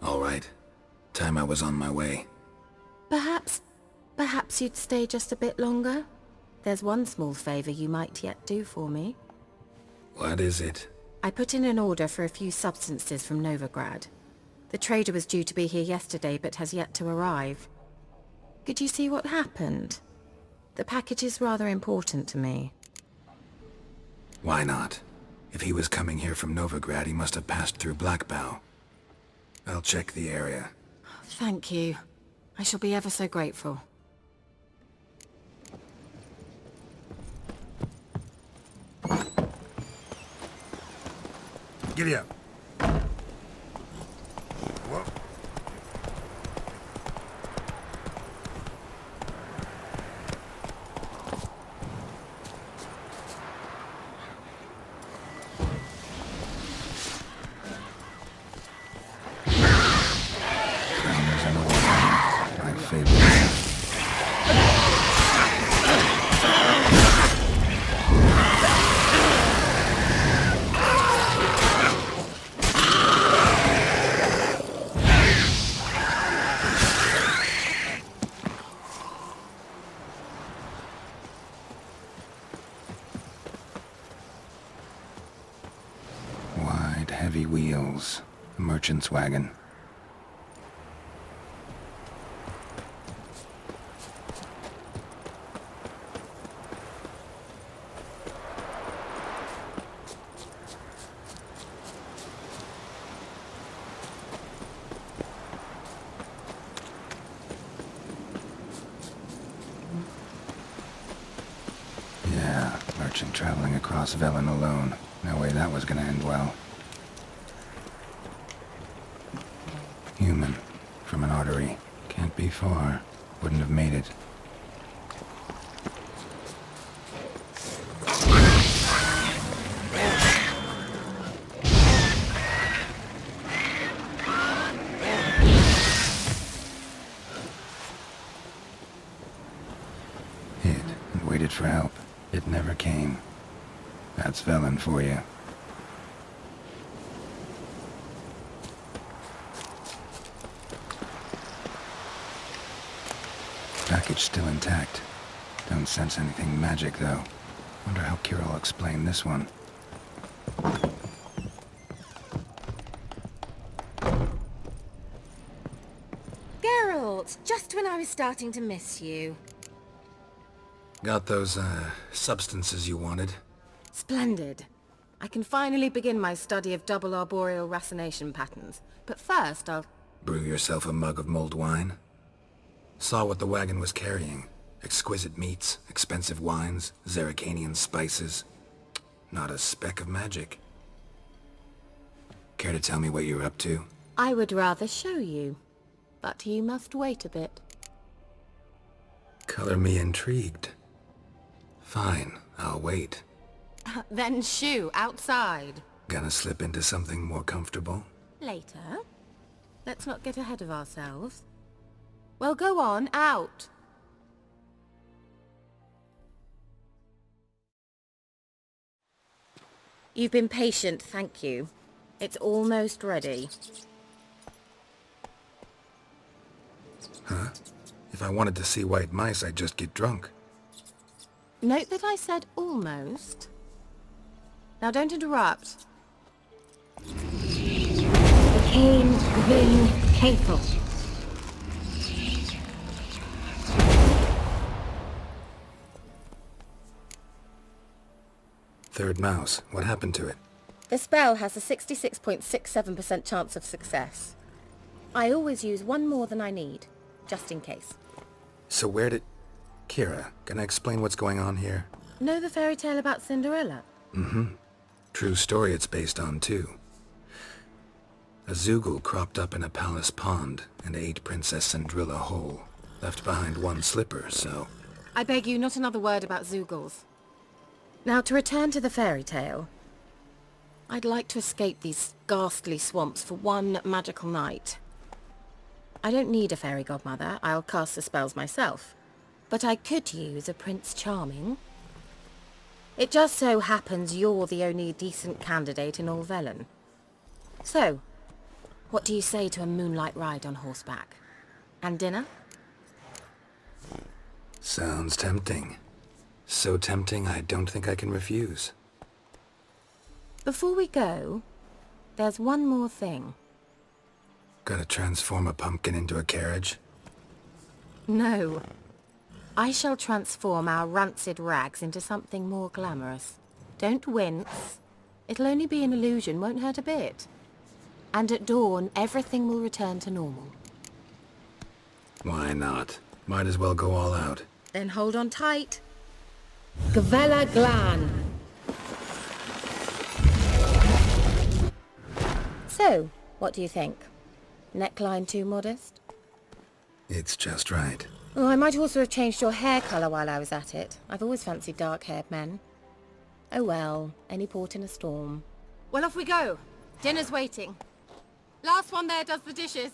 All right. Time I was on my way. Perhaps you'd stay just a bit longer? There's one small favor you might yet do for me. What is it? I put in an order for a few substances from Novigrad. The trader was due to be here yesterday, but has yet to arrive. Could you see what happened? The package is rather important to me. Why not? If he was coming here from Novigrad, he must have passed through Blackbow. I'll check the area. Thank you. I shall be ever so grateful. Giddy up. Whoa. My favorite. Wide, heavy wheels. A merchant's wagon. Yeah, merchant traveling across Velen alone. No way that was gonna end well. Human. From an artery. Can't be far. Wouldn't have made it. Hid and waited for help. It never came. That's Velen for you. Package still intact. Don't sense anything magic, though. Wonder how Keira will explain this one. Geralt, just when I was starting to miss you. Got those, substances you wanted? Splendid. I can finally begin my study of double arboreal racination patterns. But first, I'll... Brew yourself a mug of mulled wine? Saw what the wagon was carrying. Exquisite meats, expensive wines, Zerrikanian spices. Not a speck of magic. Care to tell me what you're up to? I would rather show you. But you must wait a bit. Color me intrigued. Fine, I'll wait. Then shoo, outside. Gonna slip into something more comfortable? Later. Let's not get ahead of ourselves. Well, go on, out. You've been patient, thank you. It's almost ready. Huh? If I wanted to see white mice, I'd just get drunk. Note that I said almost. Now don't interrupt. Cain Gwyn Cathel. Third mouse. What happened to it? The spell has a 66.67% chance of success. I always use one more than I need, just in case. So where did... Keira, can I explain what's going on here? Know the fairy tale about Cinderella? Mm-hmm. True story it's based on, too. A Zoogle cropped up in a palace pond and ate Princess Cindrilla whole. Left behind one slipper, so I beg you, not another word about Zeugles. Now, to return to the fairy tale. I'd like to escape these ghastly swamps for one magical night. I don't need a fairy godmother, I'll cast the spells myself. But I could use a Prince Charming. It just so happens you're the only decent candidate in all Velen. So, what do you say to a moonlight ride on horseback? And dinner? Sounds tempting. So tempting I don't think I can refuse. Before we go, there's one more thing. Gotta transform a pumpkin into a carriage? No. I shall transform our rancid rags into something more glamorous. Don't wince. It'll only be an illusion, won't hurt a bit. And at dawn, everything will return to normal. Why not? Might as well go all out. Then hold on tight. Gavella Glan. So, what do you think? Neckline too modest? It's just right. Oh, I might also have changed your hair colour while I was at it. I've always fancied dark-haired men. Oh well, any port in a storm. Well, off we go. Dinner's waiting. Last one there does the dishes.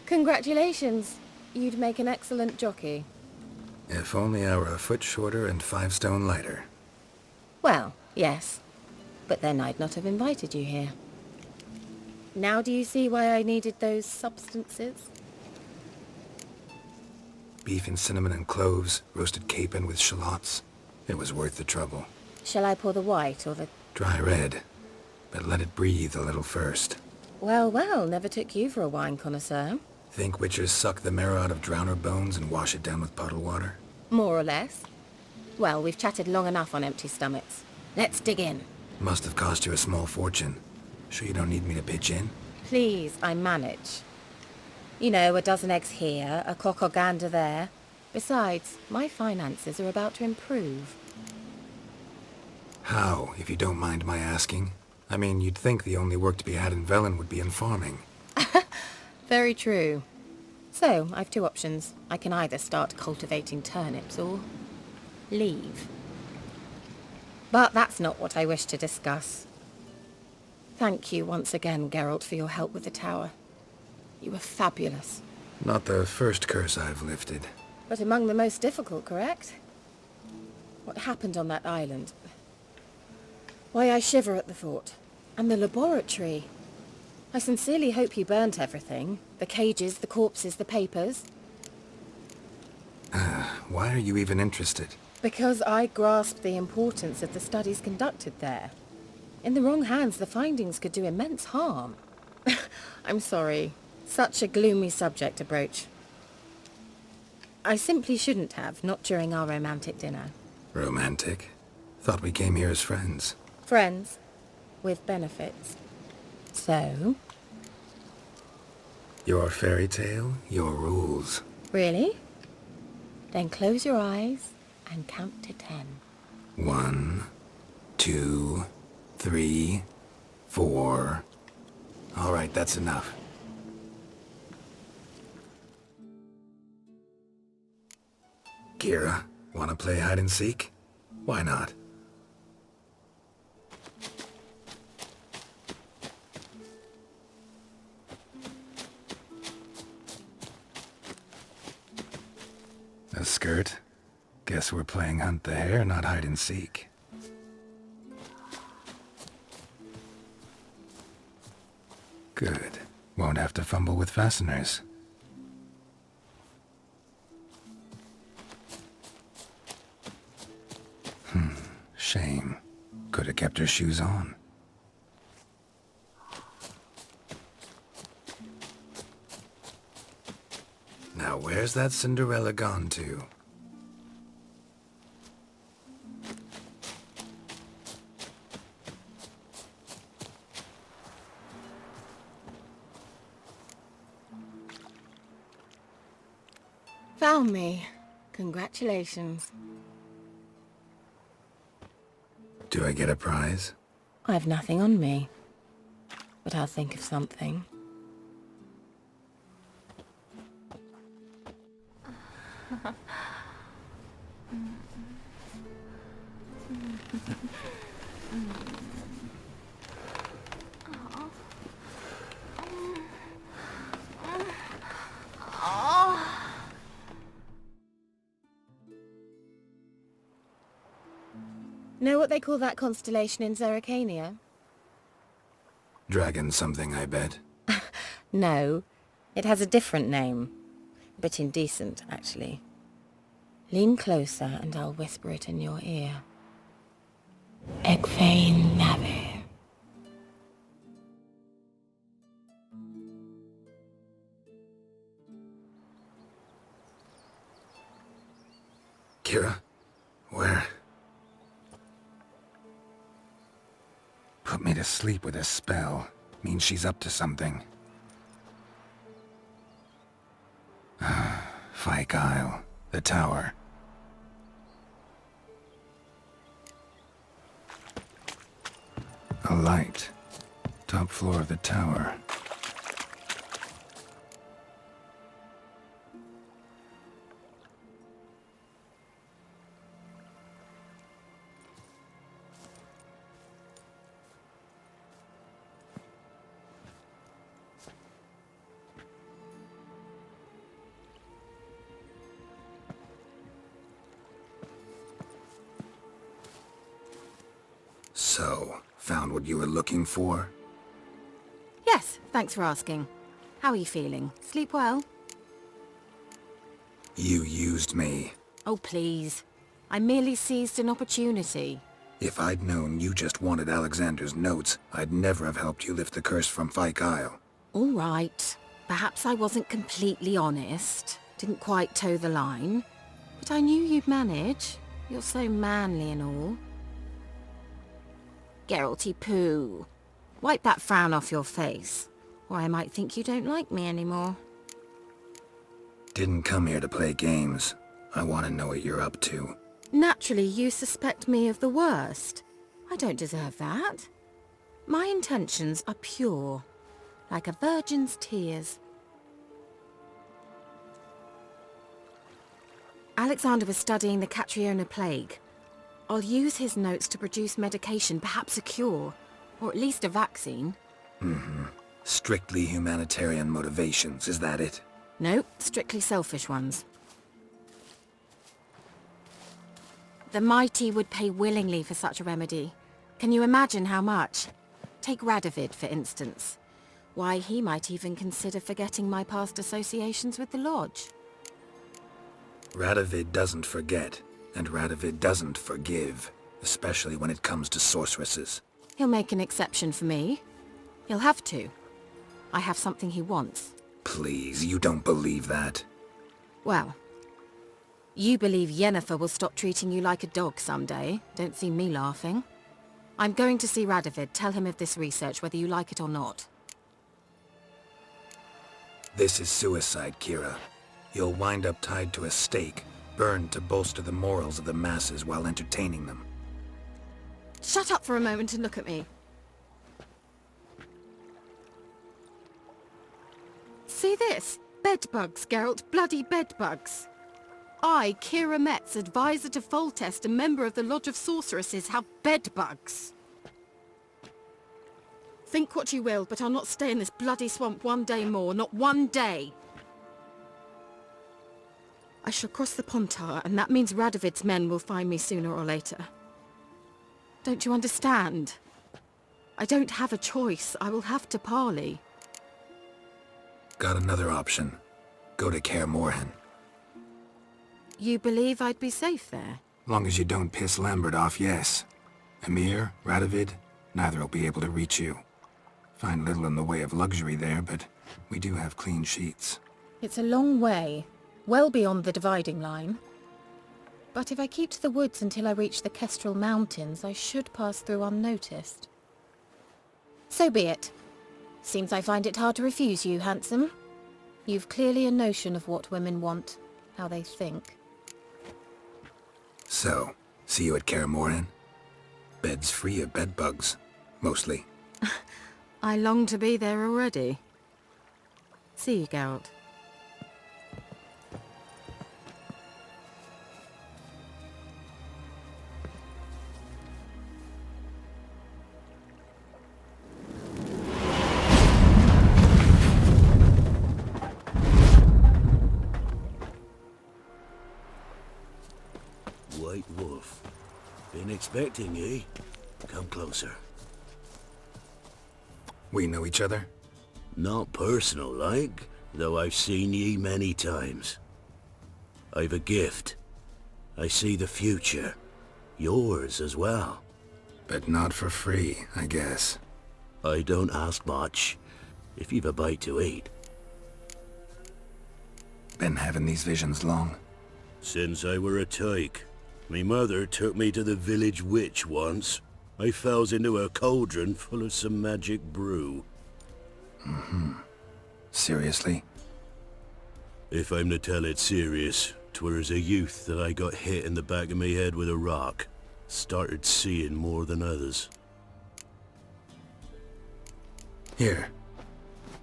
Congratulations. You'd make an excellent jockey. If only I were a foot shorter and 5 stone lighter. Well, yes. But then I'd not have invited you here. Now do you see why I needed those substances? Beef and cinnamon and cloves, roasted capon with shallots. It was worth the trouble. Shall I pour the white or the... Dry red, but let it breathe a little first. Well, well, never took you for a wine connoisseur. Think witchers suck the marrow out of drowner bones and wash it down with puddle water? More or less. Well, we've chatted long enough on empty stomachs. Let's dig in. Must have cost you a small fortune. Sure you don't need me to pitch in? Please, I manage. You know, a dozen eggs here, a cock or gander there. Besides, my finances are about to improve. How, if you don't mind my asking? I mean, you'd think the only work to be had in Velen would be in farming. Very true. So, I've 2 options. I can either start cultivating turnips or... leave. But that's not what I wish to discuss. Thank you once again, Geralt, for your help with the tower. You were fabulous. Not the first curse I've lifted. But among the most difficult, correct? What happened on that island? Why, I shiver at the thought. And the laboratory. I sincerely hope you burnt everything. The cages, the corpses, the papers. Why are you even interested? Because I grasped the importance of the studies conducted there. In the wrong hands, the findings could do immense harm. I'm sorry. Such a gloomy subject to broach. I simply shouldn't have, not during our romantic dinner. Romantic? Thought we came here as friends. Friends. With benefits. So? Your fairy tale, your rules. Really? Then close your eyes and count to 10. 1, 2, 3, 4. All right, that's enough. Keira, wanna play hide and seek? Why not? A skirt? Guess we're playing hunt the hare, not hide and seek. Good. Won't have to fumble with fasteners. Shame. Could have kept her shoes on. Now where's that Cinderella gone to? Found me. Congratulations. Do I get a prize? I've nothing on me, but I'll think of something. Know what they call that constellation in Zerrikania? Dragon something, I bet. No, it has a different name. A bit indecent, actually. Lean closer and I'll whisper it in your ear. Egfain Nave. Keira? Where? Put me to sleep with a spell. Means she's up to something. Fyke Isle. The tower. A light. Top floor of the tower. So, found what you were looking for? Yes, thanks for asking. How are you feeling? Sleep well? You used me. Oh, please. I merely seized an opportunity. If I'd known you just wanted Alexander's notes, I'd never have helped you lift the curse from Fyke Isle. All right. Perhaps I wasn't completely honest. Didn't quite toe the line. But I knew you'd manage. You're so manly and all. Geralty poo. Wipe that frown off your face, or I might think you don't like me anymore. Didn't come here to play games. I want to know what you're up to. Naturally, you suspect me of the worst. I don't deserve that. My intentions are pure, like a virgin's tears. Alexander was studying the Catriona plague. I'll use his notes to produce medication, perhaps a cure, or at least a vaccine. Strictly humanitarian motivations, is that it? No, strictly selfish ones. The mighty would pay willingly for such a remedy. Can you imagine how much? Take Radovid, for instance. Why, he might even consider forgetting my past associations with the Lodge. Radovid doesn't forget. And Radovid doesn't forgive, especially when it comes to sorceresses. He'll make an exception for me. He'll have to. I have something he wants. Please, you don't believe that. Well, you believe Yennefer will stop treating you like a dog someday. Don't see me laughing. I'm going to see Radovid, tell him of this research, whether you like it or not. This is suicide, Keira. You'll wind up tied to a stake, burned to bolster the morals of the masses while entertaining them. Shut up for a moment and look at me. See this? Bedbugs, Geralt. Bloody bedbugs. I, Kiera Metz, advisor to Foltest and member of the Lodge of Sorceresses, have bedbugs. Think what you will, but I'll not stay in this bloody swamp one day more. Not one day. I shall cross the Pontar, and that means Radovid's men will find me sooner or later. Don't you understand? I don't have a choice. I will have to parley. Got another option. Go to Kaer Morhen. You believe I'd be safe there? Long as you don't piss Lambert off, yes. Emir, Radovid, neither will be able to reach you. Find little in the way of luxury there, but we do have clean sheets. It's a long way. Well beyond the dividing line. But if I keep to the woods until I reach the Kestrel Mountains, I should pass through unnoticed. So be it. Seems I find it hard to refuse you, handsome. You've clearly a notion of what women want, how they think. So, see you at Kaer Morhen? Bed's free of bedbugs. Mostly. I long to be there already. See you, Geralt. White Wolf. Been expecting ye. Come closer. We know each other? Not personal like, though I've seen ye many times. I've a gift. I see the future. Yours as well. But not for free, I guess. I don't ask much, if you've a bite to eat. Been having these visions long? Since I were a tyke. Me mother took me to the village witch once. I fells into a cauldron full of some magic brew. Mm-hmm. Seriously? If I'm to tell it serious, 'twere as a youth that I got hit in the back of me head with a rock. Started seeing more than others. Here.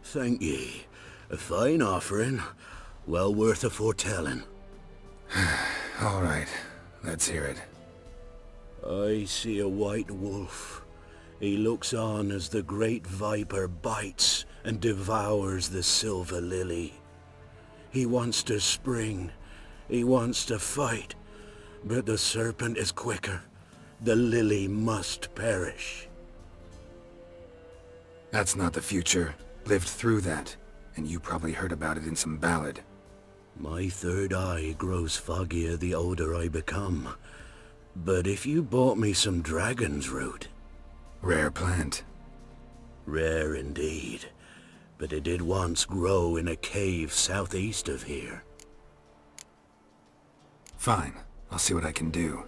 Thank ye. A fine offering. Well worth a foretelling. All right. Let's hear it. I see a white wolf. He looks on as the great viper bites and devours the silver lily. He wants to spring. He wants to fight. But the serpent is quicker. The lily must perish. That's not the future. Lived through that. And you probably heard about it in some ballad. My third eye grows foggier the older I become. But if you bought me some dragon's root... Rare plant. Rare indeed. But it did once grow in a cave southeast of here. Fine. I'll see what I can do.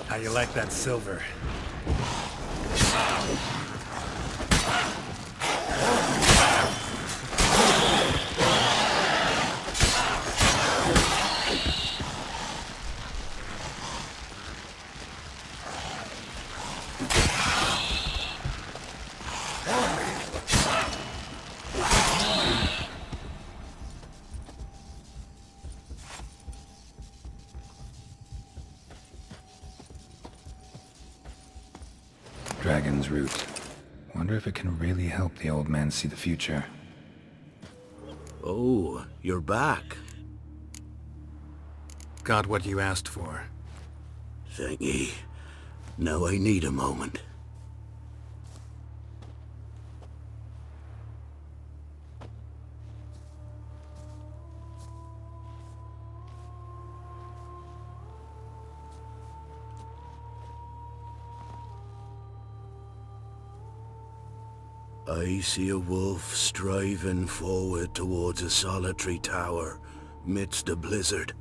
How you like that silver? Dragon's root. Wonder if it can really help the old man see the future. Oh, you're back. Got what you asked for. Thank ye. Now I need a moment. I see a wolf striving forward towards a solitary tower, midst a blizzard.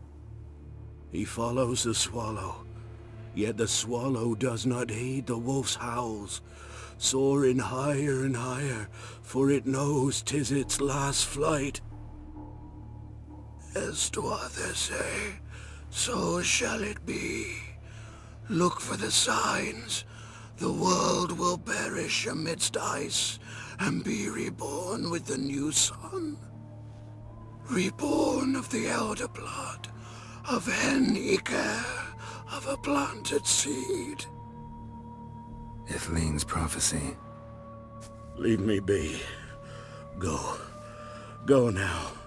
He follows the swallow, yet the swallow does not heed the wolf's howls, soaring higher and higher, for it knows 'tis its last flight. As to others say, so shall it be. Look for the signs. The world will perish amidst ice and be reborn with the new sun. Reborn of the elder blood, of Hen-Iker, of a planted seed. Ithleen's prophecy. Leave me be. Go. Go now.